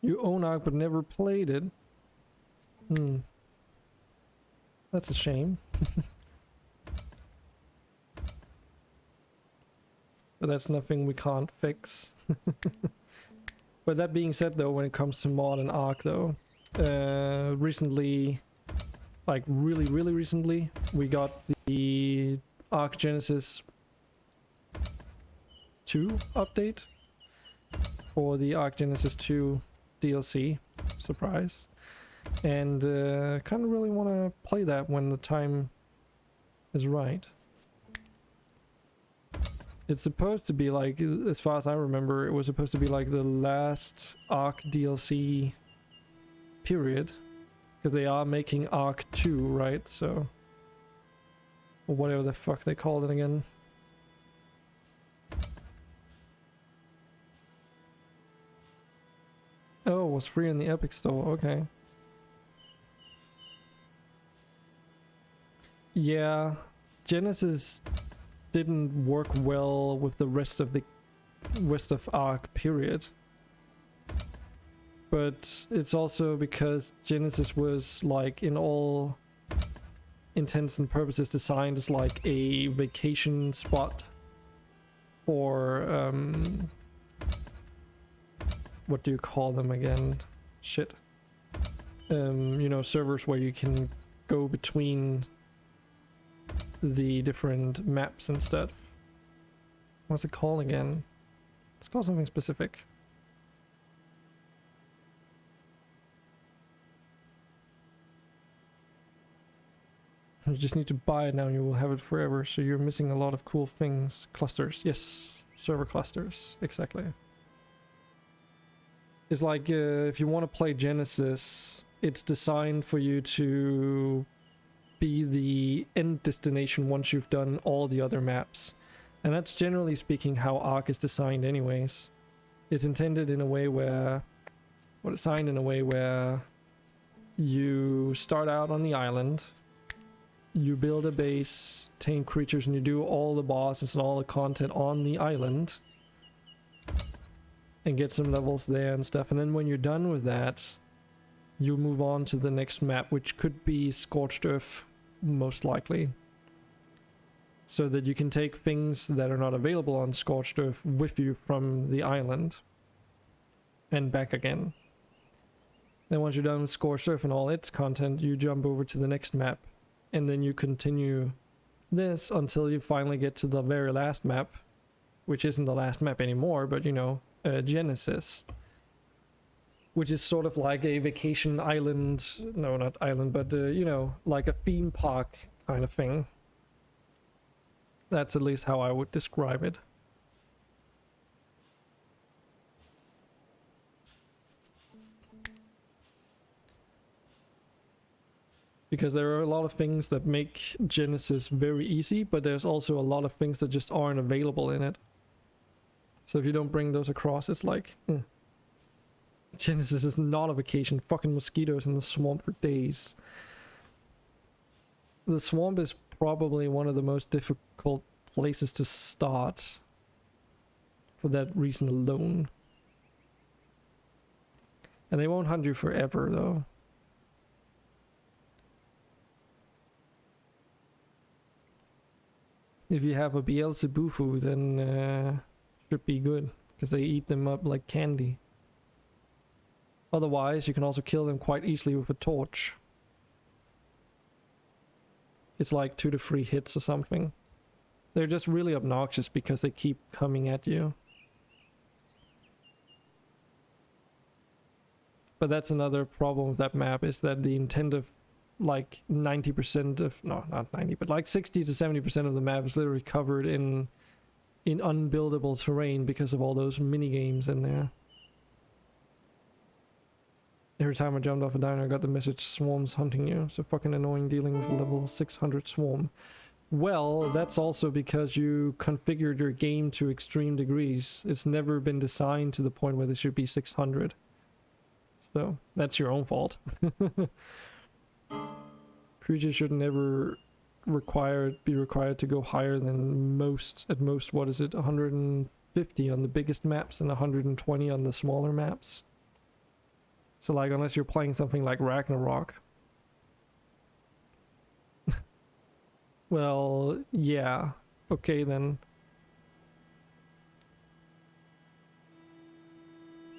You own Ark but never played it? That's a shame. But that's nothing we can't fix. But that being said though, when it comes to mod and Ark though, recently, like really recently, we got the Ark Genesis 2 update for the Ark Genesis 2 DLC. Surprise. And kind of really want to play that when the time is right. It's supposed to be like, as far as I remember, it was supposed to be like the last Ark DLC period. Because they are making Ark 2, right? So, or whatever the fuck they called it again. Oh, it was free in the Epic Store, okay. Yeah, Genesis didn't work well with the rest of Ark, period. But it's also because Genesis was, like, in all intents and purposes designed as like a vacation spot for what do you call them again? Shit. You know, servers where you can go between the different maps and stuff. What's it called again? It's called something specific. You just need to buy it now and you will have it forever, so you're missing a lot of cool things. Clusters, yes. Server clusters, exactly. It's like if you want to play Genesis, it's designed for you to be the end destination once you've done all the other maps. And that's generally speaking how Ark is designed anyways. It's intended in a way where, or designed in a way where you start out on the island, you build a base, tame creatures, and you do all the bosses and all the content on the island. And get some levels there and stuff. And then when you're done with that, you move on to the next map, which could be Scorched Earth, most likely. So that you can take things that are not available on Scorched Earth with you from the island. And back again. Then once you're done with Scorched Earth and all its content, you jump over to the next map. And then you continue this until you finally get to the very last map. Which isn't the last map anymore, but you know, Genesis. Which is sort of like a vacation island, no, not island, but you know, like a theme park kind of thing. That's at least how I would describe it. Because there are a lot of things that make Genesis very easy, but there's also a lot of things that just aren't available in it. So if you don't bring those across, it's like, Genesis is not a vacation. Fucking mosquitoes in the swamp for days. The swamp is probably one of the most difficult places to start. For that reason alone. And they won't hunt you forever, though. If you have a Beelzebufu, then should be good, because they eat them up like candy. Otherwise, you can also kill them quite easily with a torch. It's like 2 to 3 hits or something. They're just really obnoxious because they keep coming at you. But that's another problem with that map, is that the intent of like 90% of, no, not 90, but like 60 to 70% of the map is literally covered in unbuildable terrain because of all those mini games in there. Every time I jumped off a diner, I got the message, swarms hunting you. So fucking annoying dealing with a level 600 swarm. Well, that's also because you configured your game to extreme degrees. It's never been designed to the point where there should be 600. So, that's your own fault. Creatures should never be required to go higher than at most, what is it, 150 on the biggest maps and 120 on the smaller maps. So like, unless you're playing something like Ragnarok. Well, yeah. Okay then.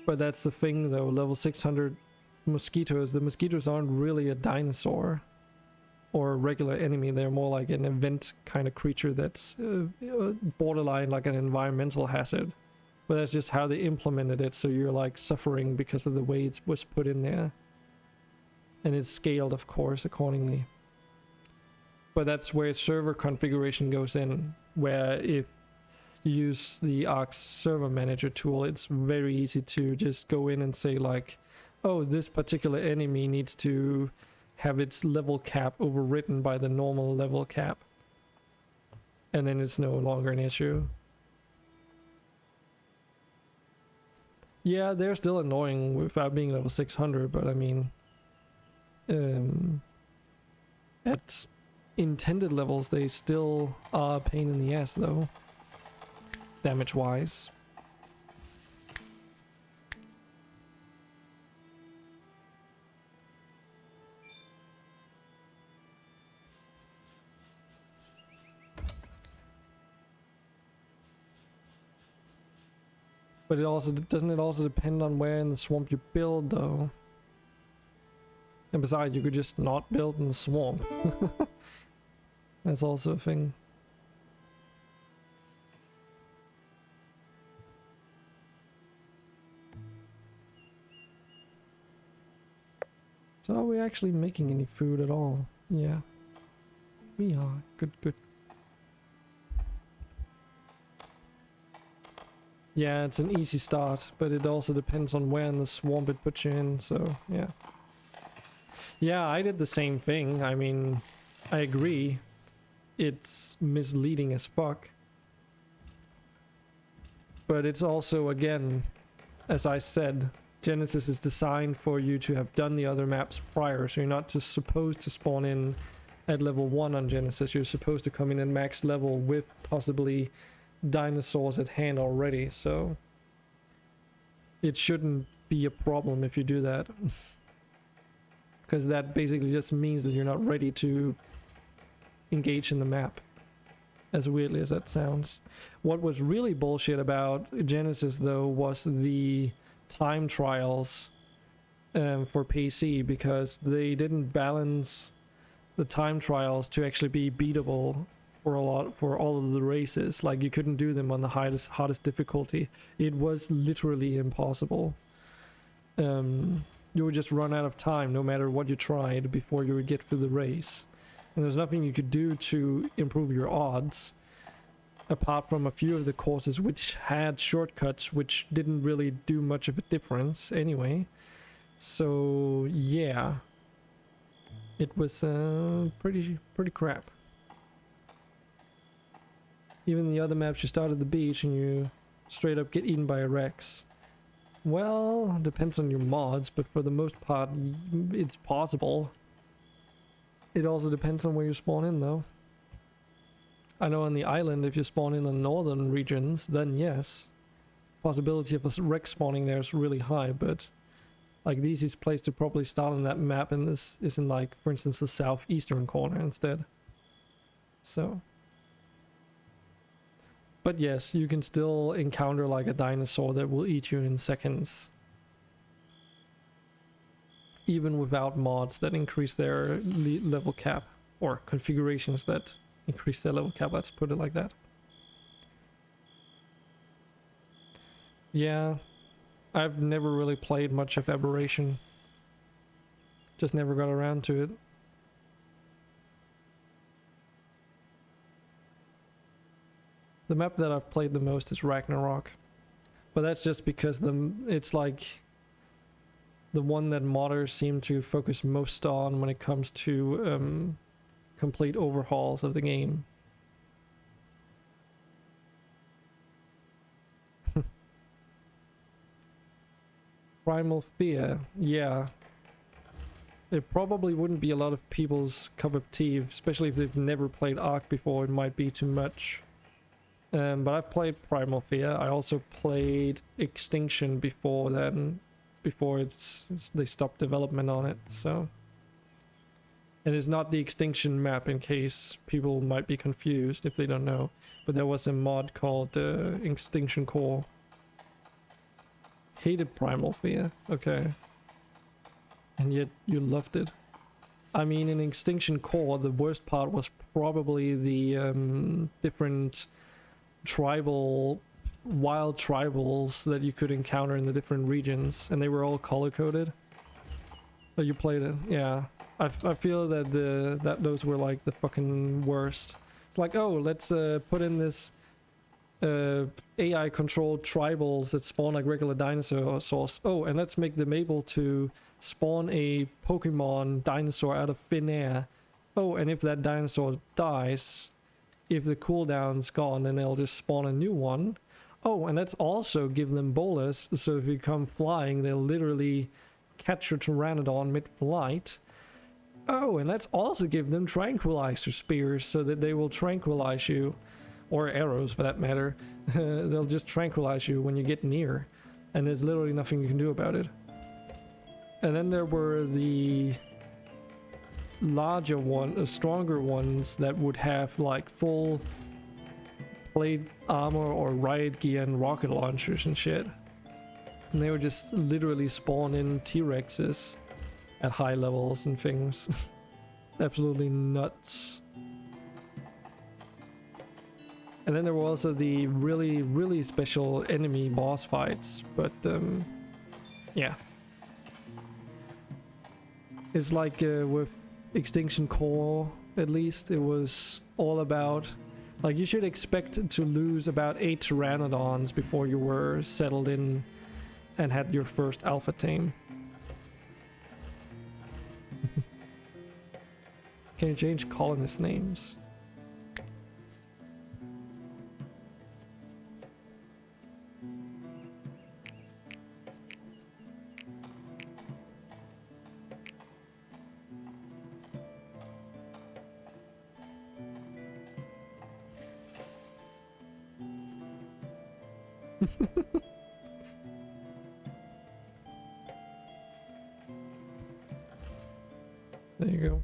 But that's the thing though, level 600 mosquitoes. The mosquitoes aren't really a dinosaur. Or a regular enemy, they're more like an event kind of creature that's borderline like an environmental hazard. But that's just how they implemented it, so you're like suffering because of the way it was put in there. And it's scaled, of course, accordingly. But that's where server configuration goes in, where if you use the Arc Server Manager tool, it's very easy to just go in and say like, oh, this particular enemy needs to have its level cap overwritten by the normal level cap. And then it's no longer an issue. Yeah, they're still annoying without being level 600, but I mean... at intended levels, they still are a pain in the ass, though. Damage-wise. But it also doesn't it also depend on where in the swamp you build though. And besides, you could just not build in the swamp. That's also a thing. So are we actually making any food at all? Yeah. We are. Good, good. Yeah, it's an easy start, but it also depends on where in the swamp it puts you in, so yeah. Yeah, I did the same thing. I mean, I agree. It's misleading as fuck. But it's also, again, as I said, Genesis is designed for you to have done the other maps prior, so you're not just supposed to spawn in at level 1 on Genesis. You're supposed to come in at max level with possibly dinosaurs at hand already, so it shouldn't be a problem if you do that. Because that basically just means that you're not ready to engage in the map. As weirdly as that sounds. What was really bullshit about Genesis though was the time trials for PC, because they didn't balance the time trials to actually be beatable for all of the races. Like, you couldn't do them on the hottest difficulty. It was literally impossible. You would just run out of time no matter what you tried before you would get through the race. And there's nothing you could do to improve your odds, apart from a few of the courses which had shortcuts which didn't really do much of a difference anyway. So yeah, it was pretty crap. Even the other maps, you start at the beach and you straight up get eaten by a Rex. Well, depends on your mods, but for the most part, it's possible. It also depends on where you spawn in, though. I know on the island, if you spawn in the northern regions, then yes. Possibility of a Rex spawning there is really high, but like, the easiest place to probably start on that map in this is in, like, for instance, the southeastern corner instead. So. But yes, you can still encounter like a dinosaur that will eat you in seconds. Even without mods that increase their level cap, or configurations that increase their level cap, let's put it like that. Yeah, I've never really played much of Aberration. Just never got around to it. The map that I've played the most is Ragnarok, but that's just because it's like the one that modders seem to focus most on when it comes to complete overhauls of the game. Primal Fear, yeah. It probably wouldn't be a lot of people's cup of tea, especially if they've never played Ark before. It might be too much. But I've played Primal Fear. I also played Extinction before then, before they stopped development on it, so. And it's not the Extinction map, in case people might be confused if they don't know. But there was a mod called Extinction Core. Hated Primal Fear, okay. And yet you loved it. I mean, in Extinction Core, the worst part was probably the different wild tribals that you could encounter in the different regions, and they were all color-coded. Oh, you played it? Yeah. I feel that those were like the fucking worst. It's like, oh, let's put in this AI controlled tribals that spawn like regular dinosaurs. Oh, and let's make them able to spawn a Pokemon dinosaur out of thin air. Oh, and if that dinosaur dies, if the cooldown's gone, then they'll just spawn a new one. Oh, and let's also give them bolus, so if you come flying, they'll literally catch your Pteranodon mid-flight. Oh, and let's also give them tranquilizer spears, so that they will tranquilize you, or arrows for that matter. They'll just tranquilize you when you get near, and there's literally nothing you can do about it. And then there were the larger stronger ones that would have like full plate armor or riot gear and rocket launchers and shit. And they would just literally spawn in T-Rexes at high levels and things. Absolutely nuts. And then there were also the really special enemy boss fights, but yeah. It's like with Extinction Core, at least, it was all about, like, you should expect to lose about 8 Pteranodons before you were settled in and had your first alpha tame. Can you change colonist names? There you go.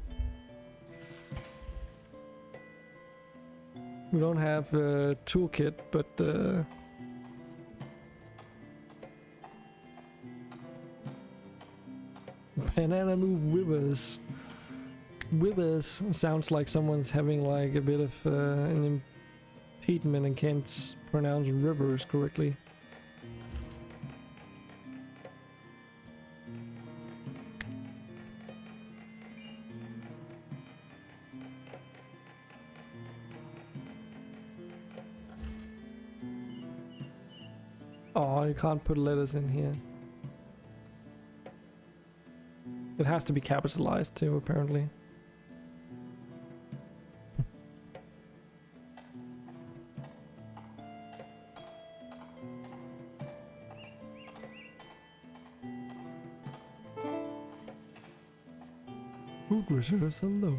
We don't have a toolkit, but banana move withers. Withers sounds like someone's having like a bit of an impediment and can't pronounce rivers correctly. Oh, you can't put letters in here. It has to be capitalized too, apparently. Food reserves are low.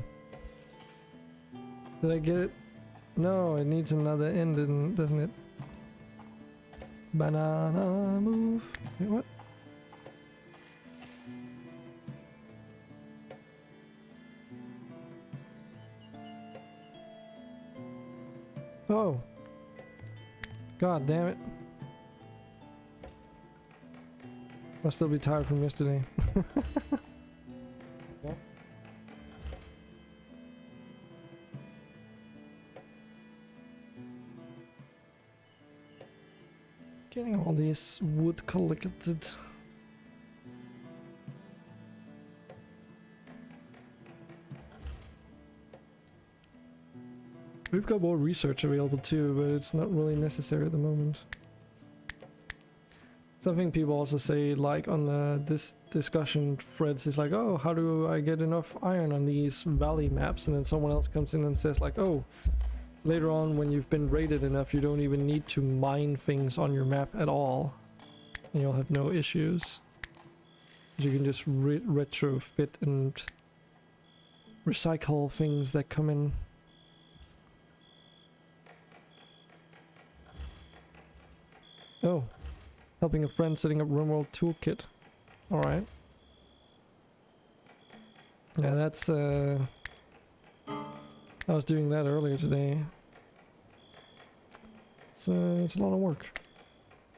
Did I get it? No, it needs another end, doesn't it? Banana move. Wait, what? Oh. God damn it. I'll still be tired from yesterday. Getting all this wood collected. We've got more research available too, but it's not really necessary at the moment. Something people also say, like on this discussion threads, is like, oh, how do I get enough iron on these valley maps? And then someone else comes in and says like, oh, later on when you've been raided enough, you don't even need to mine things on your map at all. And you'll have no issues. You can just retrofit and recycle things that come in. Oh, helping a friend setting up RimWorld toolkit. Alright. Yeah, that's I was doing that earlier today. It's a lot of work.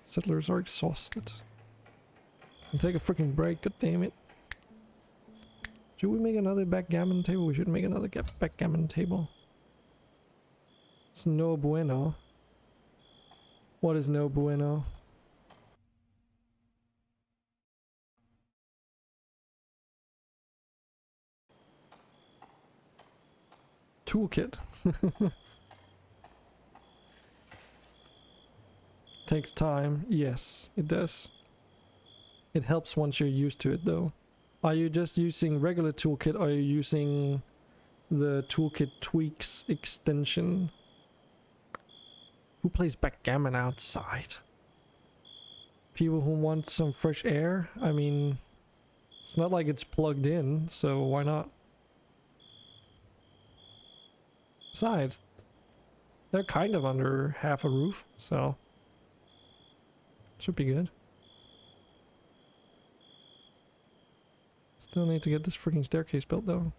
Settlers are exhausted. And take a freaking break, god damn it. Should we make another backgammon table? We should make another backgammon table. It's no bueno. What is no bueno? Toolkit. Takes time. Yes, it does. It helps once you're used to it though. Are you just using regular toolkit or are you using the toolkit tweaks extension? Who plays backgammon outside? People who want some fresh air? I mean, it's not like it's plugged in, so why not? Besides, they're kind of under half a roof, so should be good. Still need to get this freaking staircase built though.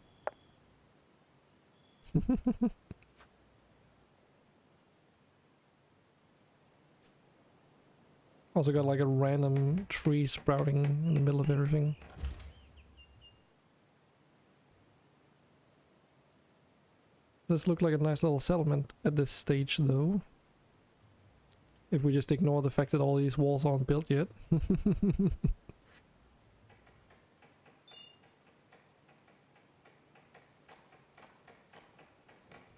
Also got like a random tree sprouting in the middle of everything. This looks like a nice little settlement at this stage though. If we just ignore the fact that all these walls aren't built yet.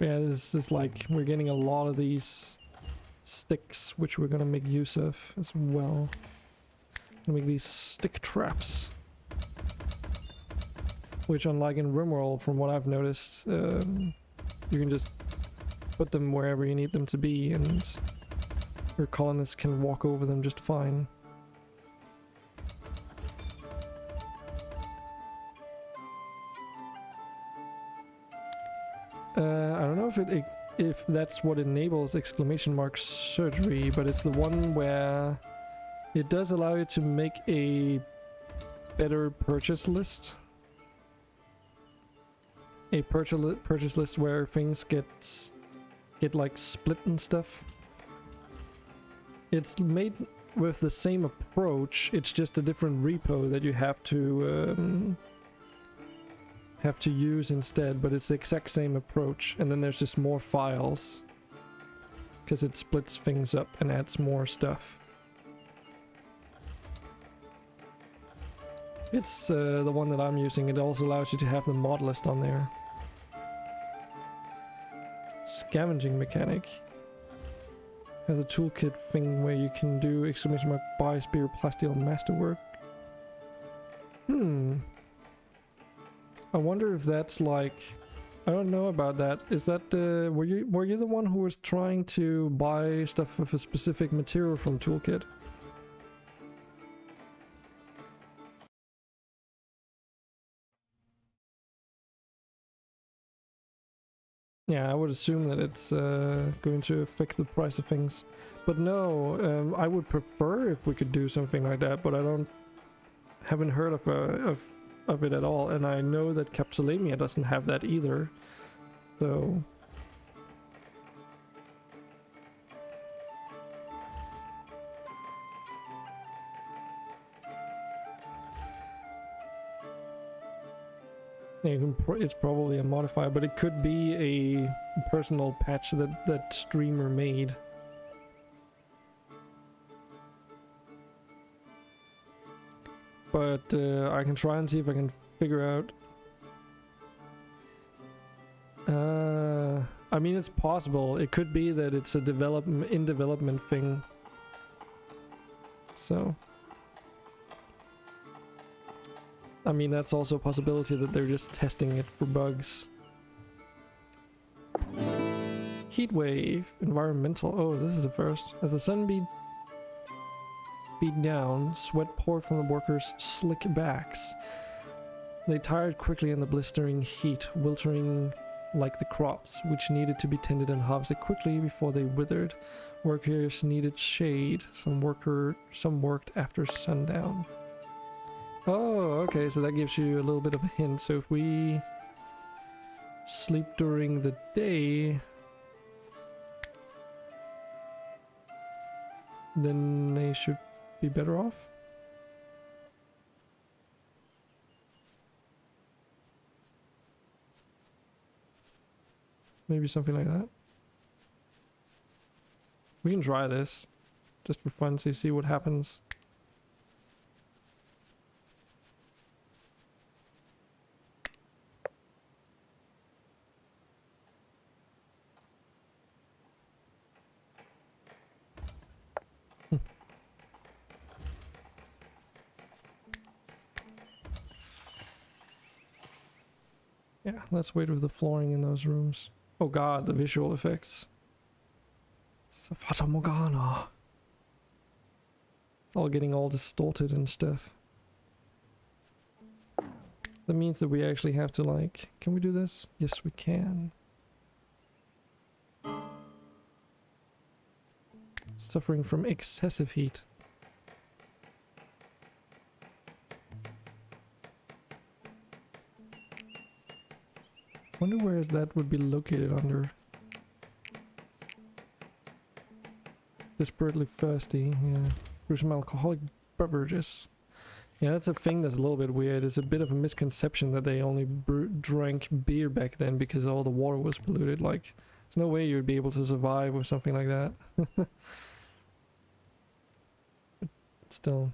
Yeah, this is like, we're getting a lot of these sticks, which we're gonna make use of as well. Gonna make these stick traps. Which, unlike in RimWorld, from what I've noticed, you can just put them wherever you need them to be and your colonists can walk over them just fine. I don't know if that's what enables exclamation mark surgery, but it's the one where it does allow you to make a better purchase list. A purchase list where things get like split and stuff. It's made with the same approach. It's just a different repo that you have to use instead, but it's the exact same approach. And then there's just more files because it splits things up and adds more stuff. It's the one that I'm using. It also allows you to have the mod list on there. Scavenging mechanic has a toolkit thing where you can do exclamation mark buy spear plasteel masterwork. I wonder if that's like, I don't know about that. Is that were you the one who was trying to buy stuff with a specific material from toolkit? Yeah, I would assume that it's going to affect the price of things. But no, I would prefer if we could do something like that, but I haven't heard of it at all, and I know that Capsulamia doesn't have that either. So yeah, it's probably a modifier, but it could be a personal patch that streamer made. But I can try and see if I can figure out. I mean, it's possible. It could be that it's a in development thing. So I mean, that's also a possibility that they're just testing it for bugs. Heat wave, environmental. Oh, this is the first. As the sun beat down, sweat poured from the workers' slick backs. They tired quickly in the blistering heat, wilting like the crops, which needed to be tended and harvested quickly before they withered. Workers needed shade. Some worked after sundown. Oh, okay, so that gives you a little bit of a hint. So if we sleep during the day, then they should be better off. Maybe something like that. We can try this just for fun, so you see what happens. Yeah, let's wait with the flooring in those rooms. Oh god, the visual effects. Fata Morgana. All getting all distorted and stuff. That means that we actually have to like... Can we do this? Yes, we can. Suffering from excessive heat. Wonder where that would be located under. Desperately thirsty, yeah. Through some alcoholic beverages. Yeah, that's a thing that's a little bit weird. It's a bit of a misconception that they only drank beer back then because all the water was polluted. Like, there's no way you'd be able to survive with something like that. But still.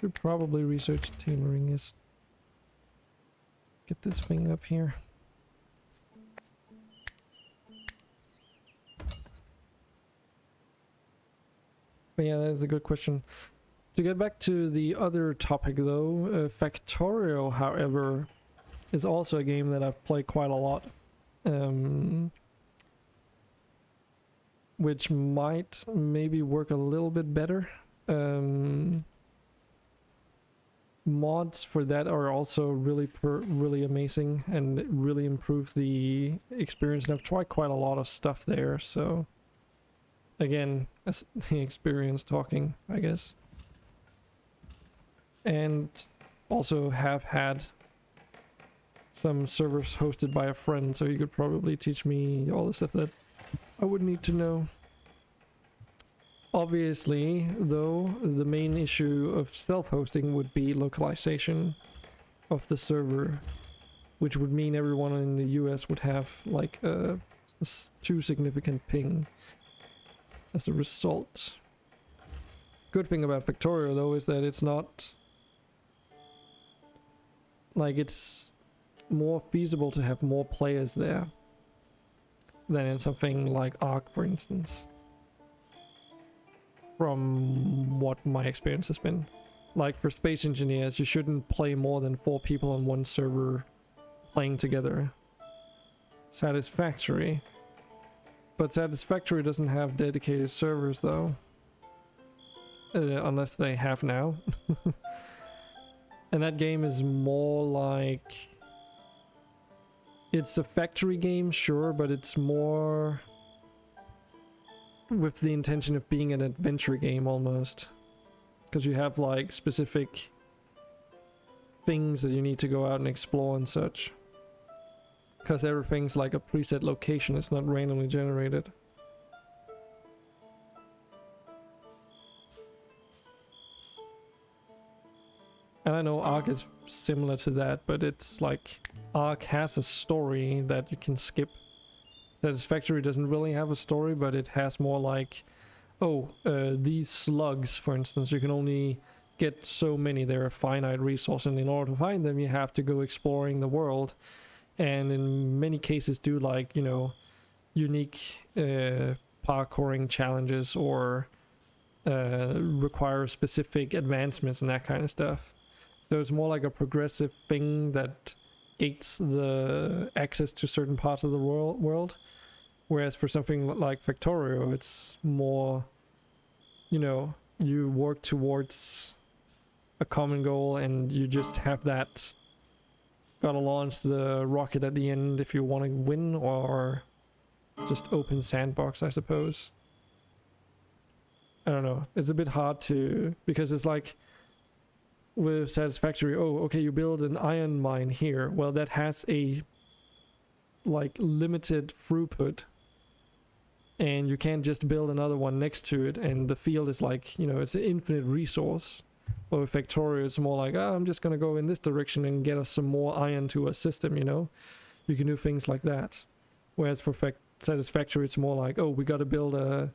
Should probably research tailoring is get this thing up here. But yeah, that is a good question. To get back to the other topic though, Factorio, however, is also a game that I've played quite a lot. which might maybe work a little bit better. Mods for that are also really amazing and really improve the experience, and I've tried quite a lot of stuff there, so again, that's the experience talking, I guess. And also have had some servers hosted by a friend, so you could probably teach me all the stuff that I would need to know. Obviously, though, the main issue of self-hosting would be localization of the server, which would mean everyone in the US would have like a too significant ping as a result. Good thing about Factorio though is that it's not like, it's more feasible to have more players there than in something like Ark, for instance, from what my experience has been. Like for Space Engineers, you shouldn't play more than 4 people on one server playing together. Satisfactory. But Satisfactory doesn't have dedicated servers though. Unless they have now. And that game is more like... It's a factory game, sure, but it's more with the intention of being an adventure game almost. Because you have like specific things that you need to go out and explore and such. Because everything's like a preset location, it's not randomly generated. And I know Ark is similar to that, but it's like Ark has a story that you can skip. Satisfactory doesn't really have a story, but it has more like, oh, these slugs, for instance, you can only get so many. They're a finite resource, and in order to find them, you have to go exploring the world. And in many cases do like, you know, unique parkouring challenges or require specific advancements and that kind of stuff. So it's more like a progressive thing that gates the access to certain parts of the world. Whereas for something like Factorio, it's more, you know, you work towards a common goal and you just have that. Gotta launch the rocket at the end if you want to win, or just open sandbox, I suppose. I don't know. It's a bit hard to, because it's like with Satisfactory, oh, okay, you build an iron mine here. Well, that has a like limited throughput, and you can't just build another one next to it, and the field is like, you know, it's an infinite resource. But with Factorio, it's more like, oh, I'm just gonna go in this direction and get us some more iron to a system, you know? You can do things like that. Whereas for Satisfactory, it's more like, oh, we gotta build a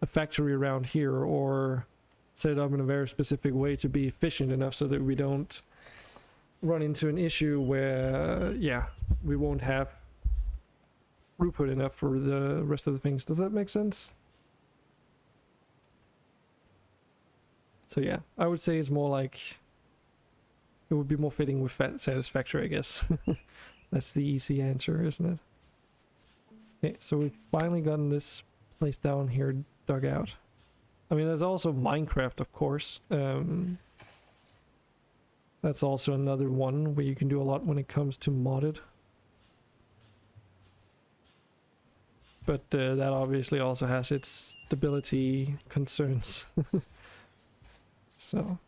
factory around here, or set it up in a very specific way to be efficient enough so that we don't run into an issue where, yeah, we won't have throughput enough for the rest of the things. Does that make sense? So yeah, I would say it's more like, it would be more fitting with Satisfactory, I guess. That's the easy answer, isn't it? Okay, so we've finally gotten this place down here dug out. I mean, there's also Minecraft, of course. That's also another one where you can do a lot when it comes to modded. But that obviously also has its stability concerns. So.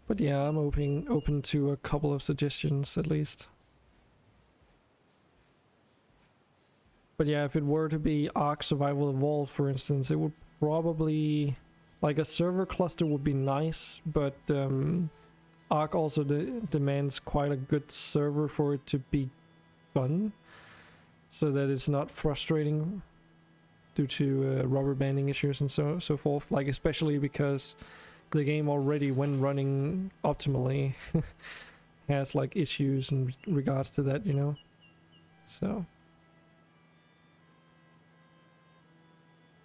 But yeah, I'm open to a couple of suggestions at least. But yeah, if it were to be Ark Survival Evolved, for instance, it would probably, like, a server cluster would be nice, but Ark also demands quite a good server for it to be fun, so that it's not frustrating due to rubber banding issues and so forth. Like, especially because the game already, when running optimally, has like issues in regards to that, you know? So.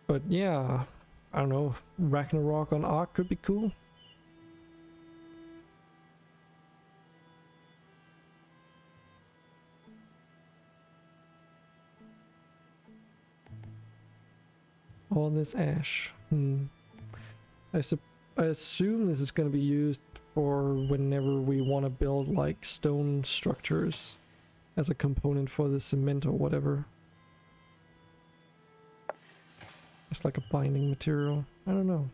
But yeah, I don't know, Ragnarok on Ark could be cool. All this ash. I assume this is going to be used for whenever we want to build like stone structures as a component for the cement or whatever. It's like a binding material. I don't know.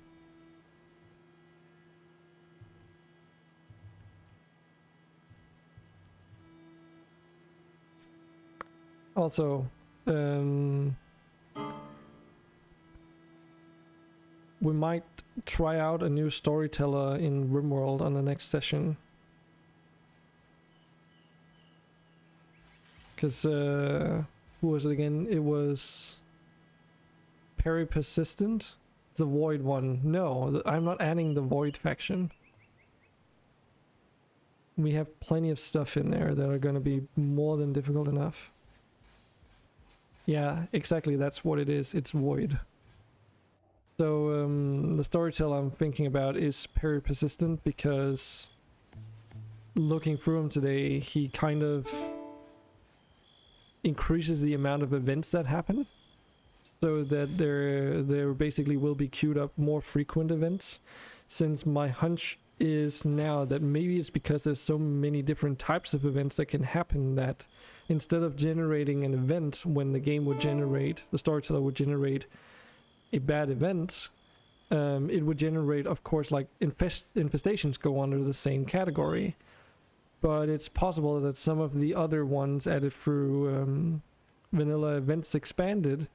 Also, we might try out a new storyteller in RimWorld on the next session. Because, who was it again? It was Perry Persistent? The Void one. No, I'm not adding the Void faction. We have plenty of stuff in there that are going to be more than difficult enough. Yeah, exactly, that's what it is. It's Void. So, the storyteller I'm thinking about is Perry Persistent because looking through him today, he kind of increases the amount of events that happen so that there basically will be queued up more frequent events, since my hunch is now that maybe it's because there's so many different types of events that can happen that instead of generating an event when the game would generate, the storyteller would generate a bad event, it would generate, of course, like infestations go under the same category, but it's possible that some of the other ones added through vanilla events expanded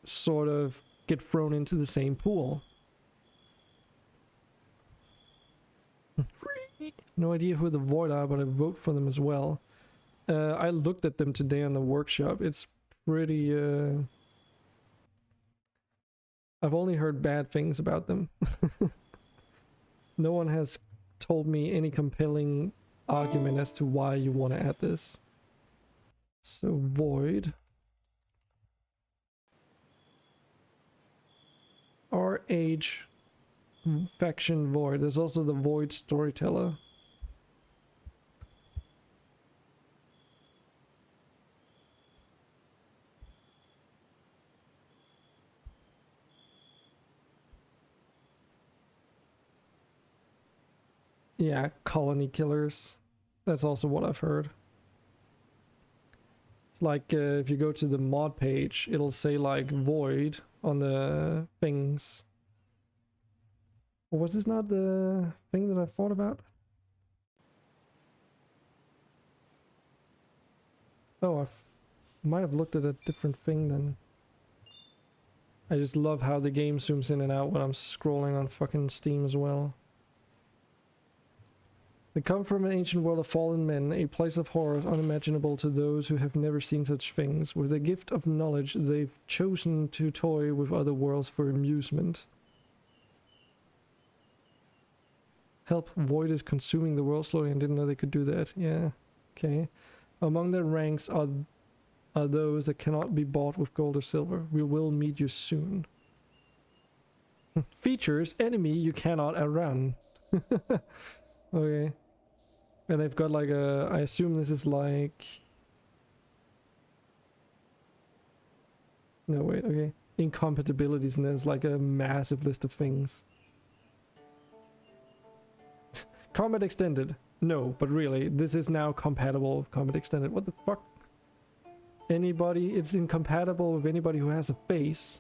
sort of get thrown into the same pool. No idea who the Void are, but I vote for them as well. I looked at them today on the workshop. It's pretty I've only heard bad things about them. No one has told me any compelling argument as to why you want to add this. So Void. Our age faction Void. There's also the Void storyteller. Yeah, colony killers. That's also what I've heard. It's like if you go to the mod page, it'll say like Void on the things. Or was this not the thing that I thought about? Oh, I might have looked at a different thing then. I just love how the game zooms in and out when I'm scrolling on fucking Steam as well. They come from an ancient world of fallen men, a place of horrors unimaginable to those who have never seen such things. With the gift of knowledge, they've chosen to toy with other worlds for amusement. Help, Void is consuming the world slowly and didn't know they could do that. Yeah, okay. Among their ranks are those that cannot be bought with gold or silver. We will meet you soon. Features, enemy you cannot outrun. Okay. And they've got like a, I assume this is like, no wait, okay, incompatibilities, and there's like a massive list of things. Combat extended. No, but really, this is now compatible with combat extended. What the fuck? Anybody, it's incompatible with anybody who has a base.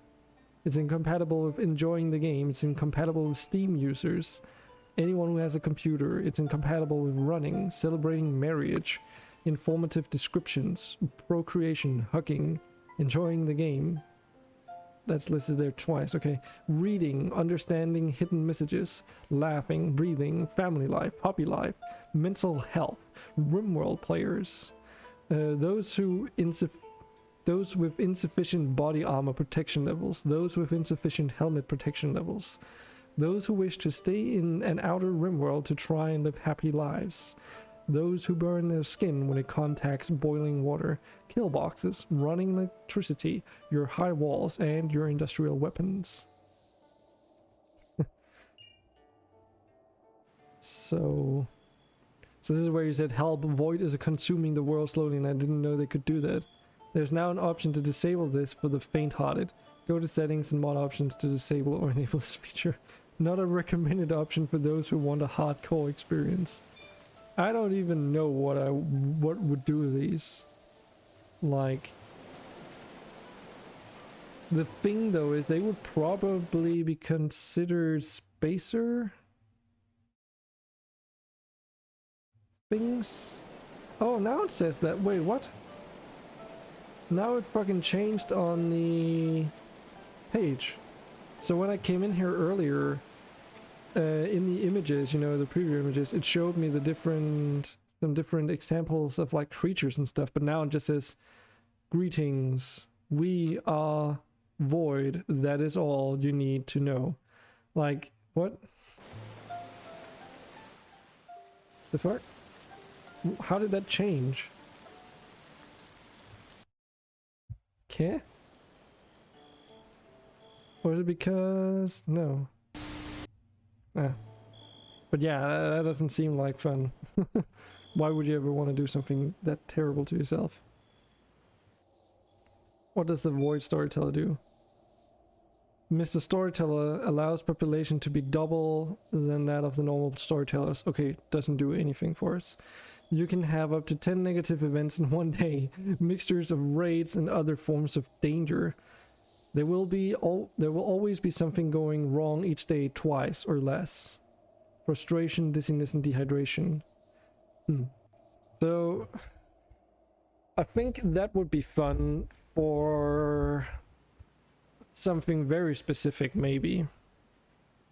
It's incompatible with enjoying the game. It's incompatible with Steam users. Anyone who has a computer. It's incompatible with running, celebrating marriage, informative descriptions, procreation, hugging, enjoying the game. That's listed there twice, okay. Reading, understanding hidden messages, laughing, breathing, family life, hobby life, mental health, RimWorld players, those with insufficient body armor protection levels, those with insufficient helmet protection levels, those who wish to stay in an outer RimWorld to try and live happy lives, those who burn their skin when it contacts boiling water, kill boxes, running electricity, your high walls, and your industrial weapons. So this is where you said, help, void is consuming the world slowly, and I didn't know they could do that. There's now an option to disable this for the faint-hearted. Go to settings and mod options to disable or enable this feature. Not a recommended option for those who want a hardcore experience. I don't even know what would do these. Like, the thing though is they would probably be considered spacer things. Oh, now it says that. Wait, what? Now it fucking changed on the page. So when I came in here earlier, in the images, you know, the preview images, it showed me the some different examples of like creatures and stuff, but now it just says, greetings, we are void, that is all you need to know. Like, what? The fuck? How did that change? Okay. Or is it because... no. Ah. But yeah, that doesn't seem like fun. Why would you ever want to do something that terrible to yourself? What does the void storyteller do? Mr. Storyteller allows population to be double than that of the normal storytellers. Okay, doesn't do anything for us. You can have up to 10 negative events in one day, mixtures of raids and other forms of danger. There will always be something going wrong each day, twice or less. Frustration, dizziness, and dehydration. So, I think that would be fun for something very specific, maybe.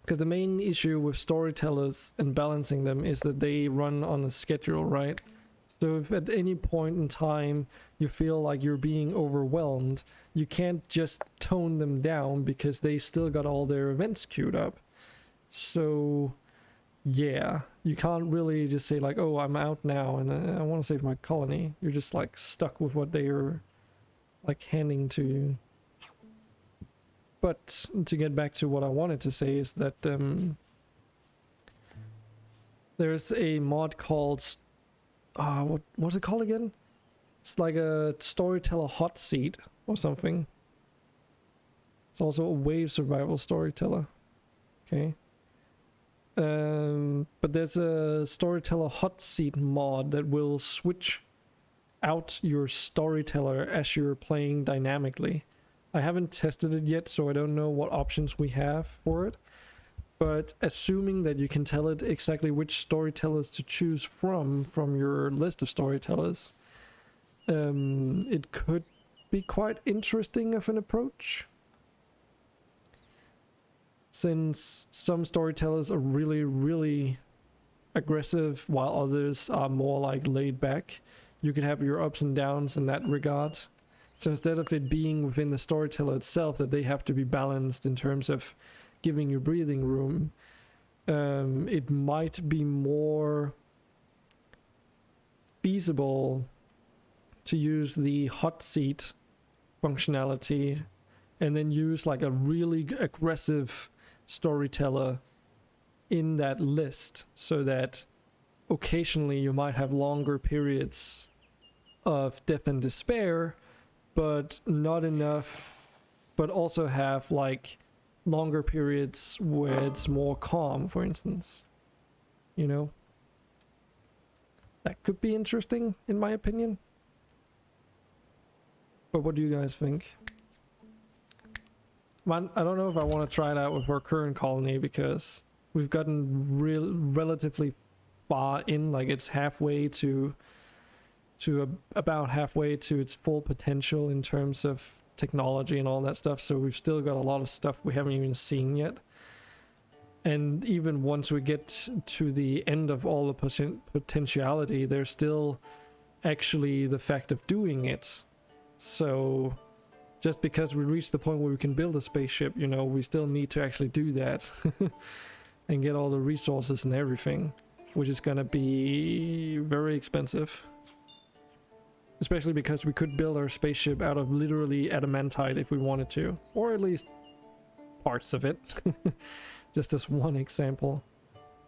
Because the main issue with storytellers and balancing them is that they run on a schedule, right? So if at any point in time you feel like you're being overwhelmed, you can't just tone them down because they've still got all their events queued up. So yeah, you can't really just say like, oh, I'm out now and I want to save my colony. You're just like stuck with what they're like handing to you. But to get back to what I wanted to say is that there's a mod called what's it called again? It's like a storyteller hot seat or something. It's also a wave survival storyteller. Okay. But there's a storyteller hot seat mod that will switch out your storyteller as you're playing dynamically. I haven't tested it yet, so I don't know what options we have for it. But assuming that you can tell it exactly which storytellers to choose from your list of storytellers, it could be quite interesting of an approach. Since some storytellers are really, really aggressive, while others are more like laid back, you could have your ups and downs in that regard. So instead of it being within the storyteller itself that they have to be balanced in terms of giving you breathing room, it might be more feasible to use the hot seat functionality and then use like a really aggressive storyteller in that list, so that occasionally you might have longer periods of death and despair, but not enough, but also have like longer periods where it's more calm, for instance. You know? That could be interesting, in my opinion. But what do you guys think? Man, I don't know if I want to try it out with our current colony, because we've gotten relatively far in, like it's halfway to about halfway to its full potential in terms of technology and all that stuff, so we've still got a lot of stuff we haven't even seen yet. And even once we get to the end of all the potentiality, there's still actually the fact of doing it. So just because we reach the point where we can build a spaceship, you know, we still need to actually do that and get all the resources and everything. which is gonna be very expensive. Especially because we could build our spaceship out of literally adamantite if we wanted to. Or at least parts of it. Just as one example.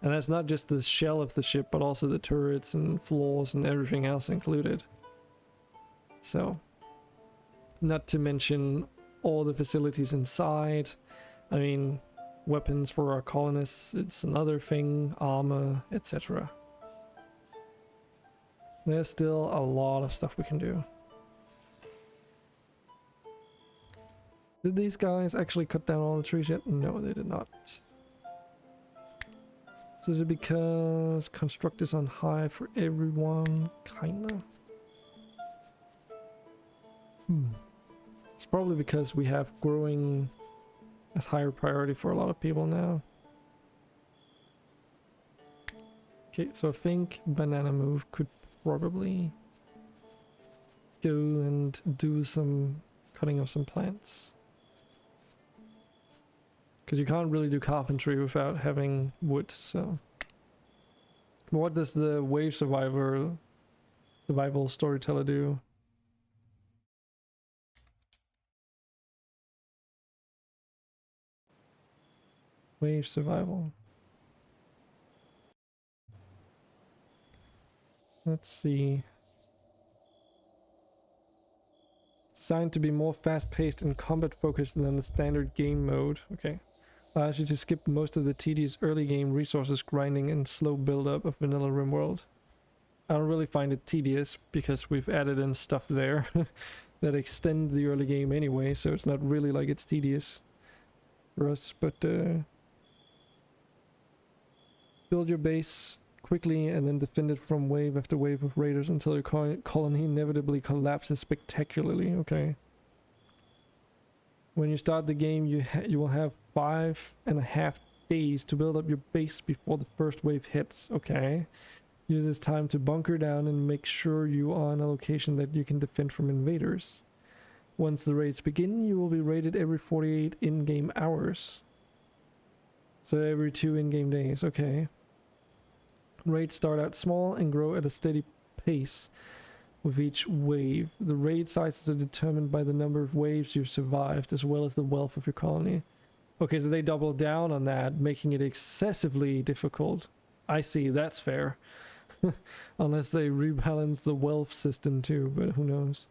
And that's not just the shell of the ship, but also the turrets and floors and everything else included. So, not to mention all the facilities inside. I mean, weapons for our colonists, it's another thing, armor, etc. There's still a lot of stuff we can do. Did these guys actually cut down all the trees yet? No, they did not. So is it because construct is on high for everyone? Kinda. It's probably because we have growing as higher priority for a lot of people now. Okay, so I think Banana Move could probably go and do some cutting of some plants. Because you can't really do carpentry without having wood, so... What does the wave survival storyteller do? Wave survival. Let's see. Designed to be more fast-paced and combat-focused than the standard game mode. Okay. Allows you to skip most of the tedious early game resources grinding and slow build-up of Vanilla RimWorld. I don't really find it tedious because we've added in stuff there that extend the early game anyway, so it's not really like it's tedious for us, but build your base quickly and then defend it from wave after wave of raiders until your colony inevitably collapses spectacularly. Okay. When you start the game, you will have 5.5 days to build up your base before the first wave hits. Okay. Use this time to bunker down and make sure you are in a location that you can defend from invaders. Once the raids begin, you will be raided every 48 in-game hours. So every 2 in-game days. Okay. Raids start out small and grow at a steady pace with each wave. The raid sizes are determined by the number of waves you've survived as well as the wealth of your colony. Okay, so they double down on that, making it excessively difficult. I see, that's fair. Unless they rebalance the wealth system too, but who knows.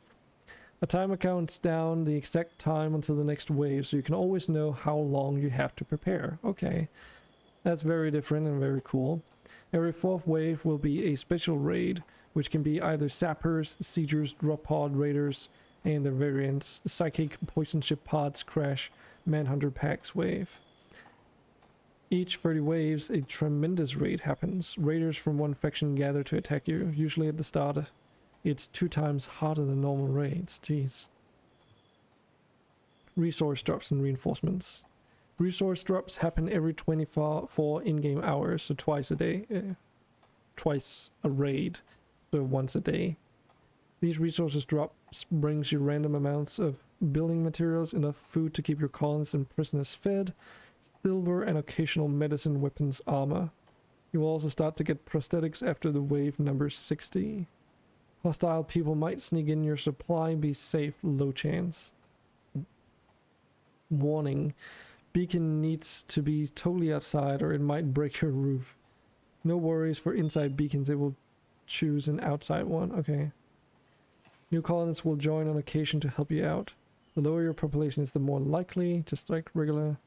A timer counts down the exact time until the next wave, so you can always know how long you have to prepare. Okay, that's very different and very cool. Every 4th wave will be a special raid, which can be either sappers, siegers, drop pod raiders, and their variants, psychic, poison ship pods, crash, manhunter packs wave. Each 30 waves, a tremendous raid happens. Raiders from one faction gather to attack you, usually at the start. It's 2 times harder than normal raids, jeez. Resource drops and reinforcements. Resource drops happen every 24 in-game hours, so twice a day. Twice a raid, so once a day. These resources drops brings you random amounts of building materials, enough food to keep your colonists and prisoners fed, silver and occasional medicine, weapons, armor. You will also start to get prosthetics after the wave number 60. Hostile people might sneak in your supply, be safe, low chance. Warning. Beacon needs to be totally outside or it might break your roof. No worries for inside beacons, it will choose an outside one. Okay. New colonists will join on occasion to help you out. The lower your population is, the more likely, just like regular.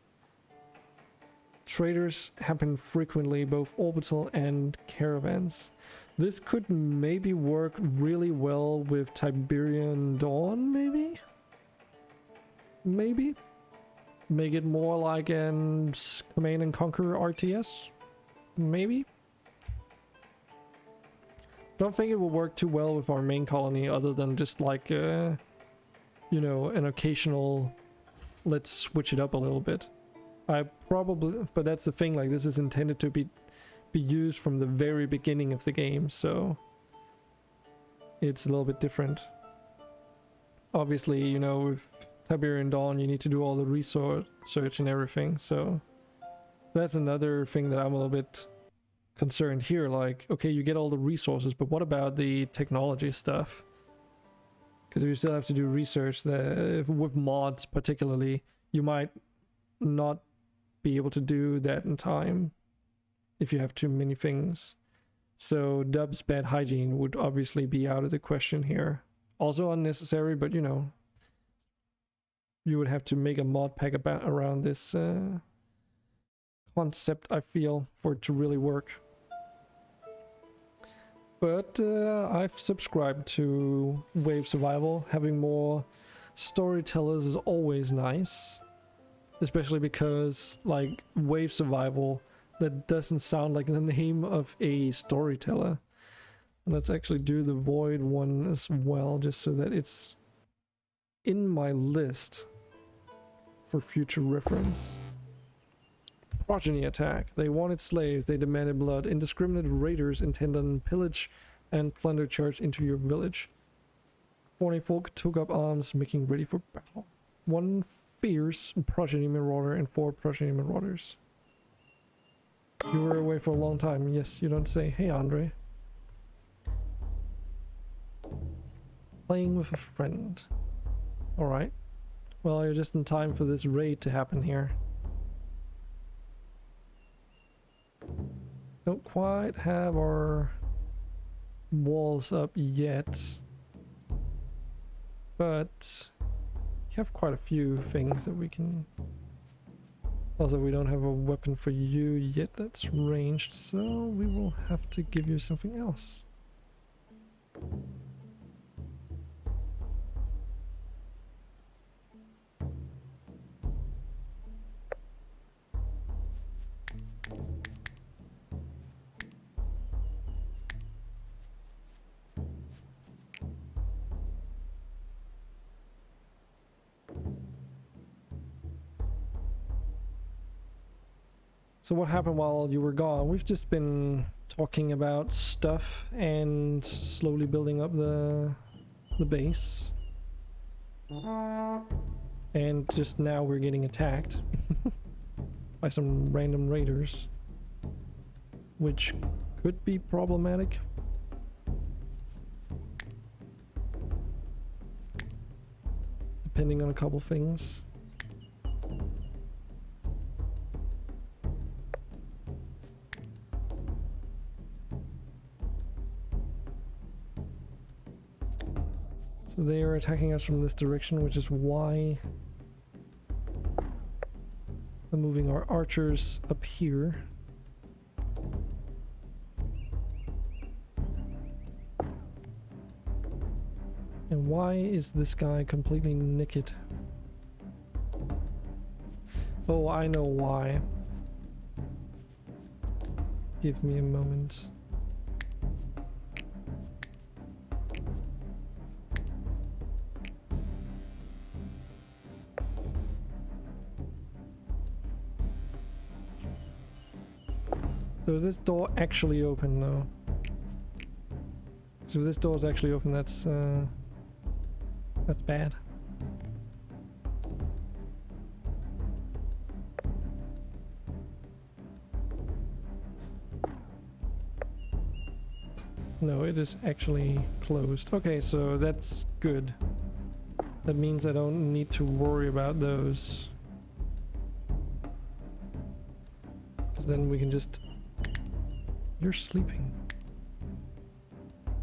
Traders happen frequently, both orbital and caravans. This could maybe work really well with Tiberian Dawn, maybe? Maybe? Make it more like an Command and Conquer RTS? Maybe? Don't think it will work too well with our main colony other than just like, you know, an occasional let's switch it up a little bit. I probably, but that's the thing, like this is intended to be used from the very beginning of the game, so it's a little bit different. Obviously, you know, with Tiberian Dawn you need to do all the resource search and everything, so that's another thing that I'm a little bit concerned here. Like, okay, you get all the resources, but what about the technology stuff? Because if you still have to do research with mods particularly, you might not be able to do that in time if you have too many things. So Dub's bad hygiene would obviously be out of the question here. Also unnecessary, but you know, you would have to make a mod pack around this concept, I feel, for it to really work. But I've subscribed to Wave Survival. Having more storytellers is always nice. Especially because, like, Wave Survival, that doesn't sound like the name of a storyteller. Let's actually do the Void one as well, just so that it's in my list for future reference. Progeny attack. They wanted slaves, they demanded blood. Indiscriminate raiders intend on pillage and plunder charge into your village. 40 folk took up arms, making ready for battle. One fierce progeny marauder and 4 progeny marauders. You were away for a long time. Yes, you don't say. Hey, Andre. Playing with a friend. Alright. Well, you're just in time for this raid to happen here. Don't quite have our walls up yet, but we have quite a few things that we can. Also, we don't have a weapon for you yet that's ranged, so we will have to give you something else. So what happened while you were gone? We've just been talking about stuff and slowly building up the base. And just now we're getting attacked by some random raiders, which could be problematic. Depending on a couple things. So they are attacking us from this direction, which is why I'm moving our archers up here. And why is this guy completely naked? Oh, I know why. Give me a moment. So is this door actually open though? So if this door is actually open, that's bad. No, it is actually closed. Okay, so that's good. That means I don't need to worry about those. Because then we can just... You're sleeping.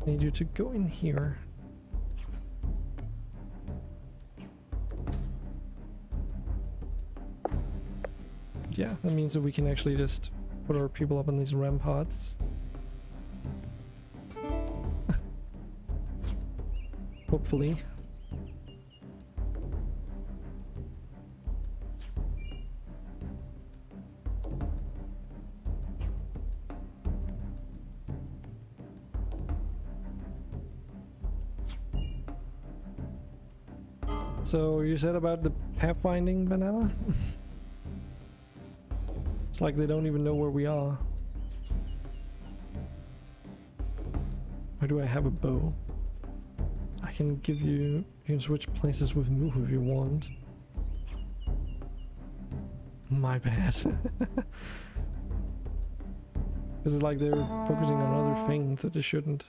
I need you to go in here. Yeah, that means that we can actually just put our people up on these ramparts. Hopefully. So you said about the pathfinding, Banana? It's like they don't even know where we are. Why do I have a bow? I can give you... You can switch places with Moo if you want. My bad. Because it's like they're focusing on other things that they shouldn't.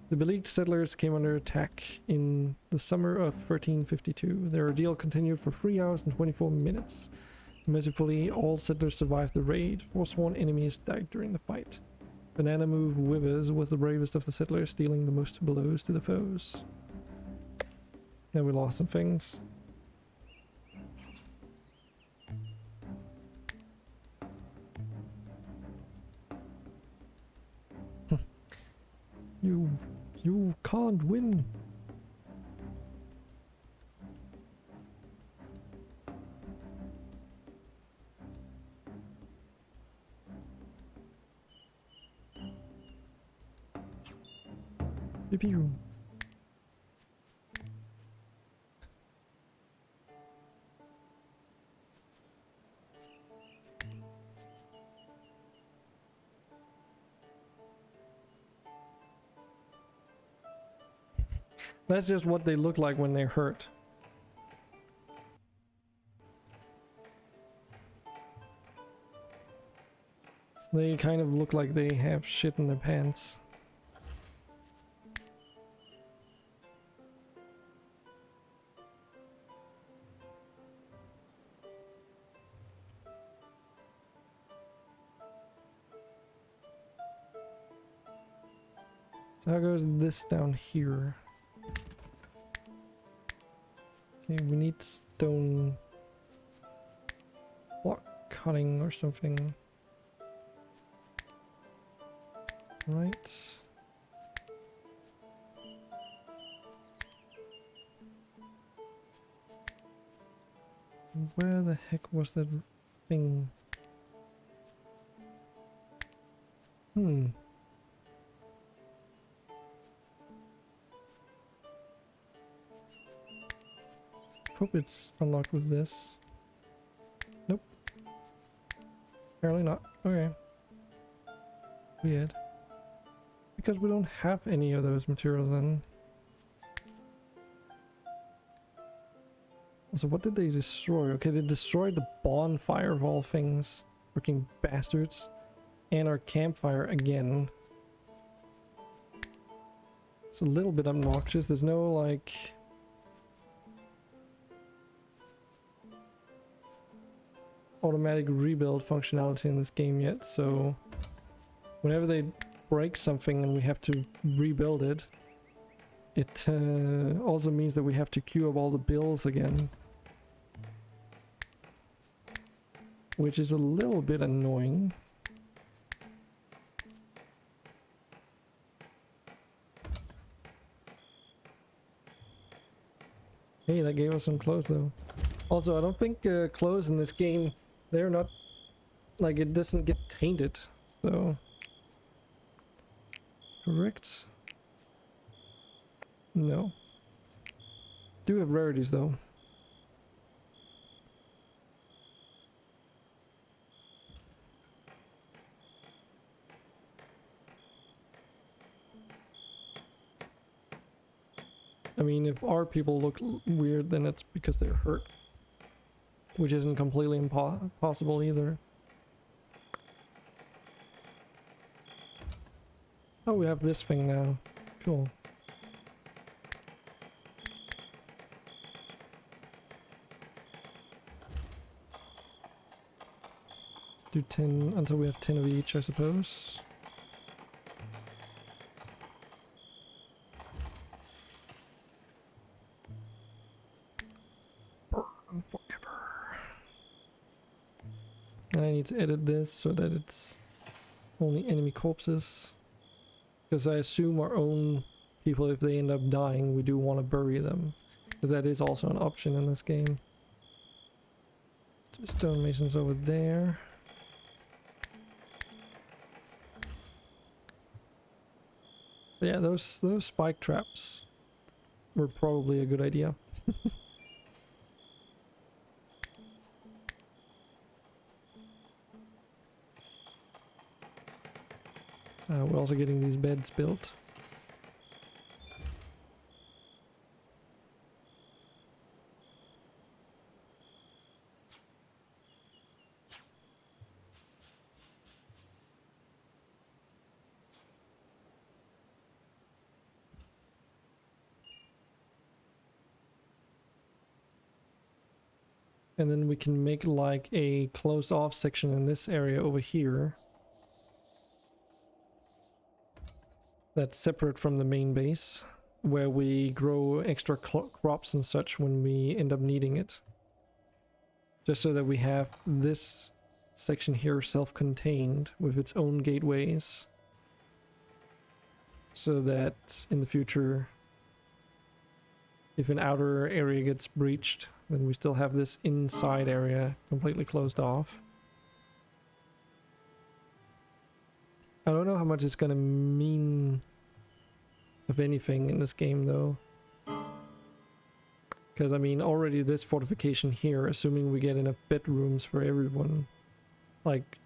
The beleaguered settlers came under attack in the summer of 1352. Their ordeal continued for 3 hours and 24 minutes. Mercifully, all settlers survived the raid. Forsworn enemies died during the fight. Banana Move Withers was the bravest of the settlers, dealing the most blows to the foes. Yeah, we lost some things. You can't win. Pew. That's just what they look like when they're hurt. They kind of look like they have shit in their pants. So how goes this down here? Okay, we need stone block cutting or something. Right. Where the heck was that thing? Hope it's unlocked with this. Nope. Apparently not. Okay. Weird. Because we don't have any of those materials then. So what did they destroy? Okay, they destroyed the bonfire of all things. Freaking bastards. And our campfire again. It's a little bit obnoxious. There's no like... automatic rebuild functionality in this game yet, so whenever they break something and we have to rebuild it, it also means that we have to queue up all the bills again, which is a little bit annoying. Hey, that gave us some clothes though. Also, I don't think clothes in this game, they're not, like, it doesn't get tainted, so... Correct? No. Do have rarities though. I mean, if our people look weird, then it's because they're hurt. Which isn't completely impossible either. Oh, we have this thing now. Cool. Let's do 10 until we have 10 of each, I suppose. Burn forever. And I need to edit this so that it's only enemy corpses. Because I assume our own people, if they end up dying, we do want to bury them. Because that is also an option in this game. Stonemasons over there. But yeah, those spike traps were probably a good idea. We're also getting these beds built. And then we can make like a closed off section in this area over here. That's separate from the main base, where we grow extra crops and such when we end up needing it. Just so that we have this section here self-contained with its own gateways. So that in the future, if an outer area gets breached, then we still have this inside area completely closed off. I don't know how much it's gonna mean of anything in this game though. Because I mean, already this fortification here, assuming we get enough bedrooms for everyone, like,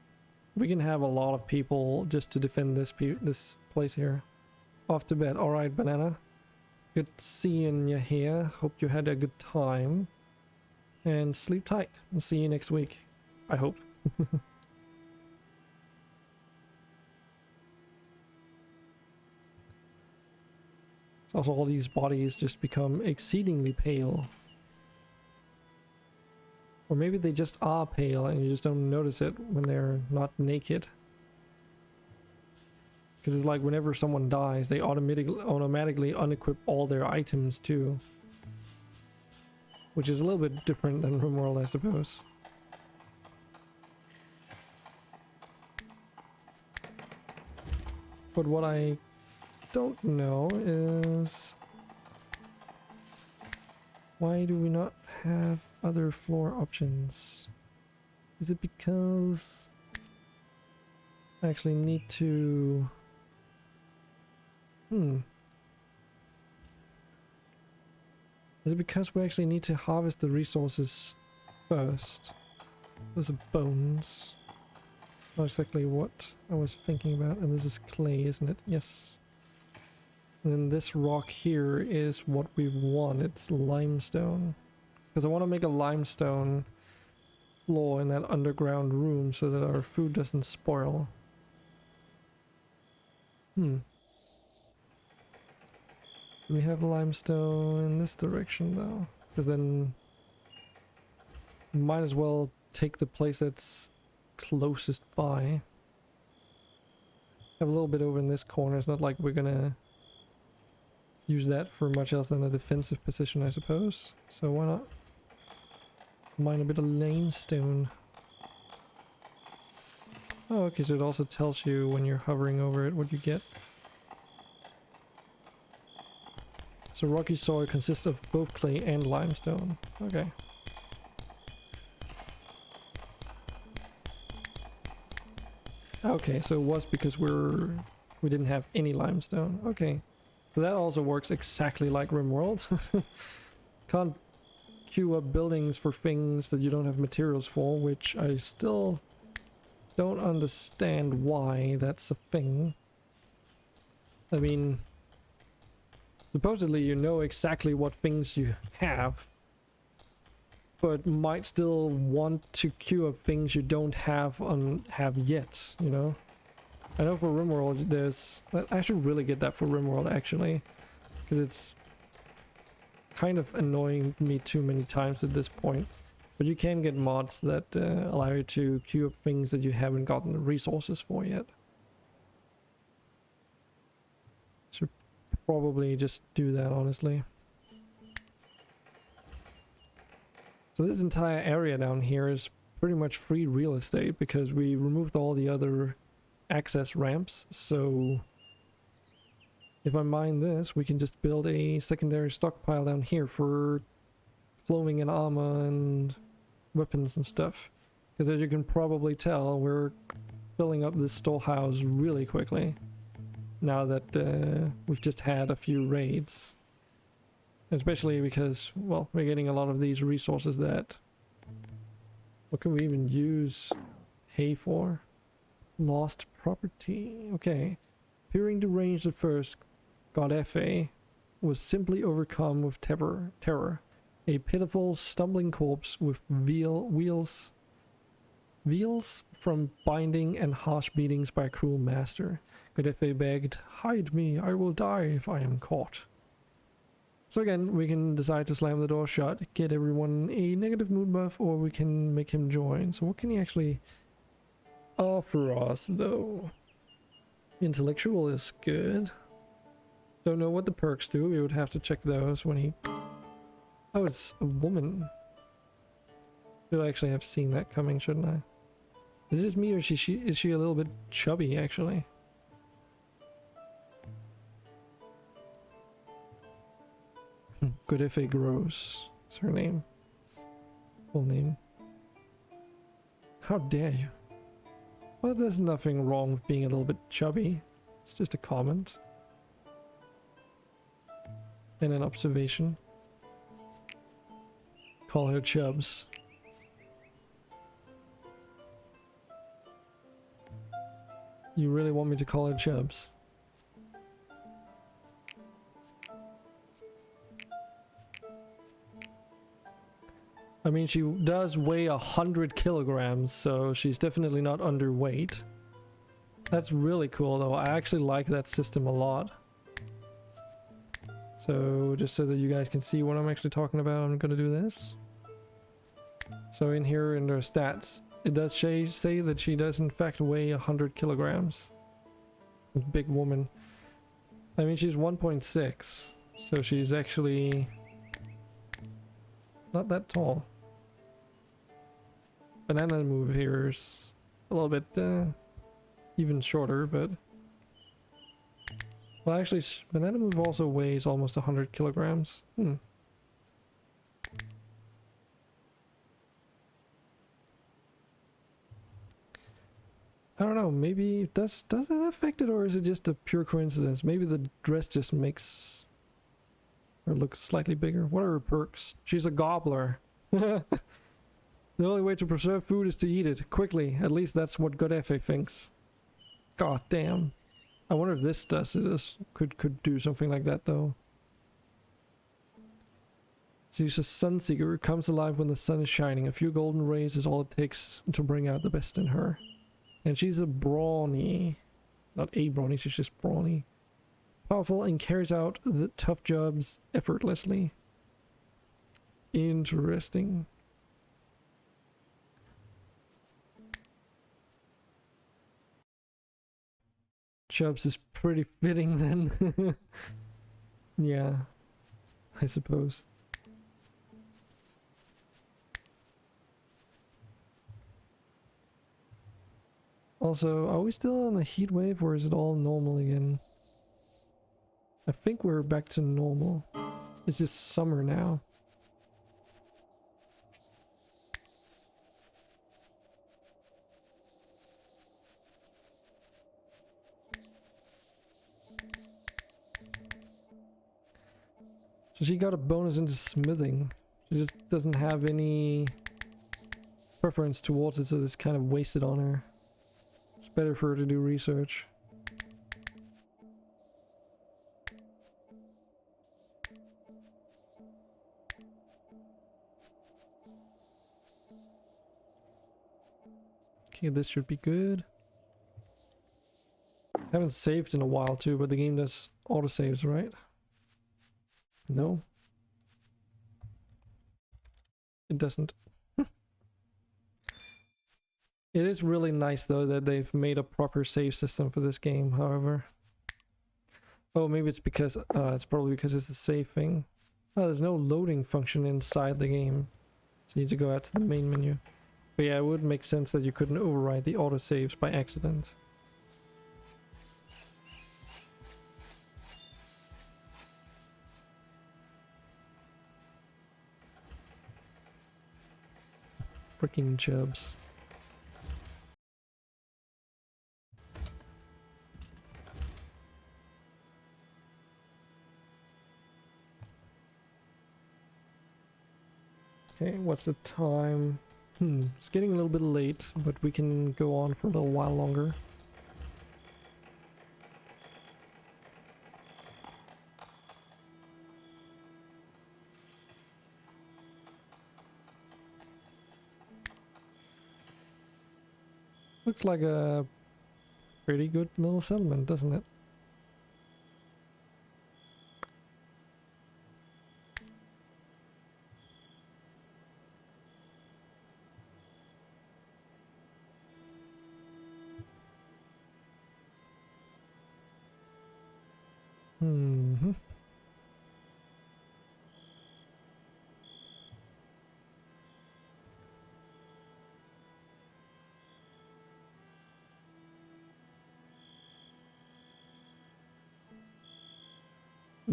we can have a lot of people just to defend this place here. Off to bed. Alright, Banana. Good seeing you here. Hope you had a good time. And sleep tight. I'll see you next week. I hope. Also, all these bodies just become exceedingly pale. Or maybe they just are pale and you just don't notice it when they're not naked. Because it's like whenever someone dies, they automatically unequip all their items too. Which is a little bit different than RimWorld, I suppose. But what I don't know is... why do we not have other floor options? Is it because I actually need to... Is it because we actually need to harvest the resources first? Those are bones. Not exactly what I was thinking about. And this is clay, isn't it? Yes. And then this rock here is what we want. It's limestone. Because I want to make a limestone floor in that underground room so that our food doesn't spoil. We have limestone in this direction though, because then might as well take the place that's closest by. Have a little bit over in this corner. It's not like we're gonna use that for much else than a defensive position, I suppose. So why not mine a bit of limestone? Oh, okay, so it also tells you when you're hovering over it what you get. So rocky soil consists of both clay and limestone. Okay. Okay, so it was because we didn't have any limestone. Okay. So that also works exactly like RimWorld. Can't queue up buildings for things that you don't have materials for, which I still don't understand why that's a thing. I mean, supposedly you know exactly what things you have, but might still want to queue up things you don't have yet, you know? I know for RimWorld there's... I should really get that for RimWorld actually, because it's kind of annoying me too many times at this point. But you can get mods that allow you to queue up things that you haven't gotten the resources for yet. Should probably just do that, honestly. So this entire area down here is pretty much free real estate because we removed all the other access ramps. So if I mine this, we can just build a secondary stockpile down here for clothing and armor and weapons and stuff. Because as you can probably tell, we're filling up this storehouse really quickly now that we've just had a few raids. Especially because, well, we're getting a lot of these resources that... What can we even use hay for? Lost property. Okay. Peering to range the first, God Fa was simply overcome with terror. A pitiful, stumbling corpse with wheels from binding and harsh beatings by a cruel master. God Fa begged, "Hide me, I will die if I am caught." So again, we can decide to slam the door shut, get everyone a negative mood buff, or we can make him join. So what can he actually offer us, though? Intellectual is good. Don't know what the perks do. We would have to check those when he... Oh, it's a woman. Should I actually have seen that coming, shouldn't I? Is this me, or is she a little bit chubby, actually? Godefe Gross is her name. Full name. How dare you? Well, there's nothing wrong with being a little bit chubby. It's just a comment. And an observation. Call her Chubs. You really want me to call her Chubs? I mean, she does weigh 100 kilograms, so she's definitely not underweight. That's really cool, though. I actually like that system a lot. So, just so that you guys can see what I'm actually talking about, I'm gonna do this. So in here, in her stats, it does say that she does in fact weigh 100 kilograms. Big woman. I mean, she's 1.6, so she's actually not that tall. Banana move here is a little bit even shorter, but... Well, actually, banana move also weighs almost 100 kilograms. I don't know, maybe does it affect it, or is it just a pure coincidence? Maybe the dress just makes her look slightly bigger. What are her perks? She's a gobbler. The only way to preserve food is to eat it quickly. At least that's what Godefe thinks. God damn. I wonder if this does this. Could do something like that, though. She's a sunseeker who comes alive when the sun is shining. A few golden rays is all it takes to bring out the best in her. And she's a brawny. Not a brawny, she's just brawny. Powerful and carries out the tough jobs effortlessly. Interesting. Chubbs is pretty fitting then. Yeah, I suppose. Also, are we still on a heat wave, or is it all normal again? I think we're back to normal. It's just summer now. So she got a bonus into smithing. She just doesn't have any preference towards it, so it's kind of wasted on her. It's better for her to do research. Okay, this should be good. Haven't saved in a while too, but the game does autosaves, right? No? It doesn't. It is really nice though that they've made a proper save system for this game, however. Oh, maybe it's because, it's probably because it's a save thing. Oh, there's no loading function inside the game. So you need to go out to the main menu. But yeah, it would make sense that you couldn't override the autosaves by accident. Freaking Chubs. Okay, what's the time? It's getting a little bit late, but we can go on for a little while longer. Looks like a pretty good little settlement, doesn't it?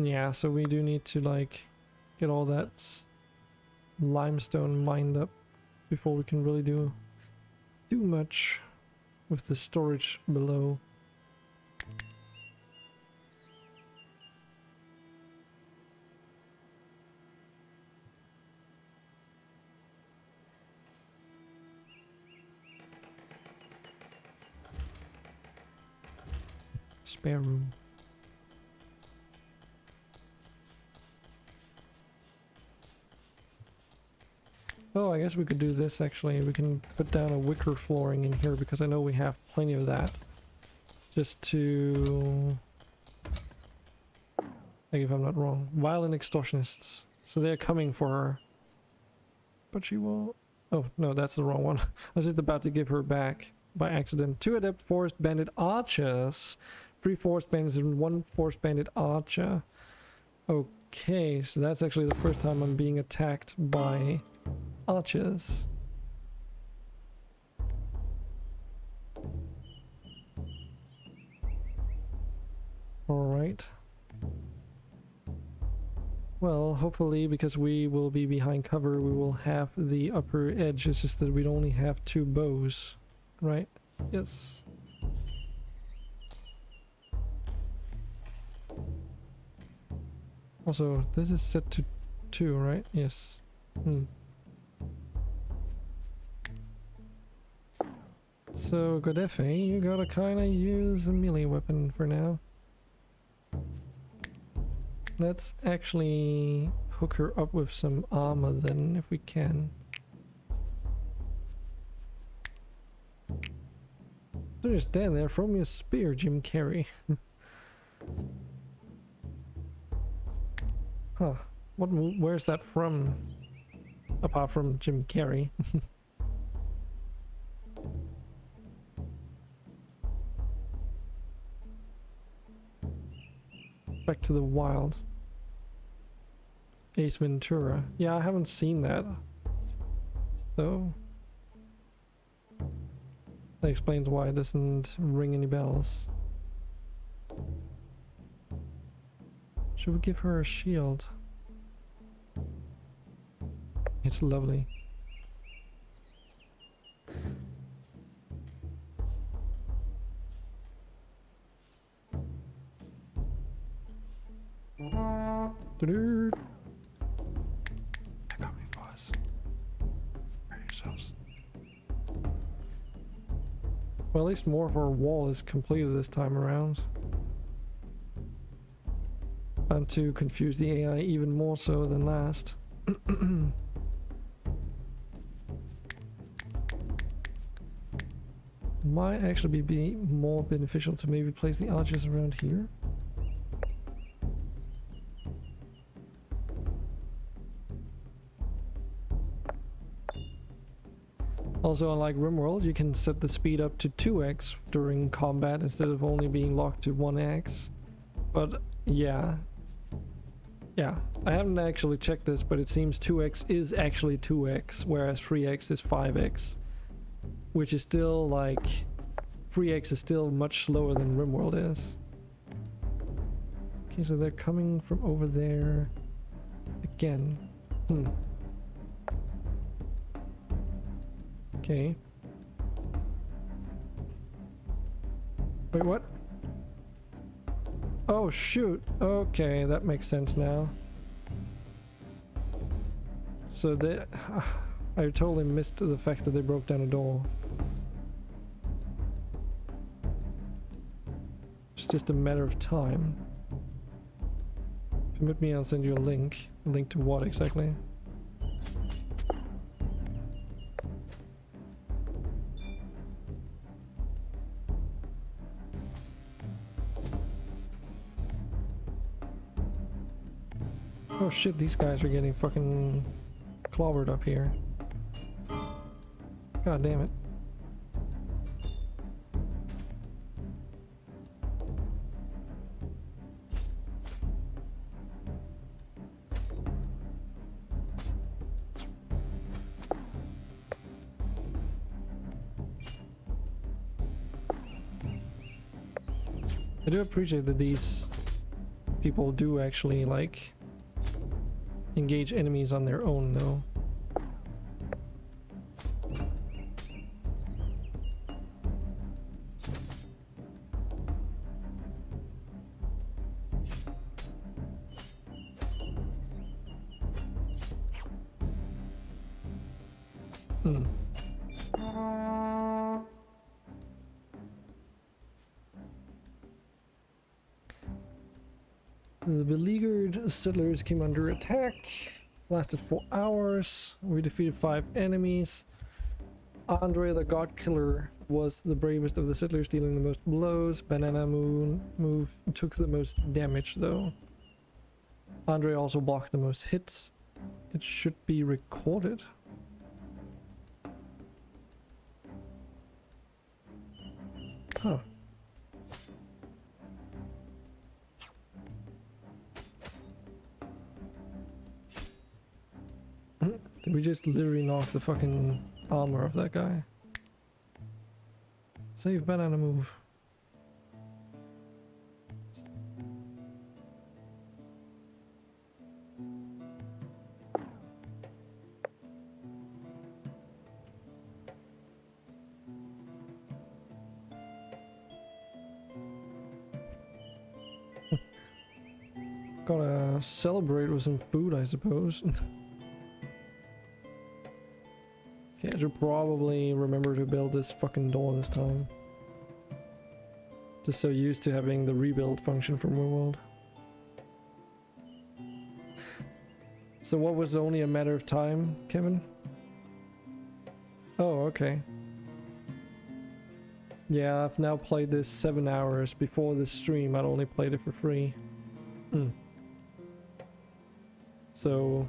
Yeah, so we do need to like get all that limestone mined up before we can really do much with the storage below. Spare room. Oh, I guess we could do this actually. We can put down a wicker flooring in here because I know we have plenty of that. Just to... like, if I'm not wrong. Violent extortionists. So they're coming for her. But she will... oh, no, that's the wrong one. I was just about to give her back by accident. 2 adept forest bandit archers. 3 forest bandits and 1 forest bandit archer. Okay, so that's actually the first time I'm being attacked by archers. Alright. Well, hopefully, because we will be behind cover, we will have the upper edge. It's just that we'd only have 2 bows. Right? Yes. Also, this is set to 2, right? Yes. So, Godefe, you gotta kinda use a melee weapon for now. Let's actually hook her up with some armor then, if we can. So just stand there, throw me a spear, Jim Carrey. Huh. Where's that from? Apart from Jim Carrey. Back to the wild. Ace Ventura. Yeah, I haven't seen that. So... that explains why it doesn't ring any bells. Should we give her a shield? It's lovely. They're coming for us. Prepare yourselves. Well, at least more of our wall is completed this time around. And to confuse the AI even more so than last. Might actually be more beneficial to maybe place the archers around here. Also, unlike RimWorld, you can set the speed up to 2x during combat instead of only being locked to 1x. But yeah, I haven't actually checked this, but it seems 2x is actually 2x, whereas 3x is 5x. Which is still like... 3x is still much slower than RimWorld is. Okay, so they're coming from over there again. Okay. Wait, what? Oh shoot! Okay, that makes sense now. So they... I totally missed the fact that they broke down a door. It's just a matter of time. Permit me, I'll send you a link. A link to what exactly? Oh shit, these guys are getting fucking clobbered up here. God damn it. I do appreciate that these people do actually like engage enemies on their own though. Hmm. The beleaguered settlers came under attack. Lasted 4 hours. We defeated 5 enemies. Andre the God Killer was the bravest of the settlers, dealing the most blows. Banana move took the most damage though. Andre also blocked the most hits. It should be recorded. Huh. Did we just literally knock the fucking armor of that guy? Save banana move. Gotta celebrate with some food, I suppose. Okay, I should probably remember to build this fucking door this time. Just so used to having the rebuild function from World. So what was only a matter of time, Kevin? Oh, okay. Yeah, I've now played this 7 hours. Before this stream, I'd only played it for free. So,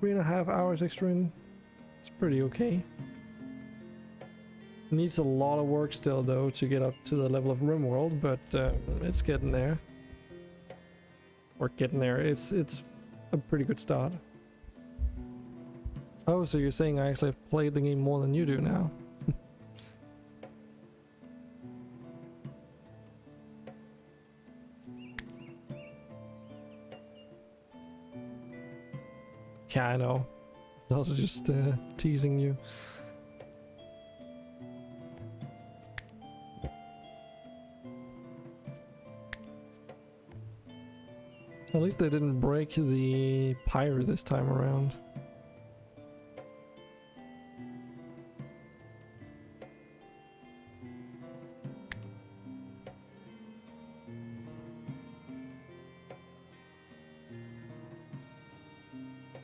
3.5 hours extra in. It's pretty okay. Needs a lot of work still though to get up to the level of RimWorld, but it's getting there. Or getting there. It's a pretty good start. Oh, so you're saying I actually have played the game more than you do now? Yeah, I know. I was just teasing you. At least they didn't break the pyre this time around.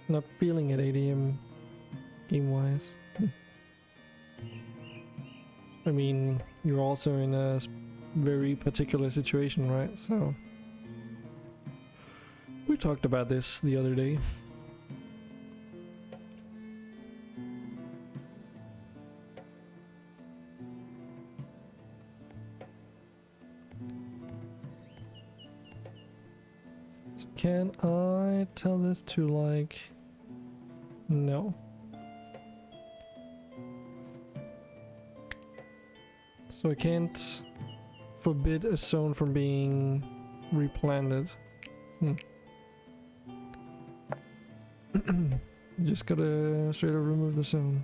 Not feeling it 8 AM game-wise. I mean, you're also in a very particular situation, right? So we talked about this the other day. So can I tell this to like... No. So I can't forbid a zone from being replanted. Just gotta straight up remove the zone.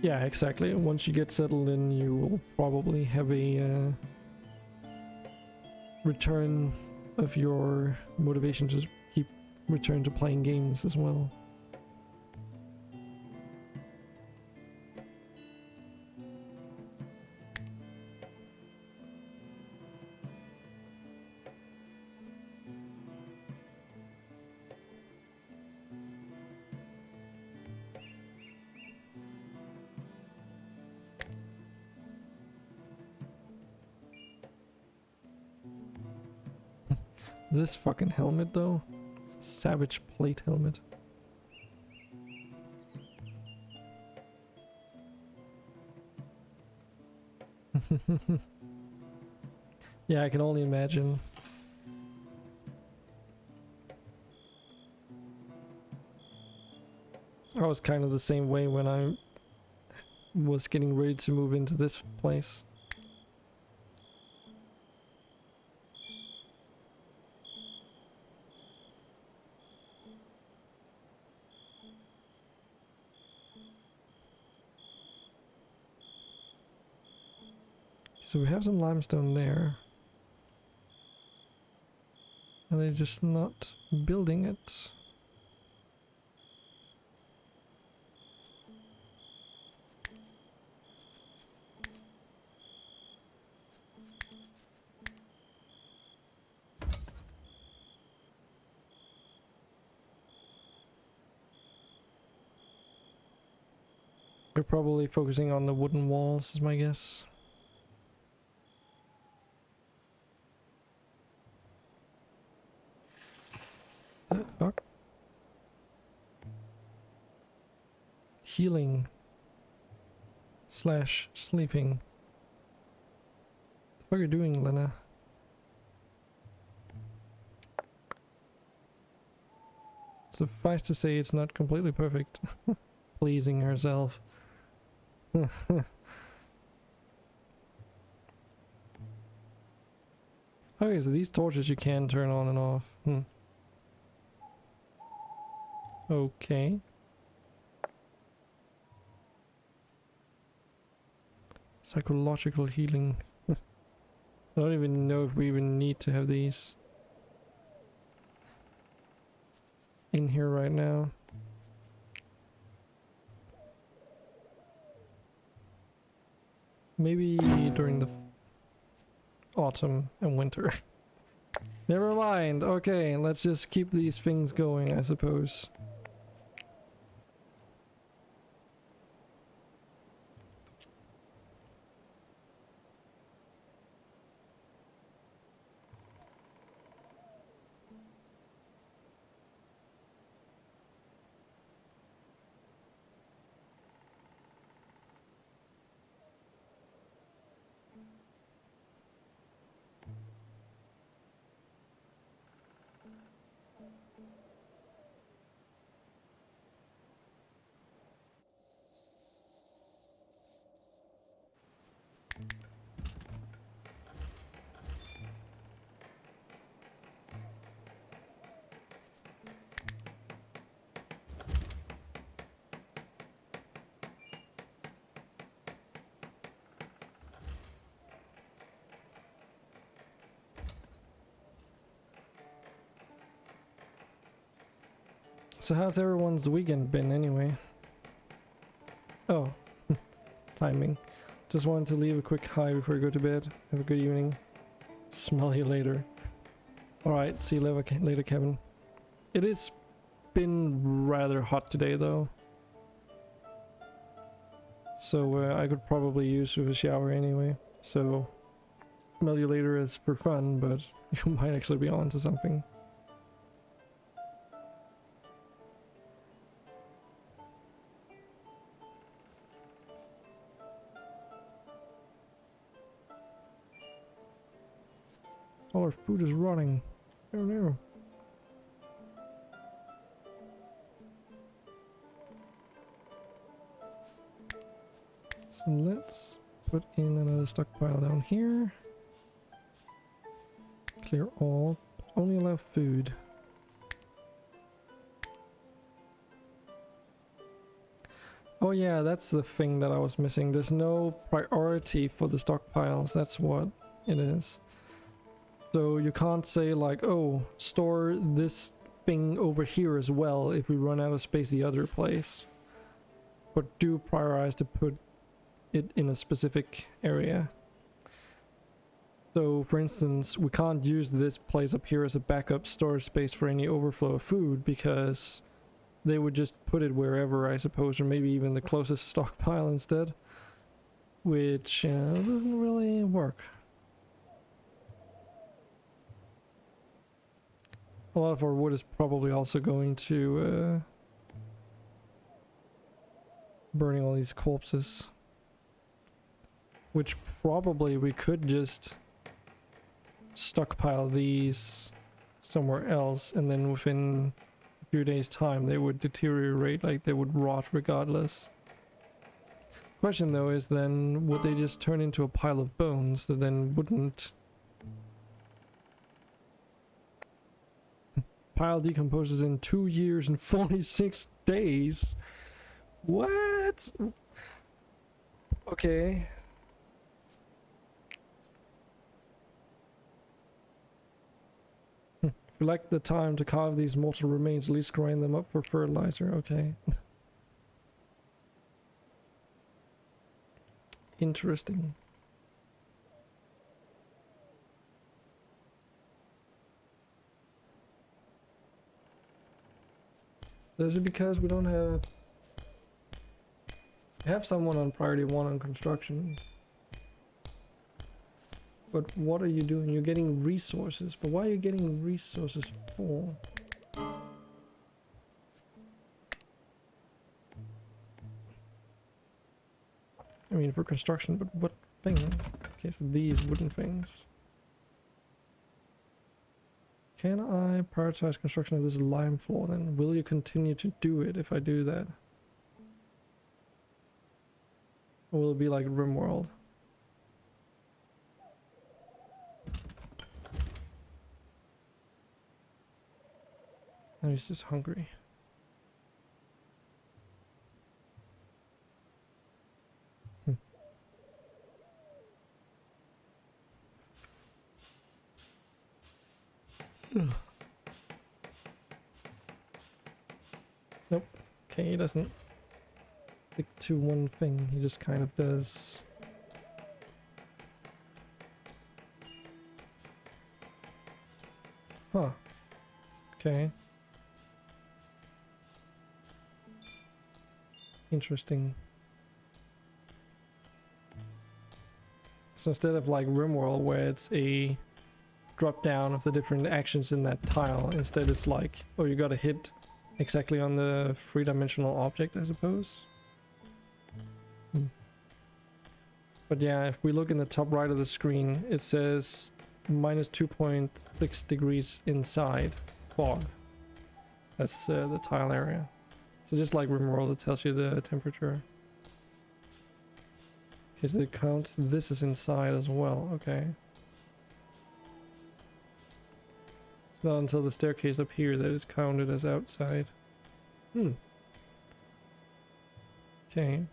Yeah, exactly. Once you get settled in, you will probably have a return of your motivation to keep return to playing games as well. This fucking helmet though, savage plate helmet. Yeah, I can only imagine. I was kind of the same way when I was getting ready to move into this place. So we have some limestone there. And they're just not building it. They're probably focusing on the wooden walls, is my guess. Fuck. Healing / sleeping. What are you doing, Lena? Suffice to say, it's not completely perfect. Pleasing herself. Okay, so these torches you can turn on and off. Okay. Psychological healing. I don't even know if we even need to have these in here right now. Maybe during the autumn and winter. Never mind. Okay, let's just keep these things going, I suppose. So how's everyone's weekend been anyway? Oh, timing. Just wanted to leave a quick hi before I go to bed. Have a good evening. Smell you later. Alright, see you later, Kevin. It has been rather hot today though. So I could probably use a shower anyway. So smell you later is for fun, but you might actually be onto something. All our food is rotting. Oh no. So let's put in another stockpile down here. Clear all. Only allow food. Oh yeah, that's the thing that I was missing. There's no priority for the stockpiles. That's what it is. So you can't say like, oh, store this thing over here as well if we run out of space the other place. But do prioritize to put it in a specific area. So for instance, we can't use this place up here as a backup storage space for any overflow of food because they would just put it wherever, I suppose, or maybe even the closest stockpile instead. Which doesn't really work. A lot of our wood is probably also going to burning all these corpses. Which probably we could just stockpile these somewhere else, and then within a few days' time they would deteriorate, like they would rot regardless. Question though is then, would they just turn into a pile of bones that then wouldn't... Pile decomposes in 2 years and 46 days? What? Okay. Select the time to carve these mortal remains, at least grind them up for fertilizer. Okay. Interesting. So is it because we don't have... We have someone on priority 1 on construction. But what are you doing? You're getting resources. But why are you getting resources for? I mean, for construction, but what thing? Okay, so these wooden things. Can I prioritize construction of this lime floor then? Will you continue to do it if I do that? Or will it be like RimWorld? Now he's just hungry. Nope. Okay, he doesn't stick to one thing. He just kind of does. Huh. Okay. Interesting. So instead of like RimWorld where it's a drop down of the different actions in that tile, instead it's like, oh, you gotta hit exactly on the three-dimensional object, I suppose. But yeah, if we look in the top right of the screen, it says minus 2.6 degrees inside fog. That's the tile area. So just like RimWorld, it tells you the temperature. Okay, so it counts this as inside as well. Okay. It's not until the staircase up here that it's counted as outside. Okay.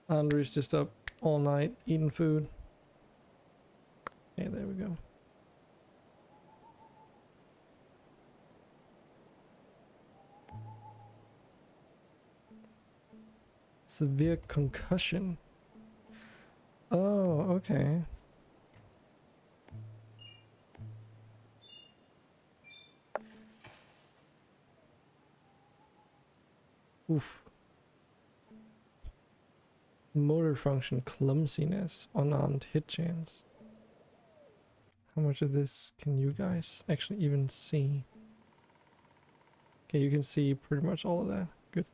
Andrew's just up all night eating food. Okay, there we go. Severe concussion. Oh, okay. Oof. Motor function clumsiness, unarmed hit chance. How much of this can you guys actually even see? Okay, you can see pretty much all of that. Good.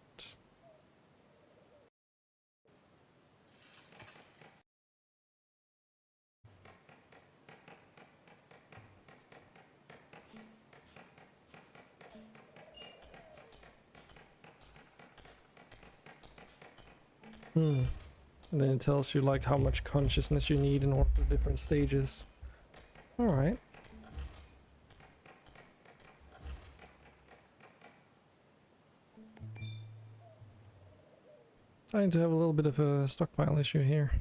And then it tells you like how much consciousness you need in order for different stages. Alright. Starting to have a little bit of a stockpile issue here.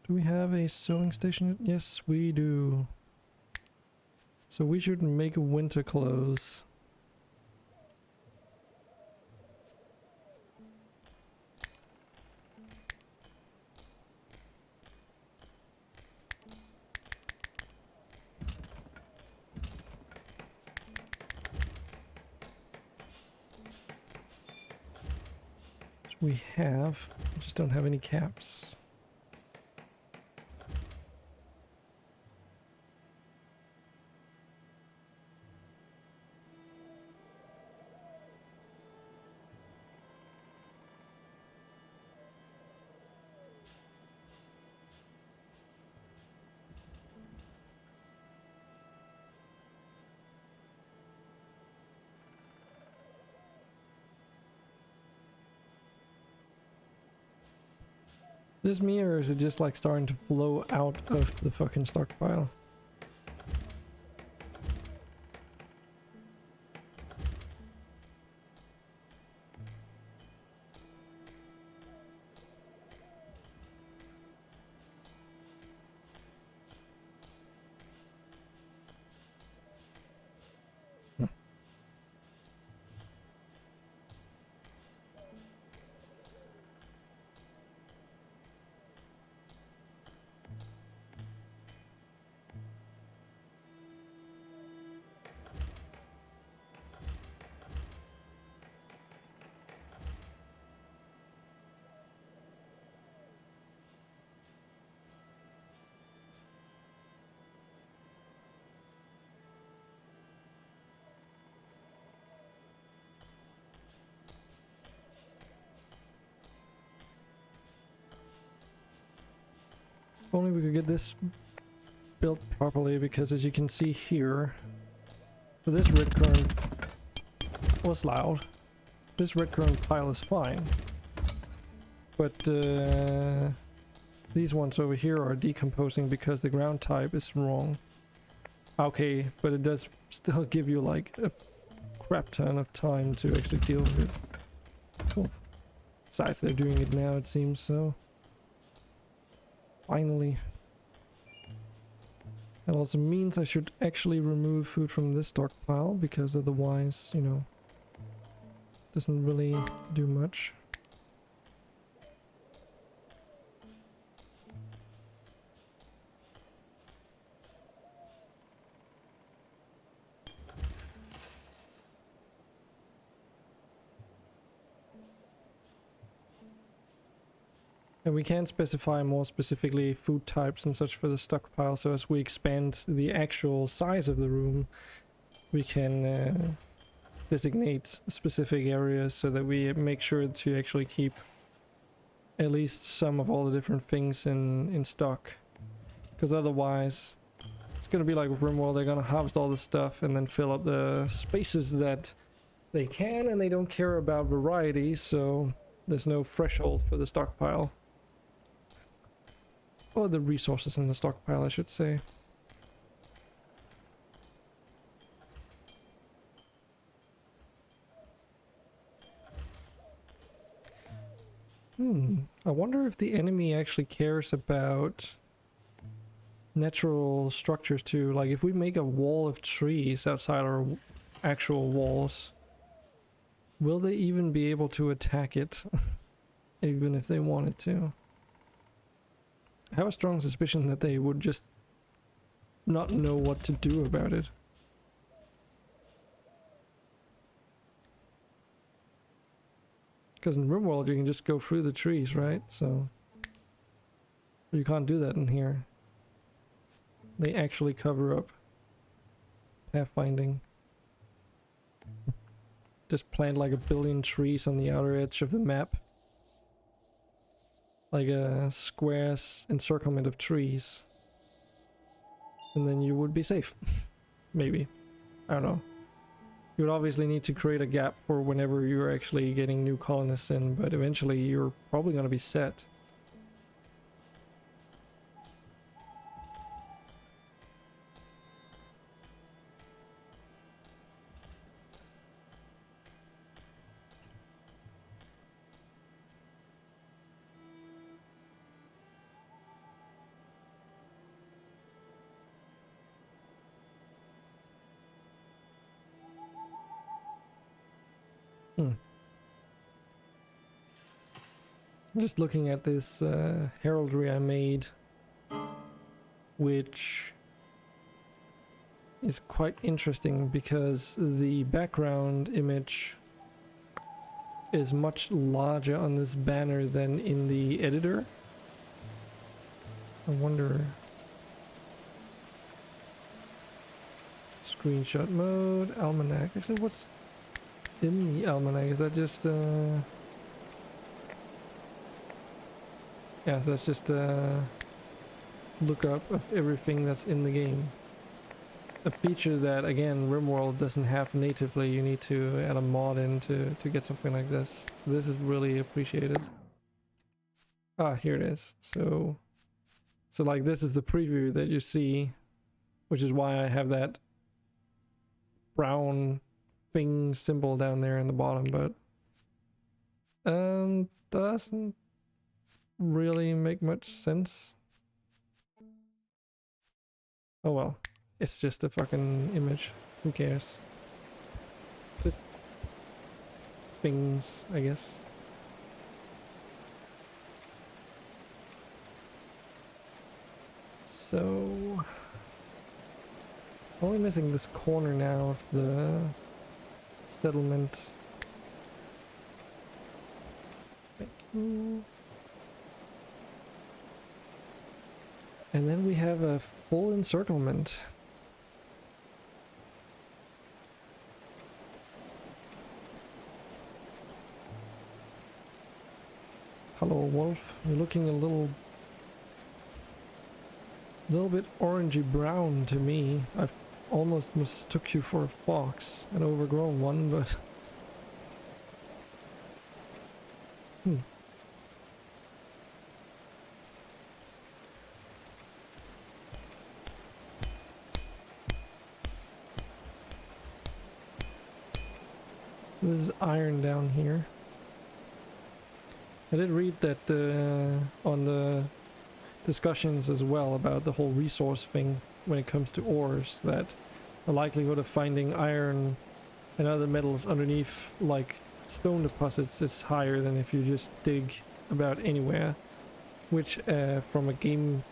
Do we have a sewing station? Yes, we do. So we should make winter clothes. we have. We just don't have any caps. Is this me, or is it just like starting to blow out of the fucking stockpile? If only we could get this built properly, because as you can see here, for this red current was loud. This red current pile is fine. But these ones over here are decomposing because the ground type is wrong. Okay, but it does still give you like a crap ton of time to actually deal with it. Cool. Besides, they're doing it now, it seems, so... Finally. That also means I should actually remove food from this stockpile, because otherwise, you know, doesn't really do much. And we can specify more specifically food types and such for the stockpile, so as we expand the actual size of the room, we can designate specific areas so that we make sure to actually keep at least some of all the different things in stock. Because otherwise, it's gonna be like RimWorld, they're gonna harvest all the stuff and then fill up the spaces that they can, and they don't care about variety, so there's no threshold for the stockpile. Or the resources in the stockpile, I should say. I wonder if the enemy actually cares about natural structures too. Like if we make a wall of trees outside our actual walls, will they even be able to attack it? Even if they wanted to. I have a strong suspicion that they would just not know what to do about it. Because in RimWorld you can just go through the trees, right? So you can't do that in here. They actually cover up pathfinding. Just plant like 1 billion trees on the outer edge of the map. Like a square encirclement of trees. And then you would be safe. Maybe. I don't know. You would obviously need to create a gap for whenever you're actually getting new colonists in, but eventually you're probably going to be set. I'm just looking at this heraldry I made, which is quite interesting because the background image is much larger on this banner than in the editor. I wonder. Screenshot mode, almanac. Actually, what's in the almanac? Is that just yeah, so that's just lookup of everything that's in the game. A feature that, again, RimWorld doesn't have natively. You need to add a mod in to get something like this. So this is really appreciated. Ah, here it is. So like this is the preview that you see, which is why I have that brown thing symbol down there in the bottom, but doesn't really make much sense. Oh well, it's just a fucking image. Who cares? Just things, I guess. So only missing this corner now of the settlement. Thank you. And then we have a full encirclement. Hello, wolf. You're looking a little bit orangey brown to me. I've almost mistook you for a fox, an overgrown one, but This is iron down here. I did read that on the discussions as well about the whole resource thing when it comes to ores, that the likelihood of finding iron and other metals underneath like stone deposits is higher than if you just dig about anywhere, which from a game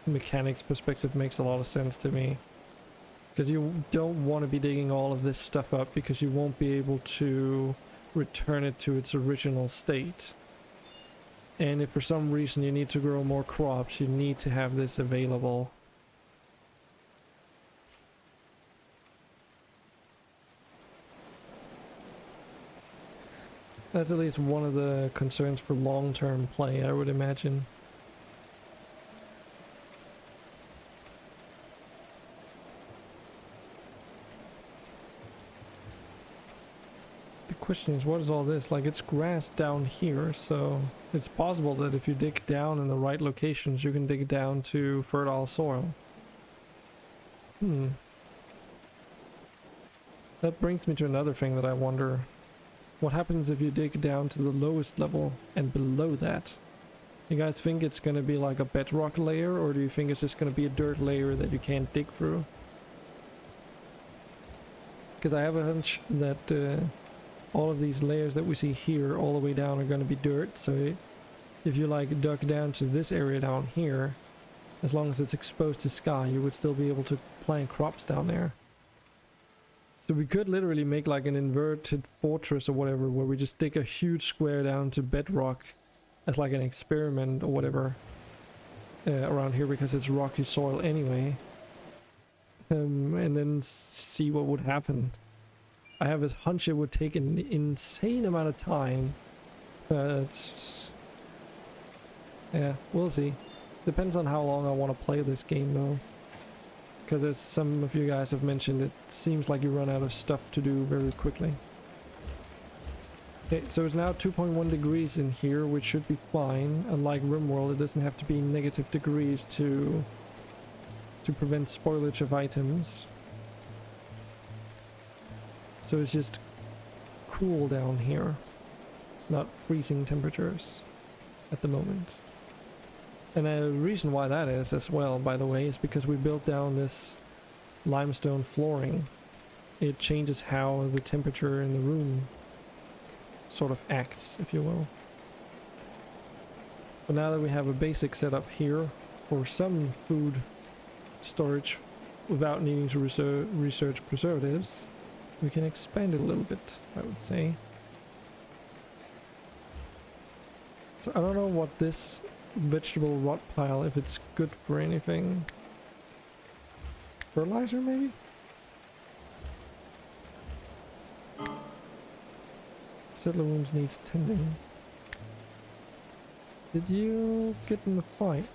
mechanics perspective makes a lot of sense to me. Because you don't want to be digging all of this stuff up because you won't be able to return it to its original state. And if for some reason you need to grow more crops, you need to have this available. That's at least one of the concerns for long-term play, I would imagine. The question is, what is all this? Like, it's grass down here, so it's possible that if you dig down in the right locations, you can dig down to fertile soil. That brings me to another thing that I wonder. What happens if you dig down to the lowest level and below that? You guys think it's going to be like a bedrock layer, or do you think it's just going to be a dirt layer that you can't dig through? Because I have a hunch that all of these layers that we see here all the way down are going to be dirt, so if you like dug down to this area down here, as long as it's exposed to sky, you would still be able to plant crops down there. So we could literally make like an inverted fortress or whatever, where we just dig a huge square down to bedrock as like an experiment or whatever around here, because it's rocky soil anyway, and then see what would happen. I have a hunch it would take an insane amount of time, but yeah, we'll see. Depends on how long I want to play this game though, because as some of you guys have mentioned, it seems like you run out of stuff to do very quickly. Okay, so it's now 2.1 degrees in here, which should be fine. Unlike RimWorld, it doesn't have to be negative degrees to prevent spoilage of items. So it's just cool down here. It's not freezing temperatures at the moment. And the reason why that is as well, by the way, is because we built down this limestone flooring. It changes how the temperature in the room sort of acts, if you will. But now that we have a basic setup here for some food storage without needing to research preservatives, we can expand it a little bit, I would say. So I don't know what this vegetable rot pile, if it's good for anything. Fertilizer maybe? Settler wounds needs tending. Did you get in the fight?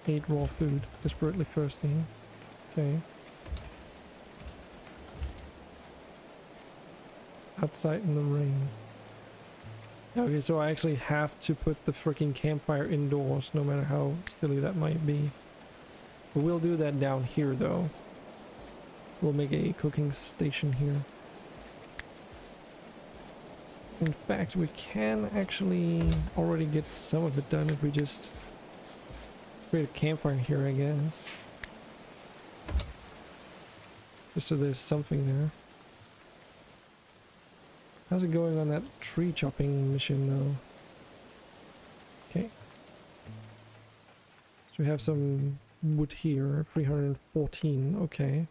8 raw food. Desperately thirsty. Okay. Outside in the rain. Okay, so I actually have to put the freaking campfire indoors, no matter how silly that might be. But we'll do that down here, though. We'll make a cooking station here. In fact, we can actually already get some of it done if we just create a campfire here, I guess. Just so there's something there. How's it going on that tree chopping mission though? Okay. So we have some wood here, 314, okay.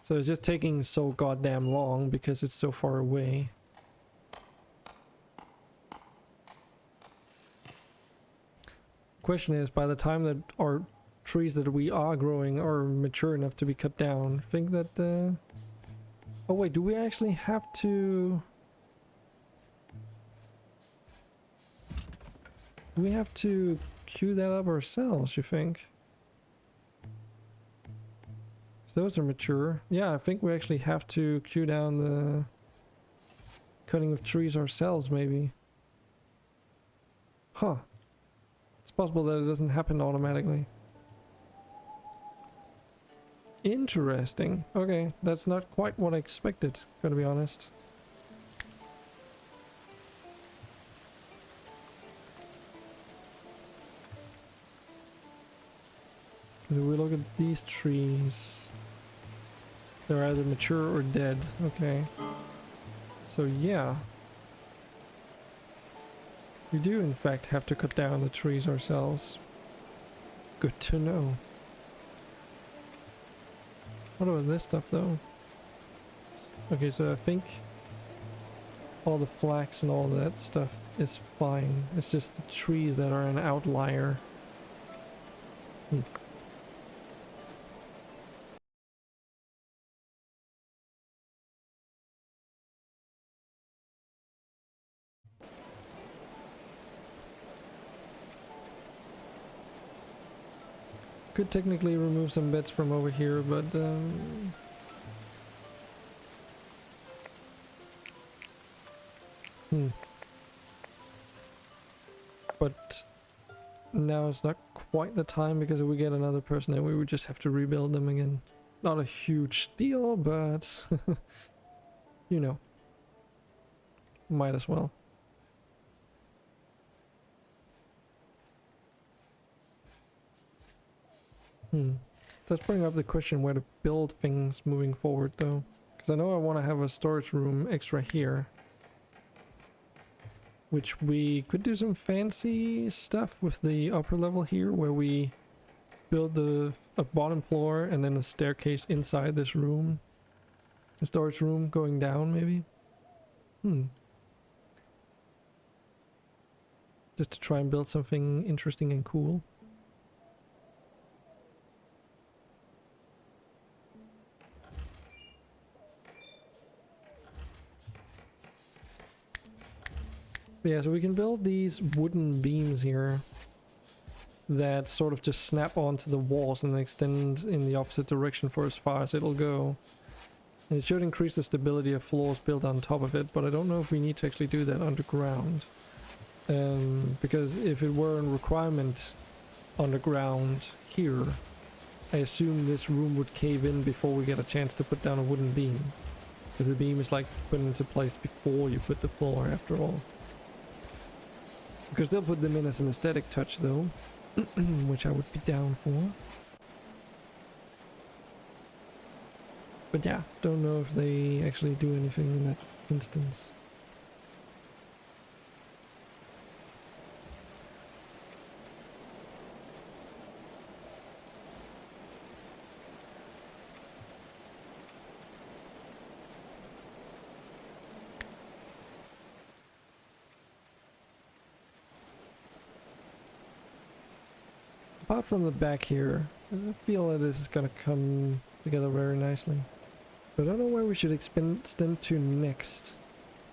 So it's just taking so goddamn long because it's so far away. Question is, by the time that our trees that we are growing are mature enough to be cut down, I think that oh wait, do we actually have to... Do we have to queue that up ourselves, you think? Those are mature. Yeah, I think we actually have to queue down the cutting of trees ourselves, maybe. Huh. It's possible that it doesn't happen automatically. Interesting. Okay, that's not quite what I expected, gotta be honest. If we look at these trees, they're either mature or dead. Okay. So yeah. We do in fact have to cut down the trees ourselves. Good to know. What about this stuff though? Okay, so I think all the flax and all that stuff is fine. It's just the trees that are an outlier. Could technically remove some beds from over here, but but now it's not quite the time, because if we get another person then we would just have to rebuild them again. Not a huge deal, but you know, might as well. Let's bring up the question where to build things moving forward though, because I know I want to have a storage room extra here, which we could do some fancy stuff with the upper level here, where we build a bottom floor and then a staircase inside this room, a storage room going down maybe. Just to try and build something interesting and cool. Yeah, so we can build these wooden beams here that sort of just snap onto the walls and extend in the opposite direction for as far as it'll go. And it should increase the stability of floors built on top of it, but I don't know if we need to actually do that underground. Because if it were a requirement underground here, I assume this room would cave in before we get a chance to put down a wooden beam. Because the beam is like put into place before you put the floor after all. We could still put them in as an aesthetic touch though, which I would be down for. But yeah, don't know if they actually do anything in that instance. Apart from the back here, I feel that this is gonna come together very nicely. But I don't know where we should extend to next.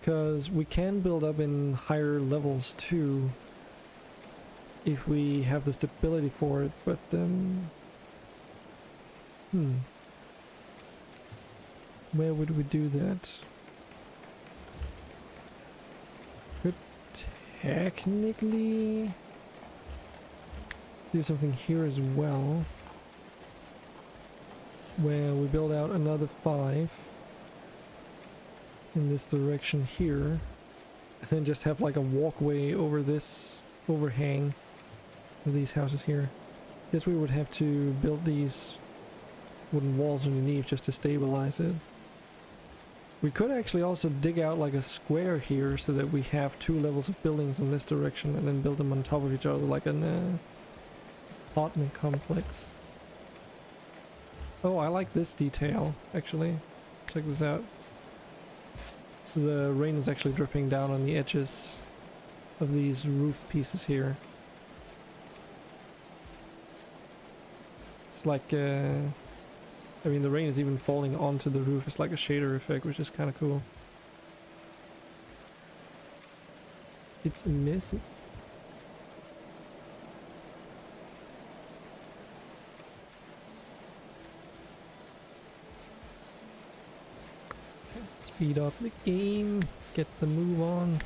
Because we can build up in higher levels too. If we have the stability for it, but where would we do that? Could technically do something here as well, where we build out another 5 in this direction here, and then just have like a walkway over this overhang of these houses here. Guess we would have to build these wooden walls underneath just to stabilize it. We could actually also dig out like a square here so that we have 2 levels of buildings in this direction and then build them on top of each other like an apartment complex. Oh, I like this detail actually. Check this out. The rain is actually dripping down on the edges of these roof pieces here. It's like, I mean, the rain is even falling onto the roof. It's like a shader effect, which is kind of cool. It's immersive. Speed up the game, get the move on.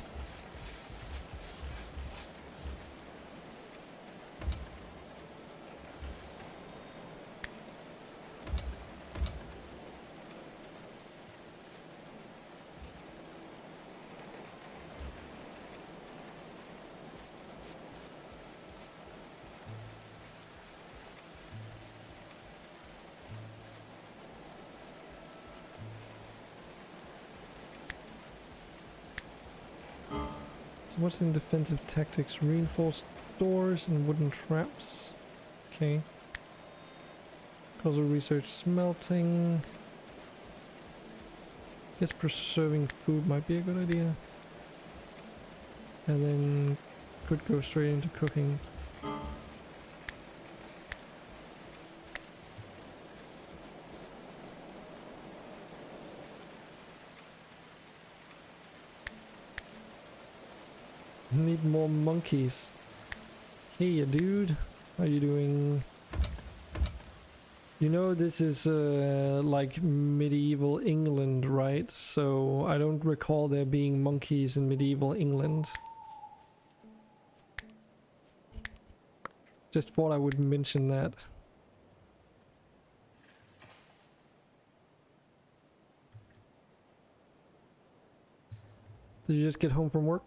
So what's in defensive tactics? Reinforced doors and wooden traps. Okay. Also research smelting. Guess preserving food might be a good idea. And then could go straight into cooking. Need more monkeys. Hey, dude. How you doing? You know this is like medieval England, right? So I don't recall there being monkeys in medieval England. Just thought I would mention that. Did you just get home from work?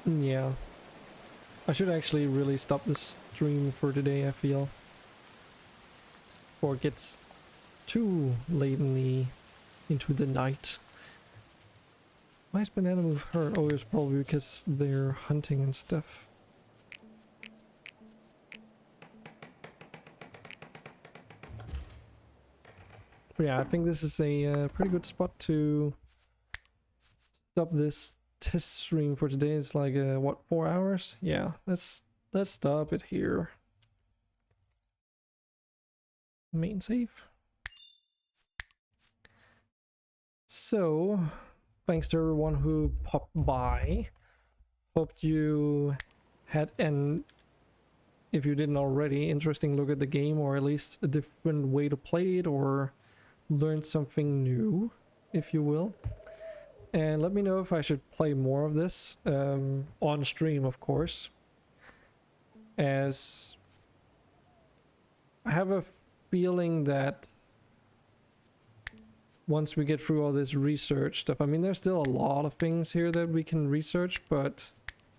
Yeah. I should actually really stop this stream for today, I feel. Before it gets too late into the night. Why is Banana Move hurt? Oh, it's probably because they're hunting and stuff. But yeah, I think this is a pretty good spot to stop this test stream for today. It's like what, 4 hours? Yeah, let's stop it here. Main save. So, thanks to everyone who popped by. Hope you had an, if you didn't already, interesting look at the game, or at least a different way to play it, or learned something new, if you will. And let me know if I should play more of this on stream, of course, as I have a feeling that once we get through all this research stuff, I mean, there's still a lot of things here that we can research, but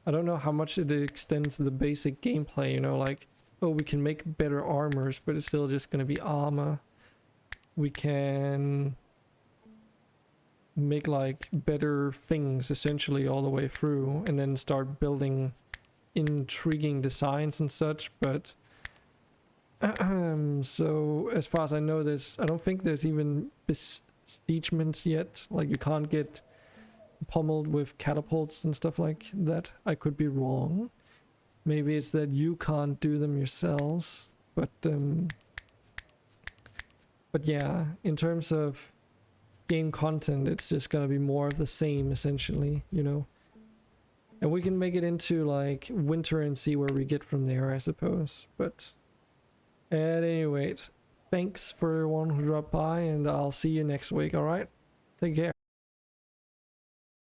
I don't know how much it extends the basic gameplay, you know, like, oh, we can make better armors, but it's still just going to be armor. We can make like better things essentially all the way through, and then start building intriguing designs and such. But so as far as I know, I don't think there's even besiegements yet. Like you can't get pummeled with catapults and stuff like that. I could be wrong. Maybe it's that you can't do them yourselves. But yeah, in terms of game content, it's just gonna be more of the same essentially, you know. And we can make it into like winter and see where we get from there, I suppose. But at any rate, thanks for everyone who dropped by, and I'll see you next week, alright? Take care.